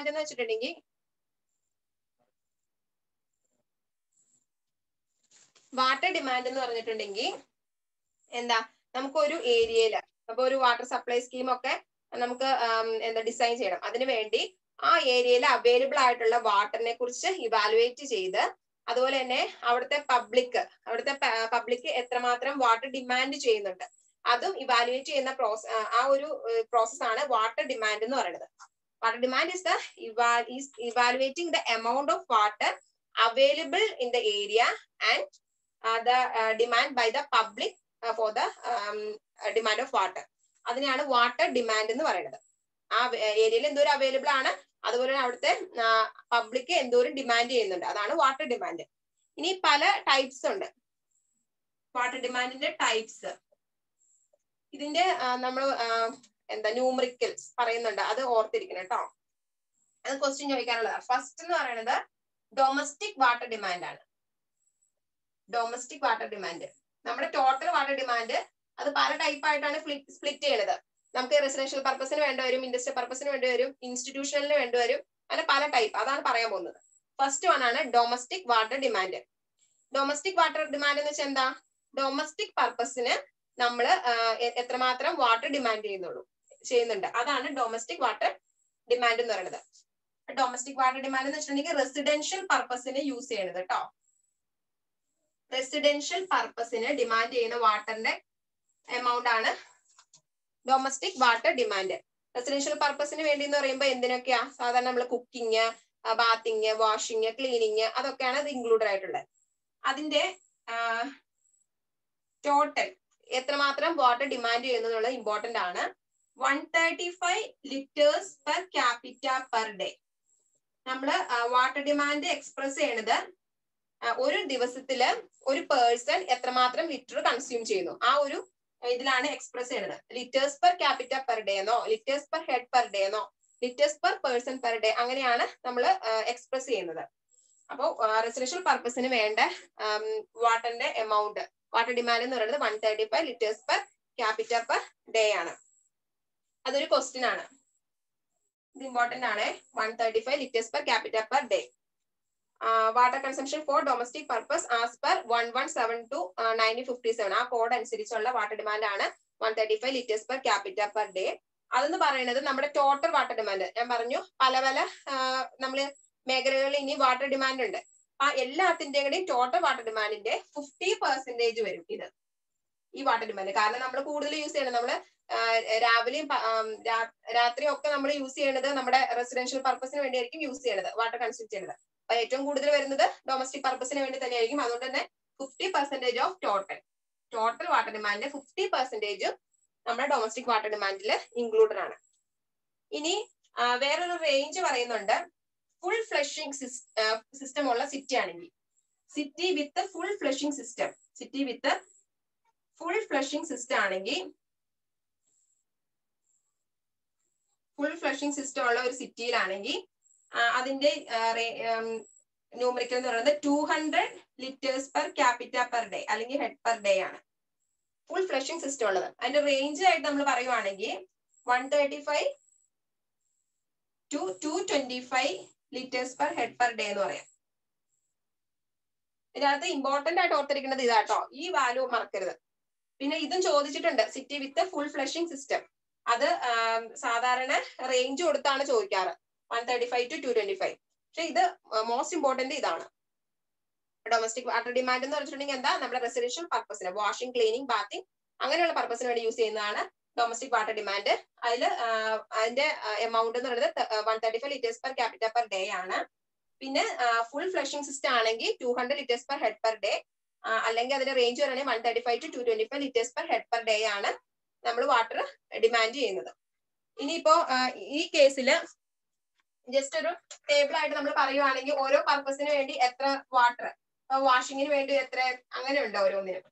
എന്ന് വെച്ചിട്ടുണ്ടെങ്കിൽ വാട്ടർ ഡിമാൻഡ് എന്ന് പറഞ്ഞിട്ടുണ്ടെങ്കിൽ എന്താ നമുക്കൊരു ഏരിയയില് അപ്പൊ ഒരു വാട്ടർ സപ്ലൈ സ്കീം ഒക്കെ നമുക്ക് എന്താ ഡിസൈൻ ചെയ്യണം. അതിനു വേണ്ടി ആ ഏരിയയിൽ അവൈലബിൾ ആയിട്ടുള്ള വാട്ടറിനെ കുറിച്ച് ഇവാലുവേറ്റ് ചെയ്ത് അതുപോലെ തന്നെ അവിടുത്തെ പബ്ലിക് എത്രമാത്രം വാട്ടർ ഡിമാൻഡ് ചെയ്യുന്നുണ്ട് അതും ഇവാലുവേറ്റ് ചെയ്യുന്ന ആ ഒരു പ്രോസസ് ആണ് വാട്ടർ ഡിമാൻഡ് എന്ന് പറയുന്നത്. Water demand is the evaluating the amount of water available in the area and the demand by the public for the demand of water. അതിനെയാണ് വാട്ടർ ഡിമാൻഡ് എന്ന് പറയുന്നത്. ആ ഏരിയയിൽ എന്തോരം അവൈലബിൾ ആണ് അതുപോലെ അവിടുത്തെ പബ്ലിക് എന്തോരം ഡിമാൻഡ് ചെയ്യുന്നുണ്ട് അതാണ് വാട്ടർ ഡിമാൻഡ്. ഇനി പല ടൈപ്സ് ഉണ്ട് വാട്ടർ ഡിമാൻഡിന്റെ ടൈപ്സ്. ഇതിന്റെ നമ്മൾ എന്താ ന്യൂമറിക്കൽസ് പറയുന്നുണ്ട്, അത് ഓർത്തിരിക്കണം കേട്ടോ. അത് ക്വസ്റ്റ്യൻ ചോദിക്കാനുള്ളതാണ്. ഫസ്റ്റ് എന്ന് പറയുന്നത് ഡൊമസ്റ്റിക് വാട്ടർ ഡിമാൻഡ് ആണ്. ഡൊമസ്റ്റിക് വാട്ടർ ഡിമാൻഡ് നമ്മുടെ ടോട്ടൽ വാട്ടർ ഡിമാൻഡ് അത് പല ടൈപ്പ് ആയിട്ടാണ് സ്പ്ലിറ്റ് ചെയ്യുന്നത്. നമുക്ക് റെസിഡൻഷ്യൽ പർപ്പസിന് വേണ്ടി വരും, ഇൻഡസ്ട്രിയൽ പർപ്പസിന് വേണ്ടി വരും, ഇൻസ്റ്റിറ്റ്യൂഷണലിന് വേണ്ടി വരും, അങ്ങനെ പല ടൈപ്പ്. അതാണ് പറയാൻ പോകുന്നത്. ഫസ്റ്റ് വൺ ആണ് domestic water demand. Domestic water demand എന്ന് വെച്ചാൽ എന്താ? ഡൊമസ്റ്റിക് പർപ്പസിന് നമ്മൾ എത്രമാത്രം വാട്ടർ ഡിമാൻഡ് ചെയ്യുന്നുണ്ട് അതാണ് ഡൊമസ്റ്റിക് വാട്ടർ ഡിമാൻഡ് എന്ന് പറയുന്നത്. ഡൊമസ്റ്റിക് വാട്ടർ ഡിമാൻഡ് എന്ന് വെച്ചിട്ടുണ്ടെങ്കിൽ റെസിഡൻഷ്യൽ പർപ്പസിന് യൂസ് ചെയ്യണത് കേട്ടോ. റെസിഡൻഷ്യൽ പർപ്പസിന് ഡിമാൻഡ് ചെയ്യുന്ന വാട്ടറിന്റെ എമൗണ്ട് ആണ് ഡൊമസ്റ്റിക് വാട്ടർ ഡിമാൻഡ്. റെസിഡൻഷ്യൽ പർപ്പസിന് വേണ്ടി എന്ന് പറയുമ്പോൾ എന്തിനൊക്കെയാ? സാധാരണ നമ്മൾ കുക്കിംഗ്, ബാത്തിങ്, വാഷിങ്, ക്ലീനിങ്, അതൊക്കെയാണ് അത് ഇൻക്ലൂഡഡ് ആയിട്ടുള്ളത്. അതിന്റെ ടോട്ടൽ എത്രമാത്രം വാട്ടർ ഡിമാൻഡ് ചെയ്യുന്നത് ഇമ്പോർട്ടന്റ് ആണ്. 135 litres per capita per day. നമ്മള് വാട്ടർ ഡിമാൻഡ് എക്സ്പ്രസ് ചെയ്യണത് ഒരു ദിവസത്തില് ഒരു പേഴ്സൺ എത്രമാത്രം ലിറ്റർ കൺസ്യൂം ചെയ്യുന്നു ആ ഒരു ഇതിലാണ് എക്സ്പ്രസ് ചെയ്യുന്നത്. Litres per capita per day എന്നോ litres per head per day എന്നോ litres per person per day അങ്ങനെയാണ് നമ്മൾ എക്സ്പ്രസ് ചെയ്യുന്നത്. അപ്പോൾ റെസിഡൻഷ്യൽ പർപ്പസിന് വേണ്ട വാട്ടറിന്റെ എമൗണ്ട്, വാട്ടർ ഡിമാൻഡ് എന്ന് പറയുന്നത് 135 litres per capita per day ആണ്. അതൊരു ക്വസ്റ്റ്യൻ ആണ്, ഇത് ഇമ്പോർട്ടന്റ് ആണ്. 135 litres per capita per day. Water consumption four domestic purpose as per 1172/1957 ആ കോഡ് അനുസരിച്ചുള്ള വാട്ടർ ഡിമാൻഡ് ആണ് 135 litres per capita per day. അതെന്ന് പറയുന്നത് നമ്മുടെ ടോട്ടൽ വാട്ടർ ഡിമാൻഡ്. ഞാൻ പറഞ്ഞു പല നമ്മള് മേഖലകളിൽ ഇനി വാട്ടർ ഡിമാൻഡ് ഉണ്ട്. ആ എല്ലാത്തിന്റെയും ടോട്ടൽ വാട്ടർ ഡിമാൻഡിന്റെ 50% വരും ഇത് ഈ വാട്ടർ ഡിമാൻഡ്. കാരണം നമ്മൾ കൂടുതൽ യൂസ് ചെയ്യണം, നമ്മള് രാവിലെയും രാത്രിയും ഒക്കെ നമ്മൾ യൂസ് ചെയ്യണത് നമ്മുടെ റെസിഡൻഷ്യൽ പർപ്പസിന് വേണ്ടിയായിരിക്കും യൂസ് ചെയ്യണത്, വാട്ടർ കൺസ്യൂം ചെയ്യണത്. അപ്പൊ ഏറ്റവും കൂടുതൽ വരുന്നത് ഡൊമസ്റ്റിക് പർപ്പസിന് വേണ്ടി തന്നെയായിരിക്കും. അതുകൊണ്ട് തന്നെ 50% ഓഫ് ടോട്ടൽ വാട്ടർ ഡിമാൻഡ് 50% നമ്മുടെ ഡൊമസ്റ്റിക് വാട്ടർ ഡിമാൻഡിൽ ഇൻക്ലൂഡഡ് ആണ്. ഇനി വേറൊരു റേഞ്ച് പറയുന്നുണ്ട്. ഫുൾ ഫ്ലഷിംഗ് സിസ്റ്റം ഉള്ള സിറ്റി ആണെങ്കിൽ, city with full flushing system ആണെങ്കിൽ, ഫുൾ ഫ്ലഷിംഗ് സിസ്റ്റം ഉള്ള ഒരു സിറ്റിയിലാണെങ്കിൽ അതിന്റെ ന്യൂമറിക്കൽ എന്ന് പറയുന്നത് 200 litres per capita per day അല്ലെങ്കിൽ ഹെഡ് പെർ ഡേ ആണ് ഫുൾ ഫ്ലഷിംഗ് സിസ്റ്റം ഉള്ളത്. അതിന്റെ റേഞ്ച് ആയിട്ട് നമ്മൾ പറയുവാണെങ്കിൽ 135 to 225 litres per head per day എന്ന് പറയാം. ഇതിനകത്ത് ഇമ്പോർട്ടന്റ് ആയിട്ട് ഓർത്തിരിക്കുന്നത് ഇതാട്ടോ, ഈ വാല്യൂ മറക്കരുത്. പിന്നെ ഇതും ചോദിച്ചിട്ടുണ്ട്, city with full flushing system. അത് സാധാരണ റേഞ്ച് കൊടുത്താണ് ചോദിക്കാറ്, 135 to 225. പക്ഷെ ഇത് മോസ്റ്റ് ഇമ്പോർട്ടന്റ് ഇതാണ്. ഡൊമസ്റ്റിക് വാട്ടർ ഡിമാൻഡ് എന്ന് പറഞ്ഞിട്ടുണ്ടെങ്കിൽ എന്താ? നമ്മുടെ റെസിഡൻഷ്യൽ പർപ്പസിന്, വാഷിംഗ്, ക്ലീനിങ്, ബാത്തിങ് അങ്ങനെയുള്ള പർപ്പസിന് വേണ്ടി യൂസ് ചെയ്യുന്നതാണ് ഡൊമസ്റ്റിക് വാട്ടർ ഡിമാൻഡ്. അതിന്റെ എമൗണ്ട് എന്ന് പറയുന്നത് 135 litres per capita per day ആണ്. പിന്നെ ഫുൾ ഫ്ലഷിംഗ് സിസ്റ്റം ആണെങ്കിൽ 200 litres per head per day, അല്ലെങ്കിൽ അതിന്റെ റേഞ്ച് പറയുകയാണെങ്കിൽ 135 to 225 litres per head per day ആണ് നമ്മൾ വാട്ടർ ഡിമാൻഡ് ചെയ്യുന്നത്. ഇനിയിപ്പോ ഈ കേസിൽ ജസ്റ്റ് ഒരു ടേബിൾ ആയിട്ട് നമ്മൾ പറയുവാണെങ്കിൽ ഓരോ പർപ്പസിന് വേണ്ടി എത്ര വാട്ടർ, വാഷിങ്ങിന് വേണ്ടി എത്ര, അങ്ങനെ ഉണ്ട് ഓരോന്നിനും.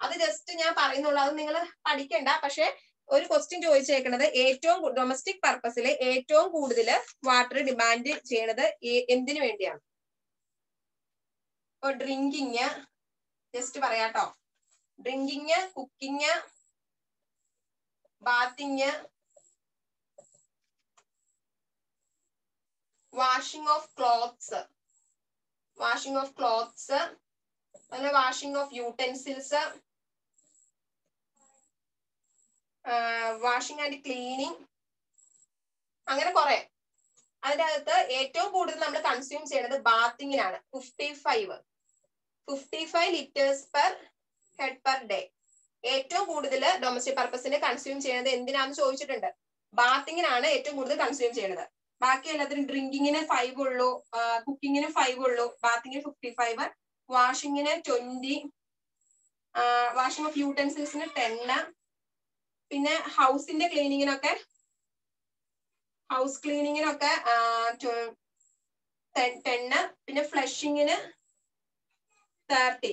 അത് ജസ്റ്റ് ഞാൻ പറയുന്നുള്ളൂ, അത് നിങ്ങൾ പഠിക്കണ്ട. പക്ഷെ ഒരു ക്വസ്റ്റ്യൻ ചോദിച്ചേക്കുന്നത് ഏറ്റവും ഡൊമസ്റ്റിക് പർപ്പസിൽ ഏറ്റവും കൂടുതൽ വാട്ടർ ഡിമാൻഡ് ചെയ്യണത് എന്തിനു വേണ്ടിയാണ്? ഇപ്പൊ ഡ്രിങ്കിങ്, ജസ്റ്റ് പറയാട്ടോ, drinking, cooking, bathing, washing of clothes, അങ്ങനെ washing of utensils, washing and cleaning, അങ്ങനെ കുറെ. അതിന്റെ അകത്ത് ഏറ്റവും കൂടുതൽ നമ്മൾ കൺസ്യൂം ചെയ്യുന്നത് ബാത്തിങ്ങിനാണ്. 55 litres per head per day. ഏറ്റവും കൂടുതൽ ഡൊമസ്റ്റിക് പർപ്പസിന് കൺസ്യൂം ചെയ്യുന്നത് എന്തിനാന്ന് ചോദിച്ചിട്ടുണ്ട്. ബാത്തിങ്ങിനാണ് ഏറ്റവും കൂടുതൽ കൺസ്യൂം ചെയ്യുന്നത്. ബാക്കി എല്ലാത്തിനും ഡ്രിങ്കിങ്ങിന് 5 ഉള്ളൂ, കുക്കിങ്ങിന് 5 ഉള്ളൂ, ബാത്തിങ്ങിന് 55, വാഷിങ്ങിന് 20, വാഷിംഗ് ഓഫ് യൂട്ടൻസിൽസിന് 10, പിന്നെ ഹൗസിന്റെ ക്ലീനിങ്ങിനൊക്കെ ഹൗസ് ക്ലീനിങ്ങിനൊക്കെ 10, പിന്നെ ഫ്ലഷിങ്ങിന് 30.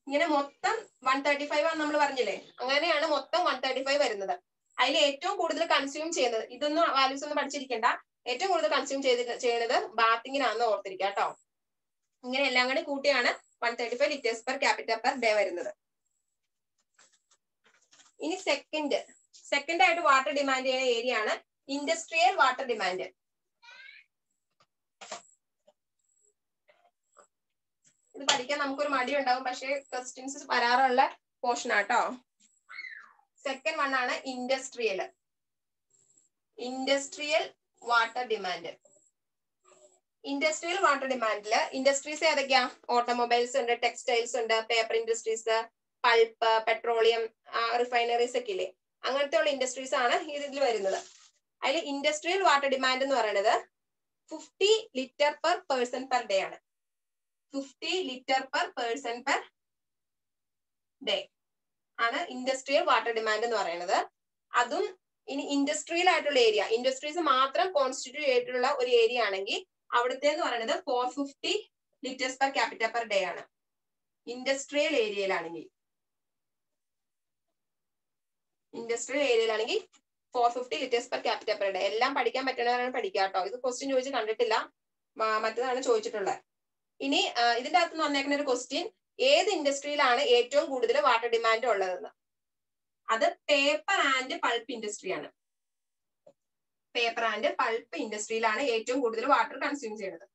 ഇങ്ങനെ മൊത്തം 135 ആണ് നമ്മൾ പറഞ്ഞില്ലേ. അങ്ങനെയാണ് മൊത്തം 135 വരുന്നത്. അതിൽ ഏറ്റവും കൂടുതൽ കൺസ്യൂം ചെയ്യുന്നത്, ഇതൊന്നും വാല്യൂസ് ഒന്നും പഠിച്ചിരിക്കണ്ട, ഏറ്റവും കൂടുതൽ കൺസ്യൂം ചെയ്യുന്നത് ബാത്തിങ്ങിനാണെന്ന് ഓർത്തിരിക്കുക കേട്ടോ. ഇങ്ങനെ എല്ലാം കൂടി കൂട്ടിയാണ് 135 litres per capita per day വരുന്നത്. ഇനി സെക്കൻഡ് ആയിട്ട് വാട്ടർ ഡിമാൻഡ് ചെയ്യുന്ന ഏരിയ ആണ് ഇൻഡസ്ട്രിയൽ വാട്ടർ ഡിമാൻഡ്. ഇത് പഠിക്കാൻ നമുക്കൊരു മടി ഉണ്ടാവും, പക്ഷേ ക്വസ്റ്റ്യൻസ് വരാറുള്ള പോർഷൻ ആട്ടോ. സെക്കൻഡ് വൺ ആണ് industrial water demand. Industrial water ഡിമാൻഡില് ഇൻഡസ്ട്രീസ് ഏതൊക്കെയാ? ഓട്ടോമൊബൈൽസ് ഉണ്ട്, ടെക്സ്റ്റൈൽസ് ഉണ്ട്, paper industries, pulp, petroleum, refineries ഒക്കെ ഇല്ലേ, അങ്ങനത്തെ ഉള്ള ഇൻഡസ്ട്രീസ് ആണ് ഇതിൽ വരുന്നത്. അതിൽ ഇൻഡസ്ട്രിയൽ വാട്ടർ ഡിമാൻഡ് എന്ന് പറയുന്നത് 50 litre per person per day ആണ്. 50 litre per person per day ആണ് ഇൻഡസ്ട്രിയൽ വാട്ടർ ഡിമാൻഡ് എന്ന് പറയുന്നത്. അതും ഇനി ഇൻഡസ്ട്രിയൽ ആയിട്ടുള്ള ഏരിയ, ഇൻഡസ്ട്രീസ് മാത്രം കോൺസ്റ്റിറ്റ്യൂട്ട് ചെയ്തിട്ടുള്ള ഒരു ഏരിയ ആണെങ്കിൽ അവിടുത്തെ എന്ന് പറയുന്നത് 450 litres per capita per day ആണ്. ഇൻഡസ്ട്രിയൽ ഏരിയയിലാണെങ്കിൽ 450 litres per capita per day. എല്ലാം പഠിക്കാൻ പറ്റുന്നവരാണ് പഠിക്കുക കേട്ടോ. ഇത് ക്വസ്റ്റ്യൻ ചോദിച്ച് കണ്ടിട്ടില്ല, മറ്റേതാണ് ചോദിച്ചിട്ടുള്ളത്. ഇനി ഇതിന്റെ അകത്ത് നിന്ന് വന്നേക്കുന്ന ഒരു ക്വസ്റ്റ്യൻ, ഏത് ഇൻഡസ്ട്രിയിലാണ് ഏറ്റവും കൂടുതൽ വാട്ടർ ഡിമാൻഡ് ഉള്ളതെന്ന്. അത് പേപ്പർ ആൻഡ് പൾപ്പ് ഇൻഡസ്ട്രിയാണ്. പേപ്പർ ആൻഡ് പൾപ്പ് ഇൻഡസ്ട്രിയിലാണ് ഏറ്റവും കൂടുതൽ വാട്ടർ കൺസ്യൂം ചെയ്യുന്നത്.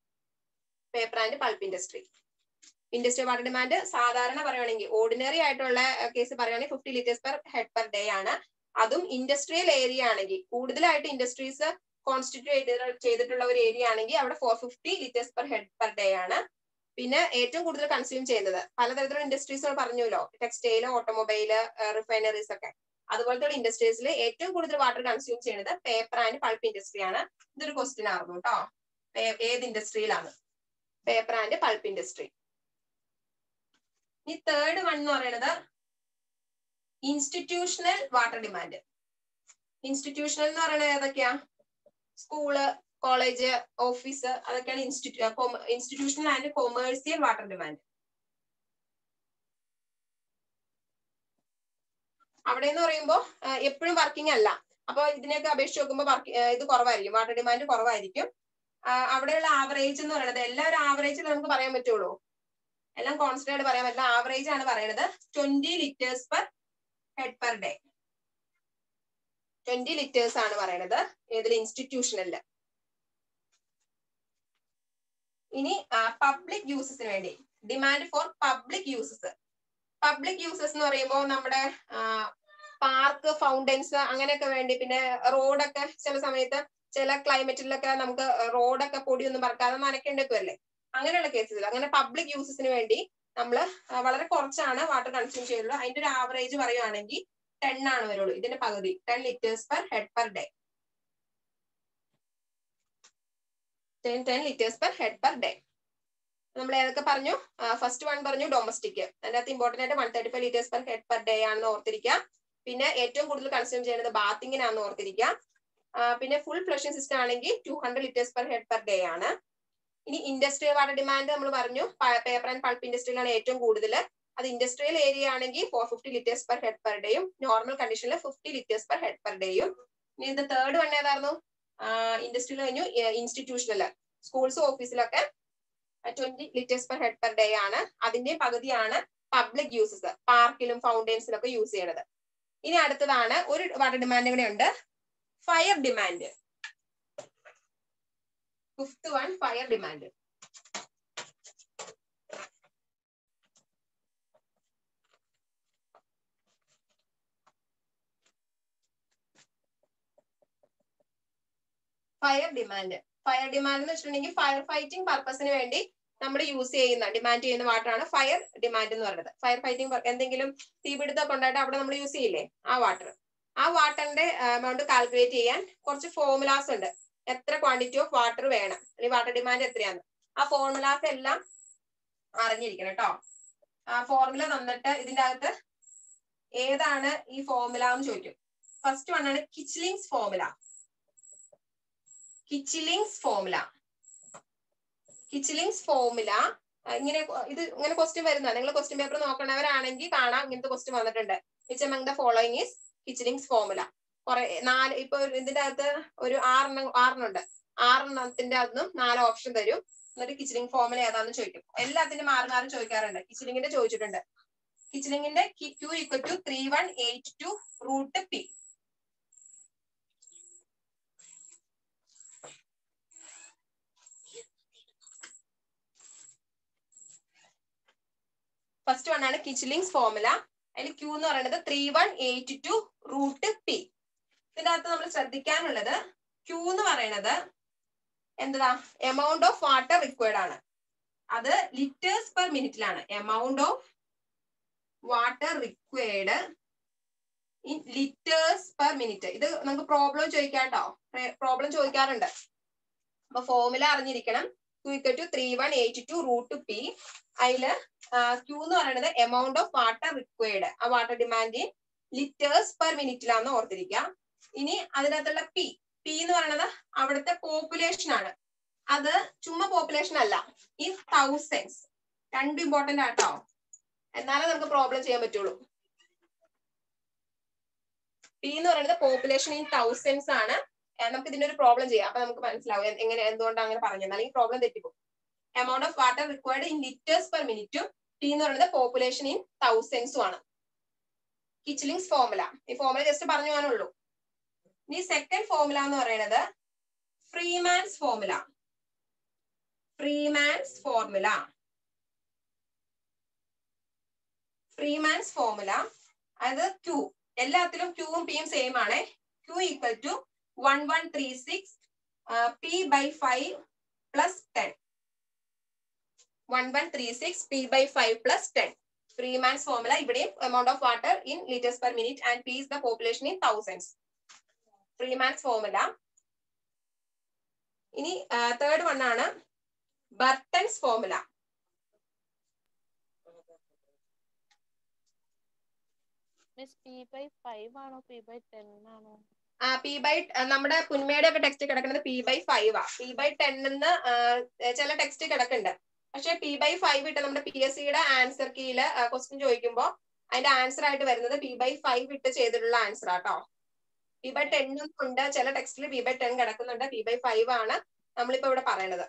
Paper and pulp industrial water demand സാധാരണ പറയുകയാണെങ്കിൽ, ഓർഡിനറി ആയിട്ടുള്ള കേസ് പറയുകയാണെങ്കിൽ 50 litres per head per day ആണ്. അതും ഇൻഡസ്ട്രിയൽ ഏരിയ ആണെങ്കിൽ, കൂടുതലായിട്ട് ഇൻഡസ്ട്രീസ് കോൺസ്റ്റിറ്റ്യൂട്ട് ചെയ്തിട്ടുള്ള ഒരു ഏരിയ ആണെങ്കിൽ അവിടെ 450 litres per head per day ആണ്. പിന്നെ ഏറ്റവും കൂടുതൽ കൺസ്യൂം ചെയ്യുന്നത് പലതരത്തിലുള്ള ഇൻഡസ്ട്രീസ് പറഞ്ഞല്ലോ, ടെക്സ്റ്റൈൽ, ഓട്ടോമൊബൈല്, റിഫൈനറീസ് ഒക്കെ. അതുപോലത്തെ ഇൻഡസ്ട്രീസിൽ ഏറ്റവും കൂടുതൽ വാട്ടർ കൺസ്യൂം ചെയ്യുന്നത് പേപ്പർ ആൻഡ് പൾപ്പ് ഇൻഡസ്ട്രി ആണ്. ഇതൊരു ക്വസ്റ്റ്യൻ ആയിരുന്നു കേട്ടോ. ഏത് ഇൻഡസ്ട്രിയിലാണ്? Paper and pulp industry. ഈ തേർഡ് വൺ എന്ന് പറയുന്നത് ഇൻസ്റ്റിറ്റ്യൂഷണൽ വാട്ടർ ഡിമാൻഡ്. ഇൻസ്റ്റിറ്റ്യൂഷണൽ എന്ന് പറയുന്നത് ഏതൊക്കെയാ? സ്കൂള്, കോളേജ്, ഓഫീസ്, അതൊക്കെയാണ് institutional and commercial water demand. അവിടെ എന്ന് പറയുമ്പോൾ എപ്പോഴും വർക്കിംഗ് അല്ല. അപ്പൊ ഇതിനെയൊക്കെ അപേക്ഷിച്ച് നോക്കുമ്പോൾ ഇത് കുറവായിരിക്കും, വാട്ടർ ഡിമാൻഡ് കുറവായിരിക്കും. അവിടെയുള്ള ആവറേജ് എന്ന് പറയുന്നത്, എല്ലാവരും ആവറേജിൽ നമുക്ക് പറയാൻ പറ്റുള്ളൂ, എല്ലാം കോൺസ്റ്റന്റ് ആയിട്ട് പറയാൻ പറ്റില്ല. ആവറേജ് ആണ് പറയുന്നത് 20 litres per head per day. 20 litres ആണ് പറയുന്നത് ഏതിൽ? ഇൻസ്റ്റിറ്റ്യൂഷണലില്. ഇനി പബ്ലിക് യൂസസിന് വേണ്ടി demand for public uses. Public uses എന്ന് പറയുമ്പോൾ നമ്മുടെ പാർക്ക്, ഫൗണ്ടൻസ്, അങ്ങനെയൊക്കെ വേണ്ടി, പിന്നെ റോഡൊക്കെ ചില സമയത്ത് ചില ക്ലൈമറ്റിലൊക്കെ നമുക്ക് റോഡൊക്കെ പൊടിയൊന്നും പറക്കാതെ നനയ്ക്കേണ്ടി വരില്ലേ, അങ്ങനെയുള്ള കേസുകൾ. അങ്ങനെ പബ്ലിക് യൂസസിന് വേണ്ടി നമ്മൾ വളരെ കുറച്ചാണ് വാട്ടർ കൺസ്യൂം ചെയ്യുന്നത്. അതിന്റെ ഒരു ആവറേജ് പറയുകയാണെങ്കിൽ 10 ആണ് വരുള്ളൂ. ഇതിന്റെ പകുതി 10 litres per head per day. 10 litres per head per day. നമ്മൾ ഏതൊക്കെ പറഞ്ഞു? ഫസ്റ്റ് വൺ പറഞ്ഞു ഡൊമസ്റ്റിക്. അതിനകത്ത് ഇമ്പോർട്ടന്റ് ആയിട്ട് 135 litres per head per day ആണെന്ന് ഓർത്തിരിക്കുക. പിന്നെ ഏറ്റവും കൂടുതൽ കൺസ്യൂം ചെയ്യുന്നത് ബാത്തിങ്ങിനാണെന്ന് ഓർത്തിരിക്കുക. പിന്നെ ഫുൾ ഫ്ലഷിംഗ് സിസ്റ്റം ആണെങ്കിൽ 200 litres per head per day ആണ്. ഇനി ഇൻഡസ്ട്രിയൽ വാട്ടർ ഡിമാൻഡ് നമ്മൾ പറഞ്ഞു പേപ്പർ ആൻഡ് പൾപ്പ് ഇൻഡസ്ട്രിയിലാണ് ഏറ്റവും കൂടുതൽ. അത് ഇൻഡസ്ട്രിയൽ ഏരിയ ആണെങ്കിൽ 450 ലിറ്റേഴ്സ് പെർ ഹെഡ് പെർ ഡേയും, നോർമൽ കണ്ടീഷനിൽ 50 ലിറ്റേഴ്സ് പെർ ഹെഡ് പെർ ഡേയും. ഇനി ഇത് തേർഡ് വൺ ഏതായിരുന്നു? ഇൻഡസ്ട്രിയൽ കഴിഞ്ഞു. ഇൻസ്റ്റിറ്റ്യൂഷണൽ, സ്കൂൾസ്, ഓഫീസിലൊക്കെ 20 litres per head per day ആണ്. അതിന്റെ പകുതിയാണ് പബ്ലിക് യൂസസ്, പാർക്കിലും ഫൗണ്ടൻസിലും ഒക്കെ യൂസ് ചെയ്യണത്. ഇനി അടുത്തതാണ് ഒരു വാട്ടർ ഡിമാൻഡ് കൂടെ ഉണ്ട്, fire demand. Fifth one fire demand. Fire demand എന്ന് വെച്ചിട്ടുണ്ടെങ്കിൽ ഫയർ ഫൈറ്റിംഗ് പർപ്പസിന് വേണ്ടി നമ്മൾ യൂസ് ചെയ്യുന്ന ഡിമാൻഡ് ചെയ്യുന്ന വാട്ടറാണ് ഫയർ ഡിമാൻഡ് എന്ന് പറയുന്നത്. ഫയർ ഫൈറ്റിംഗ് എന്തെങ്കിലും തീപിടുത്തമൊക്കെ ഉണ്ടായിട്ട് അവിടെ നമ്മൾ യൂസ് ചെയ്യില്ലേ ആ വാട്ടർ. ആ വാട്ടറിന്റെ എമൗണ്ട് കാൽക്കുലേറ്റ് ചെയ്യാൻ കുറച്ച് ഫോർമുലാസ് ഉണ്ട്. എത്ര ക്വാണ്ടിറ്റി ഓഫ് വാട്ടർ വേണം, അല്ലെങ്കിൽ വാട്ടർ ഡിമാൻഡ് എത്രയാണ്, ആ ഫോർമുലാസ് എല്ലാം അറിഞ്ഞിരിക്കണം കേട്ടോ. ആ ഫോർമുല തന്നിട്ട് ഇതിന്റെ അകത്ത് ഏതാണ് ഈ ഫോർമുല എന്ന് ചോദിക്കും. ഫസ്റ്റ് വൺ ആണ് കിച്ലിങ്സ് ഫോർമുല. ഇങ്ങനെ ഇത് ഇങ്ങനെ ക്വസ്റ്റ്യൻ വരുന്നതാണ്. നിങ്ങൾ ക്വസ്റ്റ്യൻ പേപ്പർ നോക്കണവരാണെങ്കിൽ കാണാം ഇങ്ങനത്തെ ക്വസ്റ്റ്യൻ വന്നിട്ടുണ്ട്. Which among the following is Kuichling's formula. കുറെ 4 ഇപ്പൊ ഇതിന്റെ അകത്ത് ഒരു 6 ഉണ്ട്. 6 അതൊന്നും 4 ഓപ്ഷൻ തരും. എന്നിട്ട് കിച്ലിങ് ഫോർമുല ഏതാണെന്ന് ചോദിക്കും. എല്ലാത്തിനും മാറി മാറി ചോദിക്കാറുണ്ട്. കിച്ലിങ്ങിന്റെ ചോദിച്ചിട്ടുണ്ട്. കിച്ലിങ്ങിന്റെ Q equal to 3182 root P. First one ആണ് കിച്ലിങ്സ് ഫോർമുല. അതിൽ Q എന്ന് പറയുന്നത് 3182 റൂട്ട് P. ഇതിന്റെ അകത്ത് നമ്മൾ ശ്രദ്ധിക്കാനുള്ളത് Q എന്ന് പറയുന്നത് എന്താ, എമൗണ്ട് ഓഫ് വാട്ടർ റിക്വയർഡ് ആണ്. അത് ലിറ്റേഴ്സ് പെർ മിനിറ്റിലാണ്. Amount of water required in litres per minute. ഇത് നമുക്ക് പ്രോബ്ലം ചോദിക്കാം കേട്ടോ. പ്രോബ്ലം ചോദിക്കാറുണ്ട്. അപ്പൊ ഫോർമുല അറിഞ്ഞിരിക്കണം. Q equal to 3182 root P. അതില് Q എന്ന് പറയുന്നത് എമൗണ്ട് ഓഫ് വാട്ടർ റിക്വയർഡ്, ആ വാട്ടർ ഡിമാൻഡ് ലിറ്റേഴ്സ് പെർ മിനിറ്റിലാന്ന് ഓർത്തിരിക്കുക. ഇനി അതിനകത്തുള്ള P എന്ന് പറയുന്നത് അവിടുത്തെ പോപ്പുലേഷൻ ആണ്. അത് ചുമ്മാ പോപ്പുലേഷൻ അല്ല, ഇൻ തൗസൻഡ്സ്. രണ്ടും ഇമ്പോർട്ടന്റ് ആട്ടോ, എന്നാലേ നമുക്ക് പ്രോബ്ലം ചെയ്യാൻ പറ്റുള്ളൂ. P എന്ന് പറയുന്നത് പോപ്പുലേഷൻ ഇൻ തൗസൻഡ്സ് ആണ്. നമുക്ക് ഇതിന്റെ ഒരു പ്രോബ്ലം ചെയ്യാം. അപ്പൊ നമുക്ക് മനസ്സിലാവും എന്തുകൊണ്ടാണ് അങ്ങനെ പറഞ്ഞത്, അല്ലെങ്കിൽ പ്രോബ്ലം തെറ്റിപ്പോകും. Amount of water required in litres per മിനിറ്റും P എന്ന് പറയുന്നത് പോപ്പുലേഷൻ ഇൻ തൗസൻഡ്സും ആണ്. Kuichling's formula. ഈ ഫോർമുല ജസ്റ്റ് പറഞ്ഞു പോകാനുള്ളൂ. ഇനി സെക്കൻഡ് ഫോർമുല എന്ന് പറയുന്നത് ഫ്രീമാൻസ് ഫോർമുല. അത് Q. എല്ലാത്തിലും Q ഉം P യും സെയിം ആണ്. Q equal to 1136 P by 5 plus 10. 1136 P by 5 plus 10. Freeman's formula. ഇവിടെയും amount of water in liters per minute and P is the population in thousands. Freeman's formula. ഇനി third one ആണ് Burton's formula.
Miss, P by 5 ആണോ P by 10 ആണോ?
P by നമ്മുടെ പുന്മയുടെ ഒക്കെ text കിടക്കുന്നത് P by 5 ആ. P by 10 എന്ന് ചില ടെക്സ്റ്റ് കിടക്കുന്നുണ്ട്. പക്ഷെ P by 5 ഇട്ട് നമ്മുടെ PSCയുടെ ആൻസർ കീയില് ക്വസ്റ്റ്യൻ ചോദിക്കുമ്പോൾ അതിന്റെ ആൻസർ ആയിട്ട് വരുന്നത് P by 5 ഇട്ട് ചെയ്തിട്ടുള്ള ആൻസർ ആട്ടോ. P by 10 ഉണ്ട്, ചില ടെക്സ്റ്റിൽ P by 10 കിടക്കുന്നുണ്ട്. P by 5 ആണ് നമ്മളിപ്പോ ഇവിടെ പറയണത്.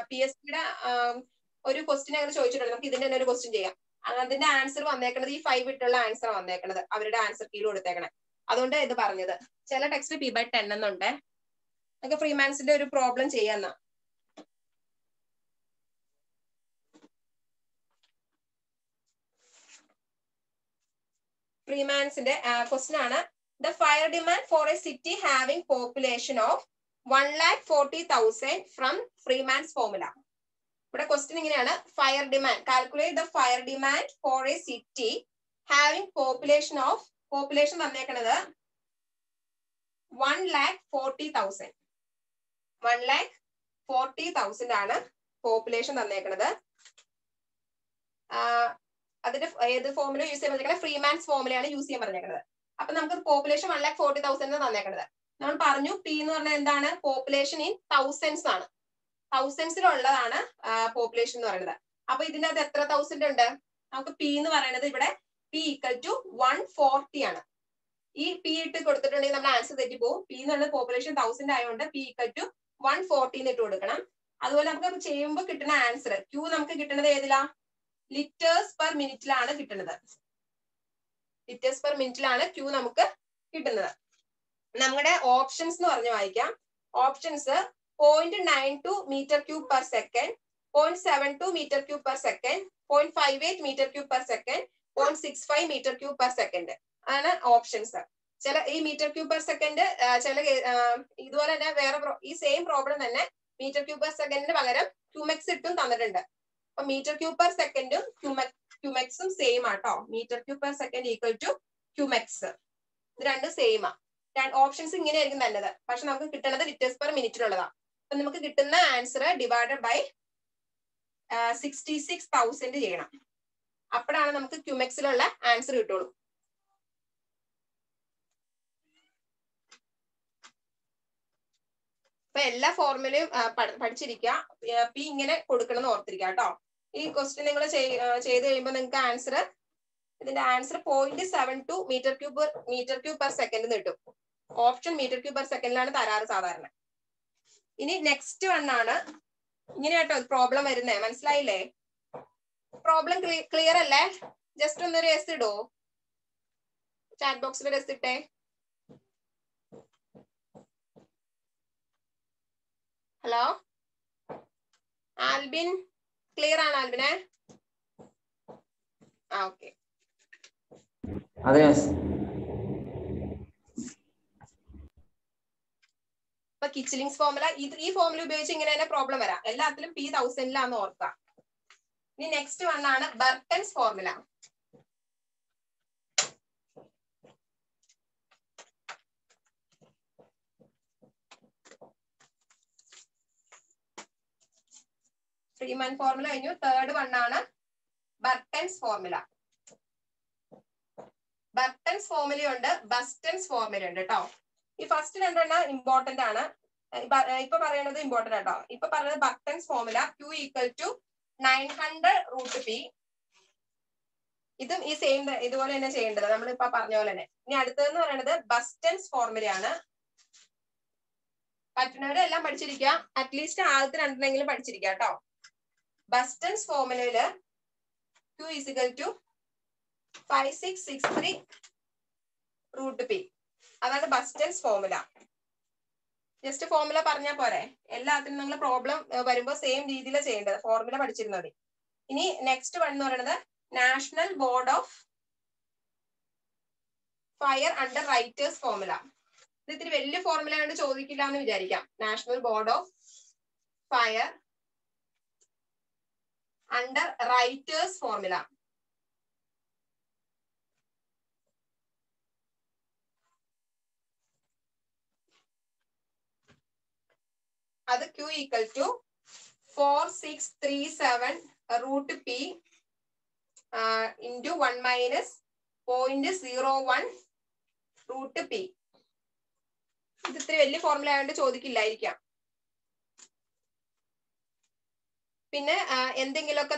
PSCയുടെ ഒരു ക്വസ്റ്റ്യൻ അങ്ങനെ ചോദിച്ചിട്ടുണ്ട്. നമുക്ക് ഇതിന്റെ തന്നെ ഒരു ക്വസ്റ്റ്യൻ ചെയ്യാം. അതിന്റെ ആൻസർ വന്നേക്കുന്നത് ഈ 5 ഇട്ടുള്ള ആൻസർ വന്നേക്കുന്നത്, അവരുടെ ആൻസർ കീയിൽ കൊടുത്തേക്കണേ. അതുകൊണ്ട് ഇത് പറഞ്ഞത്. ചില ടെക്സ്റ്റ് P by 10 എന്നുണ്ട്. നമുക്ക് ഫ്രീമാൻസിന്റെ ഒരു പ്രോബ്ലം ചെയ്യാന്നാ. ഫ്രീമാൻസിന്റെ ക്വസ്റ്റ്യൻ ആണ്. The fire demand for a city having population of 1,40,000 from Freeman's formula. ഇവിടെ ക്വസ്റ്റ്യൻ ഇങ്ങനെയാണ്. Fire demand, calculate the fire demand for a city having population of, population തന്നേക്കണത് 1,40,000. 1,40,000 ആണ് population തന്നേക്കണത്. അതിന്റെ ഏത് ഫോർമുല യൂസ് ചെയ്യാൻ പറഞ്ഞേക്കുന്നത്? ഫ്രീമാൻസ് ഫോർമുലയാണ് use ചെയ്യാൻ പറഞ്ഞേക്കുന്നത്. അപ്പൊ നമുക്ക് പോപ്പുലേഷൻ 1,40,000 തന്നേക്കണത്. നമ്മൾ പറഞ്ഞു P എന്ന് പറഞ്ഞാൽ എന്താണ്? പോപ്പുലേഷൻ ഇൻ തൗസൻഡ്സ് ആണ്. തൗസൻഡ്സിലുള്ളതാണ് പോപ്പുലേഷൻ എന്ന് പറയുന്നത്. അപ്പൊ ഇതിന്റെ അകത്ത് എത്ര തൗസൻഡ് ഉണ്ട്? നമുക്ക് P എന്ന് പറയുന്നത് ഇവിടെ P ഈക്വൽ ടു 140 ആണ്. ഈ P ഇട്ട് കൊടുത്തിട്ടുണ്ടെങ്കിൽ നമ്മൾ ആൻസർ തെറ്റിപ്പോവും. P എന്ന് പറയുന്നത് പോപ്പുലേഷൻ 1000 ആയതുകൊണ്ട് P ഈക്വൽ ടു 140 ഇട്ട് കൊടുക്കണം. അതുപോലെ നമുക്ക് ചെയ്യുമ്പോൾ കിട്ടുന്ന ആൻസർ Q നമുക്ക് കിട്ടുന്നത് ഏതിലാ? ലിറ്റേഴ്സ് പെർ മിനിറ്റിലാണ് കിട്ടുന്നത്. ലിറ്റേഴ്സ് പെർ മിനിറ്റിലാണ് Q നമുക്ക് കിട്ടുന്നത്. നമ്മുടെ ഓപ്ഷൻസ് എന്ന് പറഞ്ഞ് വായിക്കാം. Options 0.92 meter cube per second, 0.72 meter cube per second, 0.58 meter cube per second, 0.65 meter cube per second ആണ് ഓപ്ഷൻസ്. ചില ഈ മീറ്റർ ക്യൂബ് പെർ സെക്കൻഡ് ചില ഇതുപോലെ തന്നെ വേറെ ഈ സെയിം പ്രോബ്ലം തന്നെ മീറ്റർ ക്യൂബ് പെർ സെക്കൻഡിന് പകരം ക്യൂമെക്സ് ഇട്ടും തന്നിട്ടുണ്ട്. അപ്പൊ മീറ്റർ ക്യൂബ് പെർ സെക്കൻഡും ക്യൂമെക്സും സെയിം ആട്ടോ. Metre cube per second equal to cumecs, ഇത് രണ്ടും സെയിം ആ. ഓപ്ഷൻസ് ഇങ്ങനെയായിരിക്കും തന്നത്, പക്ഷെ നമുക്ക് കിട്ടുന്നത് ലിറ്റേഴ്സ് പെർ മിനിറ്റിലുള്ളതാണ്. അപ്പൊ നമുക്ക് കിട്ടുന്ന ആൻസർ ഡിവൈഡഡ് ബൈ 66,000 ചെയ്യണം. അപ്പോഴാണ് നമുക്ക് ക്യൂമെക്സിലുള്ള ആൻസർ കിട്ടുള്ളൂ. അപ്പൊ എല്ലാ ഫോർമുലയും പഠിച്ചിരിക്കുക. പി ഇങ്ങനെ കൊടുക്കണം എന്ന് ഓർത്തിരിക്കുക കേട്ടോ. ഈ ക്വസ്റ്റ്യൻ നിങ്ങൾ ചെയ്ത് കഴിയുമ്പോൾ നിങ്ങൾക്ക് ആൻസർ, ഇതിന്റെ answer 0.72 metre cube per second കിട്ടും. ഓപ്ഷൻ മീറ്റർ ക്യൂബ് പെർ സെക്കൻഡിലാണ് തരാറ് സാധാരണ. ഇനി നെക്സ്റ്റ് വൺ ആണ് ഇങ്ങനെ കേട്ടോ പ്രോബ്ലം വരുന്നേ. മനസ്സിലായില്ലേ? പ്രോബ്ലം ക്ലിയർ അല്ലേ? ജസ്റ്റ് ഒന്നൊരു എസ് ഇടോ, ചാറ്റ് ബോക്സിൽ ഒരു എസ് ഇട്ടേ. ഹലോ ആൽബിൻ, ക്ലിയർ ആണ് ആൽബിനെ? ഓക്കെ. അപ്പൊ കിച്ലിങ്സ് ഫോർമുല, ഈ ഫോർമുല ഉപയോഗിച്ച് ഇങ്ങനെ തന്നെ പ്രോബ്ലം വരാം. എല്ലാത്തിലും P 1000 ഓർക്കാം. ഇനി നെക്സ്റ്റ് വൺ ആണ് ബർട്ടൻസ് ഫോർമുല. ഫ്രീമാൻ ഫോർമുല കഴിഞ്ഞു. തേർഡ് വൺ ആണ് ബർട്ടൻസ് ഫോർമുല. ബർട്ടൻസ് ഫോർമുലയുണ്ട്, ബസ്റ്റൻസ് ഫോർമുല ഉണ്ട് കേട്ടോ. ഈ ഫസ്റ്റ് രണ്ടെണ്ണം ഇമ്പോർട്ടന്റ് ആണ്. ഇപ്പൊ പറയുന്നത് ഇമ്പോർട്ടന്റ് ആട്ടോ. ഇപ്പൊ പറയുന്നത് Burton's formula Q equal to 900 √P. ഇതും ഈ സെയിം ഇതുപോലെ തന്നെ ചെയ്യേണ്ടത്, നമ്മൾ ഇപ്പൊ പറഞ്ഞ പോലെ തന്നെ. ഇനി അടുത്തതെന്ന് പറയുന്നത് ബസ്റ്റൻസ് ഫോർമുലയാണ്. പറ്റുന്നവരെല്ലാം പഠിച്ചിരിക്കുക. അറ്റ്ലീസ്റ്റ് ആദ്യത്തെ രണ്ടെണ്ണെങ്കിലും പഠിച്ചിരിക്കുക കേട്ടോ. ബസ്റ്റൻസ് ഫോർമുലയില് Q ഈക്വൽ ടു 5663 √P. അതാണ് ബസ്റ്റൻസ് ഫോർമുല. ജസ്റ്റ് ഫോർമുല പറഞ്ഞാൽ പോരെ. എല്ലാത്തിനും നിങ്ങൾ പ്രോബ്ലം വരുമ്പോൾ സെയിം രീതിയിൽ ചെയ്യേണ്ടത്, ഫോർമുല പഠിച്ചിരുന്നത്. ഇനി നെക്സ്റ്റ് വൺ എന്ന് പറയുന്നത് national board of fire under writers formula. ഇത് ഇത്തിരി വലിയ ഫോർമുല കൊണ്ട് ചോദിക്കില്ല എന്ന് വിചാരിക്കാം. National board of fire under writers formula. അത് Q equal to 4637 √P into 1 minus 0.01 √P. ഇത് ഇത്തിരി വലിയ ഫോർമുല ആയതുകൊണ്ട് ചോദിക്കില്ലായിരിക്കാം. പിന്നെ എന്തെങ്കിലുമൊക്കെ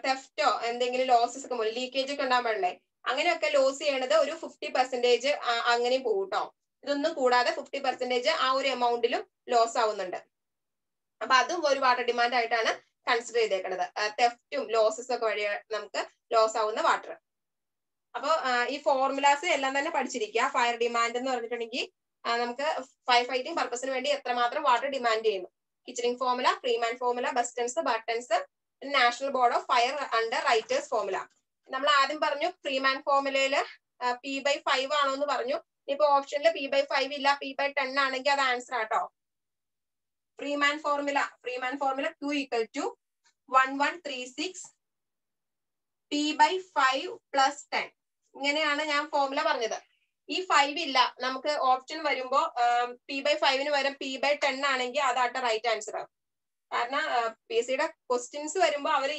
തെഫ്റ്റോ എന്തെങ്കിലും ലോസസ് ഒക്കെ മൂലം ലീക്കേജ് ഒക്കെ ഉണ്ടാകാൻ പാടില്ലേ, അങ്ങനെയൊക്കെ ലോസ് ചെയ്യണത് ഒരു 50% അങ്ങനെ പോകും കേട്ടോ. ഇതൊന്നും കൂടാതെ 50% ആ ഒരു എമൗണ്ടിലും ലോസ് ആവുന്നുണ്ട്. അപ്പൊ അതും ഒരു വാട്ടർ ഡിമാൻഡ് ആയിട്ടാണ് കൺസിഡർ ചെയ്തേക്കുന്നത്. തെഫ്റ്റും ലോസസ് ഒക്കെ വഴി നമുക്ക് ലോസ് ആവുന്ന വാട്ടർ. അപ്പൊ ഈ ഫോർമുലാസ് എല്ലാം തന്നെ പഠിച്ചിരിക്കുക. ഫയർ ഡിമാൻഡ് എന്ന് പറഞ്ഞിട്ടുണ്ടെങ്കിൽ നമുക്ക് ഫയർ ഫൈറ്റിംഗ് പർപ്പസിന് വേണ്ടി എത്രമാത്രം വാട്ടർ ഡിമാൻഡ് ചെയ്യുന്നു. Kuichling formula, Freeman formula, Buston's, Burton's, National board of fire under writers formula. നമ്മൾ ആദ്യം പറഞ്ഞു ഫ്രീമാൻ ഫോർമുലയില് P/5 ആണോ എന്ന് പറഞ്ഞു. ഇപ്പൊ ഓപ്ഷനിൽ P/5 ഇല്ല, P/10 ആണെങ്കിൽ അത് ആൻസർ ആട്ടോ. Freeman formula Q equal to 1136 P/5 + 10. ഇങ്ങനെയാണ് ഞാൻ ഫോർമുല പറഞ്ഞത്. ഈ 5 ഇല്ല, നമുക്ക് ഓപ്ഷൻ വരുമ്പോ P/5 പകരം P/10 ആണെങ്കിൽ അതാട്ട റൈറ്റ് ആൻസർ ആവും. കാരണം PSCയുടെ ക്വസ്റ്റ്യൻസ് വരുമ്പോൾ അവർ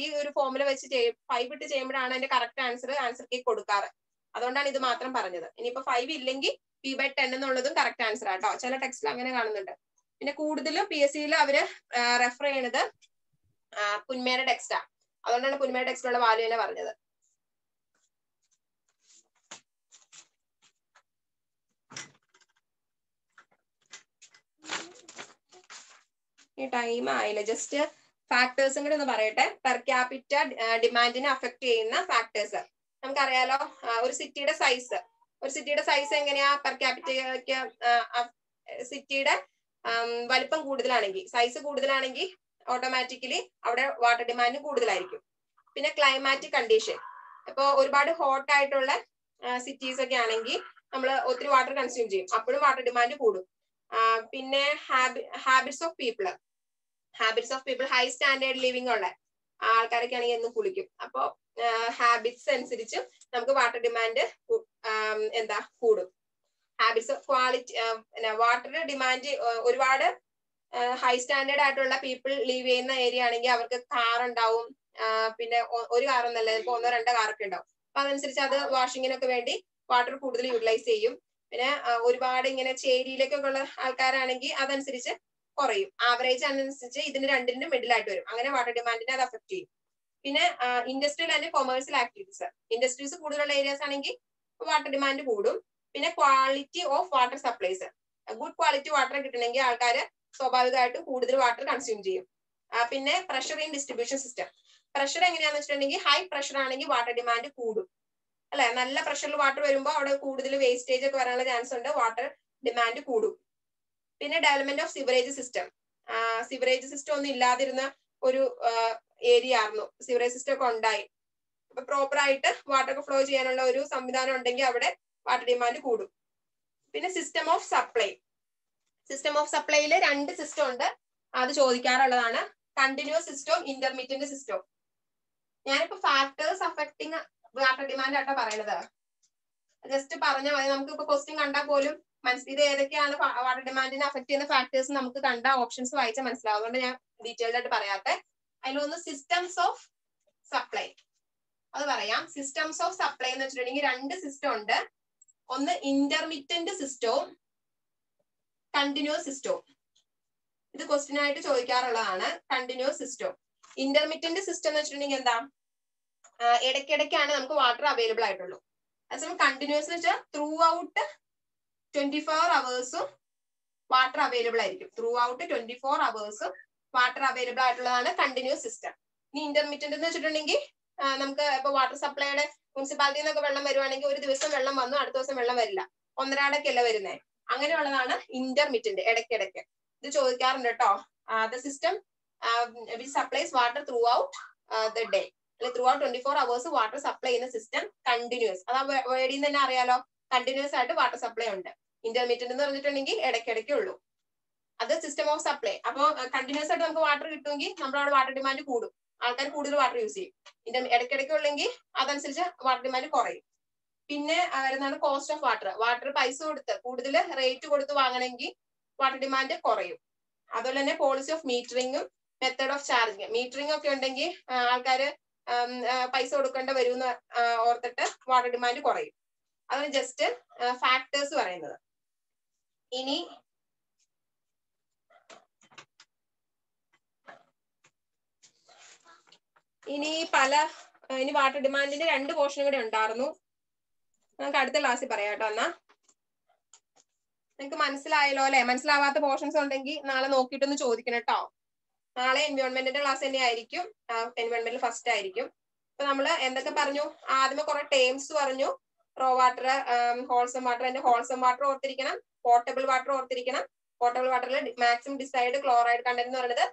ഈ ഒരു ഫോർമുല വെച്ച് 5 ഇട്ട് ചെയ്യുമ്പോഴാണ് അതിന്റെ കറക്റ്റ് ആൻസർ കീ കൊടുക്കാറ്. അതുകൊണ്ടാണ് ഇത് മാത്രം പറഞ്ഞത്. ഇനിയിപ്പോ 5 ഇല്ലെങ്കിൽ P/10 എന്നുള്ളതും കറക്റ്റ് ആൻസർ ആട്ടോ. ചില ടെക്സ്റ്റിൽ അങ്ങനെ കാണുന്നുണ്ട്. പിന്നെ കൂടുതലും PSCയിൽ അവര് റെഫർ ചെയ്യണത് പുന്മയുടെ ടെക്സ്റ്റാ. അതുകൊണ്ടാണ് പുന്മയുടെ ടെക്സ്റ്റിലുള്ള വാല്യൂ തന്നെ പറഞ്ഞത്. ഈ ടൈം ആയില്ല, ജസ്റ്റ് ഫാക്ടേഴ്സും കൂടി ഒന്ന് പറയട്ടെ. പെർ ക്യാപിറ്റ ഡിമാൻഡിനെ അഫക്ട് ചെയ്യുന്ന ഫാക്ടേഴ്സ് നമുക്കറിയാലോ. ഒരു സിറ്റിയുടെ സൈസ് എങ്ങനെയാ? പെർ ക്യാപിറ്റയ്ക്ക് സിറ്റിയുടെ വലിപ്പം കൂടുതലാണെങ്കിൽ, സൈസ് കൂടുതലാണെങ്കിൽ ഓട്ടോമാറ്റിക്കലി അവിടെ വാട്ടർ ഡിമാൻഡ് കൂടുതലായിരിക്കും. പിന്നെ ക്ലൈമാറ്റിക് കണ്ടീഷൻ, ഇപ്പൊ ഒരുപാട് ഹോട്ട് ആയിട്ടുള്ള സിറ്റീസ് ഒക്കെ ആണെങ്കിൽ നമ്മൾ ഒത്തിരി വാട്ടർ കൺസ്യൂം ചെയ്യും, അപ്പോഴും വാട്ടർ ഡിമാൻഡ് കൂടും. പിന്നെ habits of people high standard living ഉള്ള ആൾക്കാരൊക്കെ ആണെങ്കിൽ എന്നും കുളിക്കും. അപ്പോൾ ഹാബിറ്റ്സ് അനുസരിച്ച് നമുക്ക് വാട്ടർ ഡിമാൻഡ് കൂടും. Habits of quality, water demand ഒരുപാട് ഹൈ സ്റ്റാൻഡേർഡ് ആയിട്ടുള്ള പീപ്പിൾ ലീവ് ചെയ്യുന്ന ഏരിയ ആണെങ്കിൽ അവർക്ക് കാർ ഉണ്ടാവും, പിന്നെ ഒരു കാറൊന്നല്ല, ചിലപ്പോൾ 1-2 കാറൊക്കെ ഉണ്ടാവും. അപ്പൊ അതനുസരിച്ച് അത് വാഷിങ്ങിനൊക്കെ വേണ്ടി വാട്ടർ കൂടുതൽ യൂട്ടിലൈസ് ചെയ്യും. പിന്നെ ഒരുപാട് ഇങ്ങനെ ചേരിയിലേക്കൊക്കെ ഉള്ള ആൾക്കാരാണെങ്കിൽ അതനുസരിച്ച് കുറയും. ആവറേജ് അനുസരിച്ച് ഇതിന് രണ്ടിനും മിഡിലായിട്ട് വരും. അങ്ങനെ വാട്ടർ ഡിമാൻഡിനെ അത് അഫക്ട് ചെയ്യും. പിന്നെ industrial and commercial activities, industries കൂടുതലുള്ള ഏരിയാസ് ആണെങ്കിൽ വാട്ടർ ഡിമാൻഡ് കൂടും. പിന്നെ quality of water supplies, good quality water കിട്ടണമെങ്കിൽ ആൾക്കാർ സ്വാഭാവികമായിട്ടും കൂടുതൽ വാട്ടർ കൺസ്യൂം ചെയ്യും. പിന്നെ pressure in distribution system, pressure എങ്ങനെയാണെന്ന് വെച്ചിട്ടുണ്ടെങ്കിൽ ഹൈ പ്രഷർ ആണെങ്കിൽ വാട്ടർ ഡിമാൻഡ് കൂടും അല്ലെ. നല്ല പ്രഷറിൽ വാട്ടർ വരുമ്പോൾ അവിടെ കൂടുതൽ വേസ്റ്റേജ് ഒക്കെ വരാനുള്ള ചാൻസ് ഉണ്ട്, വാട്ടർ ഡിമാൻഡ് കൂടും. പിന്നെ development of sewerage system, sewerage system ഒന്നും ഇല്ലാതിരുന്ന ഒരു ഏരിയ ആയിരുന്നു, സിവറേജ് സിസ്റ്റം ഒക്കെ ഉണ്ടായി. അപ്പൊ പ്രോപ്പർ ആയിട്ട് വാട്ടർ ഒക്കെ ഫ്ലോ ചെയ്യാനുള്ള ഒരു സംവിധാനം ഉണ്ടെങ്കിൽ അവിടെ വാട്ടർ ഡിമാൻഡ് കൂടും. പിന്നെ സിസ്റ്റം ഓഫ് സപ്ലൈയിൽ 2 സിസ്റ്റം ഉണ്ട്, അത് ചോദിക്കാറുള്ളതാണ്. കണ്ടിന്യൂസ് സിസ്റ്റവും ഇന്റർമീഡിയന്റ് സിസ്റ്റവും. ഞാനിപ്പോ ഫാക്ടേഴ്സ് അഫക്റ്റിംഗ് വാട്ടർ ഡിമാൻഡ് ആട്ടോ പറയണത്. ജസ്റ്റ് പറഞ്ഞാൽ മതി, നമുക്ക് ഇപ്പൊ ക്വസ്റ്റ്യൻ കണ്ടാൽ പോലും ഇത് ഏതൊക്കെയാണ് വാട്ടർ ഡിമാൻഡിനെ അഫക്ട് ചെയ്യുന്ന ഫാക്ടേഴ്സ് നമുക്ക് കണ്ട ഓപ്ഷൻസ് വായിച്ചാൽ മനസ്സിലാവും. അതുകൊണ്ട് ഞാൻ ഡീറ്റെയിൽഡ് ആയിട്ട് പറയാത്ത. അതിലൊന്ന് സിസ്റ്റംസ് ഓഫ് സപ്ലൈ, അത് പറയാം. സിസ്റ്റംസ് ഓഫ് സപ്ലൈ എന്ന് വെച്ചിട്ടുണ്ടെങ്കിൽ 2 സിസ്റ്റം ഉണ്ട്. ഒന്ന് ഇന്റർമിറ്റന്റ് സിസ്റ്റവും കണ്ടിന്യൂസ് സിസ്റ്റവും. ഇത് ക്വസ്റ്റ്യൻ ആയിട്ട് ചോദിക്കാറുള്ളതാണ്. കണ്ടിന്യൂസ് സിസ്റ്റവും ഇന്റർമിറ്റന്റ് സിസ്റ്റം എന്ന് വെച്ചിട്ടുണ്ടെങ്കിൽ എന്താ, ഇടയ്ക്കിടയ്ക്കാണ് നമുക്ക് വാട്ടർ അവൈലബിൾ ആയിട്ടുള്ളൂ. അതേസമയം കണ്ടിന്യൂസ് എന്ന് വെച്ചാൽ throughout 24 hours water available ആയിരിക്കും. Throughout 24 hours water available ആയിട്ടുള്ളതാണ് കണ്ടിന്യൂസ് സിസ്റ്റം. ഇനി ഇന്റർമിറ്റന്റ് എന്ന് വെച്ചിട്ടുണ്ടെങ്കിൽ നമുക്ക് ഇപ്പൊ വാട്ടർ സപ്ലൈയുടെ മുനിസിപ്പാലിറ്റിയിൽ നിന്നൊക്കെ വെള്ളം വരുവാണെങ്കിൽ ഒരു ദിവസം വെള്ളം വന്നു, അടുത്ത ദിവസം വെള്ളം വരില്ല, ഒന്നരാടൊക്കെയല്ല വരുന്നത്. അങ്ങനെയുള്ളതാണ് ഇന്റർമിറ്റന്റ്, ഇടയ്ക്കിടയ്ക്ക്. ഇത് ചോദിക്കാറുണ്ട് കേട്ടോ. The system which supplies water throughout the day, അല്ലെങ്കിൽ throughout 24 hours water supply ചെയ്യുന്ന സിസ്റ്റം കണ്ടിന്യൂസ്. അത് ആ വേർഡിൽ നിന്ന് തന്നെ അറിയാലോ, കണ്ടിന്യൂസ് ആയിട്ട് വാട്ടർ സപ്ലൈ ഉണ്ട്. ഇന്റർമീഡിയറ്റ് എന്ന് പറഞ്ഞിട്ടുണ്ടെങ്കിൽ ഇടയ്ക്കിടയ്ക്കേ ഉള്ളൂ. അത് സിസ്റ്റം ഓഫ് സപ്ലൈ. അപ്പോൾ കണ്ടിന്യൂസ് ആയിട്ട് നമുക്ക് വാട്ടർ കിട്ടുമെങ്കിൽ നമ്മുടെ അവിടെ വാട്ടർ ഡിമാൻഡ് കൂടും, ആൾക്കാർ കൂടുതൽ വാട്ടർ യൂസ് ചെയ്യും. ഇടയ്ക്കിടയ്ക്ക് ഉള്ളെങ്കിൽ അതനുസരിച്ച് വാട്ടർ ഡിമാൻഡ് കുറയും. പിന്നെ വരുന്നതാണ് കോസ്റ്റ് ഓഫ് വാട്ടർ. വാട്ടർ പൈസ കൊടുത്ത് കൂടുതൽ റേറ്റ് കൊടുത്ത് വാങ്ങണമെങ്കിൽ വാട്ടർ ഡിമാൻഡ് കുറയും. അതുപോലെ തന്നെ പോളിസി ഓഫ് മീറ്ററിങ്ങും മെത്തേഡ് ഓഫ് ചാർജിങ്. മീറ്ററിംഗ് ഒക്കെ ഉണ്ടെങ്കിൽ ആൾക്കാര് പൈസ കൊടുക്കേണ്ട വരും എന്ന് ഓർത്തിട്ട് വാട്ടർ ഡിമാൻഡ് കുറയും. അതാണ് ജസ്റ്റ് ഫാക്ടേഴ്സ് പറയുന്നത്. ഇനി വാട്ടർ ഡിമാൻഡിന്റെ 2 പോർഷൻ കൂടെ ഉണ്ടായിരുന്നു, നമുക്ക് അടുത്ത ക്ലാസ്സിൽ പറയാം കേട്ടോ. എന്നാ നിങ്ങൾക്ക് മനസ്സിലായല്ലോ അല്ലെ? മനസ്സിലാവാത്ത പോർഷൻസ് ഉണ്ടെങ്കിൽ നാളെ നോക്കിയിട്ടൊന്ന് ചോദിക്കണം കേട്ടോ. നാളെ എൻവയോൺമെന്റിന്റെ ക്ലാസ് തന്നെ ആയിരിക്കും, എൻവയോൺമെന്റിൽ ഫസ്റ്റ് ആയിരിക്കും. അപ്പൊ നമ്മൾ എന്തൊക്കെ പറഞ്ഞു? ആദ്യമേ കുറെ ടേംസ് പറഞ്ഞു. Raw water, wholesome water. അതിന്റെ ഹോൾസം വാട്ടർ ഓർത്തിരിക്കണം, പോർട്ടബിൾ വാട്ടർ ഓർത്തിരിക്കണം. പോർട്ടബിൾ വാട്ടറിൽ മാക്സിമം ഡിസൈഡ് ക്ലോറൈഡ് കണ്ടന്റ് എന്ന് പറയുന്നത്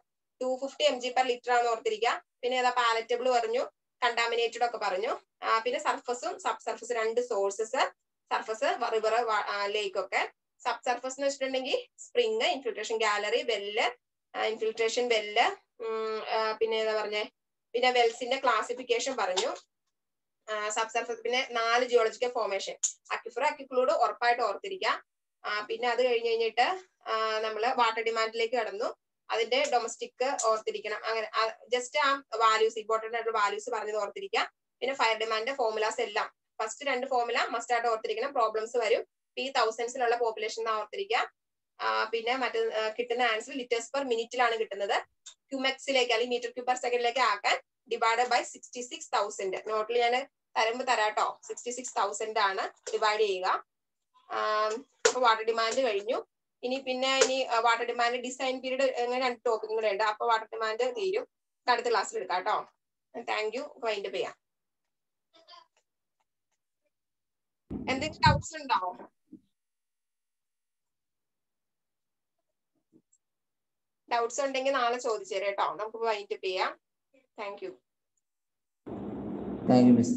250 mg/L ആണെന്ന് ഓർത്തിരിക്കുക. പിന്നെ ഏതാ പാലറ്റബിൾ പറഞ്ഞു, കണ്ടാമിനേറ്റഡ് ഒക്കെ പറഞ്ഞു. പിന്നെ സർഫസും sub surface 2 sources, surface river lake ഒക്കെ. സബ് സർഫസ് എന്ന് വെച്ചിട്ടുണ്ടെങ്കിൽ spring, infiltration gallery, well, infiltration well, പിന്നെ ഏതാ പറഞ്ഞേ, പിന്നെ വെൽസിന്റെ ക്ലാസിഫിക്കേഷൻ പറഞ്ഞു. സബ് സർഫസ് പിന്നെ 4 ജിയോളജിക്കൽ ഫോർമേഷൻ, അക്വിഫർ, അക്വിക്ലൂഡ് ഉറപ്പായിട്ട് ഓർത്തിരിക്കുക. പിന്നെ അത് കഴിഞ്ഞിട്ട് നമ്മൾ വാട്ടർ ഡിമാൻഡിലേക്ക് കടന്നു. അതിന്റെ ഡൊമസ്റ്റിക് ഓർത്തിരിക്കണം. അങ്ങനെ ജസ്റ്റ് ആ വാല്യൂസ്, ഇമ്പോർട്ടന്റ് ആയിട്ടുള്ള വാല്യൂസ് പറഞ്ഞത് ഓർത്തിരിക്കുക. പിന്നെ ഫയർ ഡിമാൻഡിന്റെ ഫോർമുലാസ് എല്ലാം, ഫസ്റ്റ് 2 ഫോർമുല മസ്റ്റ് ആയിട്ട് ഓർത്തിരിക്കണം. പ്രോബ്ലംസ് വരും. P1000s പോപ്പുലേഷൻ ഓർത്തിരിക്കുക. പിന്നെ മറ്റേ കിട്ടുന്ന ആൻസർ ലിറ്റേഴ്സ് പെർ മിനിറ്റിലാണ് കിട്ടുന്നത്. ക്യൂമെക്സിലേക്ക് അല്ലെങ്കിൽ മീറ്റർ ക്യൂബ് പെർ സെക്കൻഡിലേക്ക് ആക്കാൻ ഡിവൈഡ് ബൈ 66,000. നോട്ടിൽ ഞാൻ തരുമ്പോ തരാട്ടോ. 66,000 ആണ് ഡിവൈഡ് ചെയ്യുക. വാട്ടർ ഡിമാൻഡ് കഴിഞ്ഞു. ഇനി വാട്ടർ ഡിമാൻഡ് ഡിസൈൻ പീരീഡ് അങ്ങനെ 2 ടോപ്പിക്കും കൂടെ ഉണ്ട്. അപ്പൊ വാട്ടർ ഡിമാൻഡ് തീരും. അടുത്ത ക്ലാസ്സിൽ എടുക്കാം കേട്ടോ. Thank you. വൈൻഡപ്പ് ചെയ്യാം. എന്തെങ്കിലും ഡൗട്ട്സ് ഉണ്ടോ? ഡൗട്ട്സ് ഉണ്ടെങ്കിൽ നാളെ ചോദിച്ചേരെ കേട്ടോ. നമുക്ക് വൈൻഡപ്പ് ചെയ്യാം. Thank you.
Thank you miss.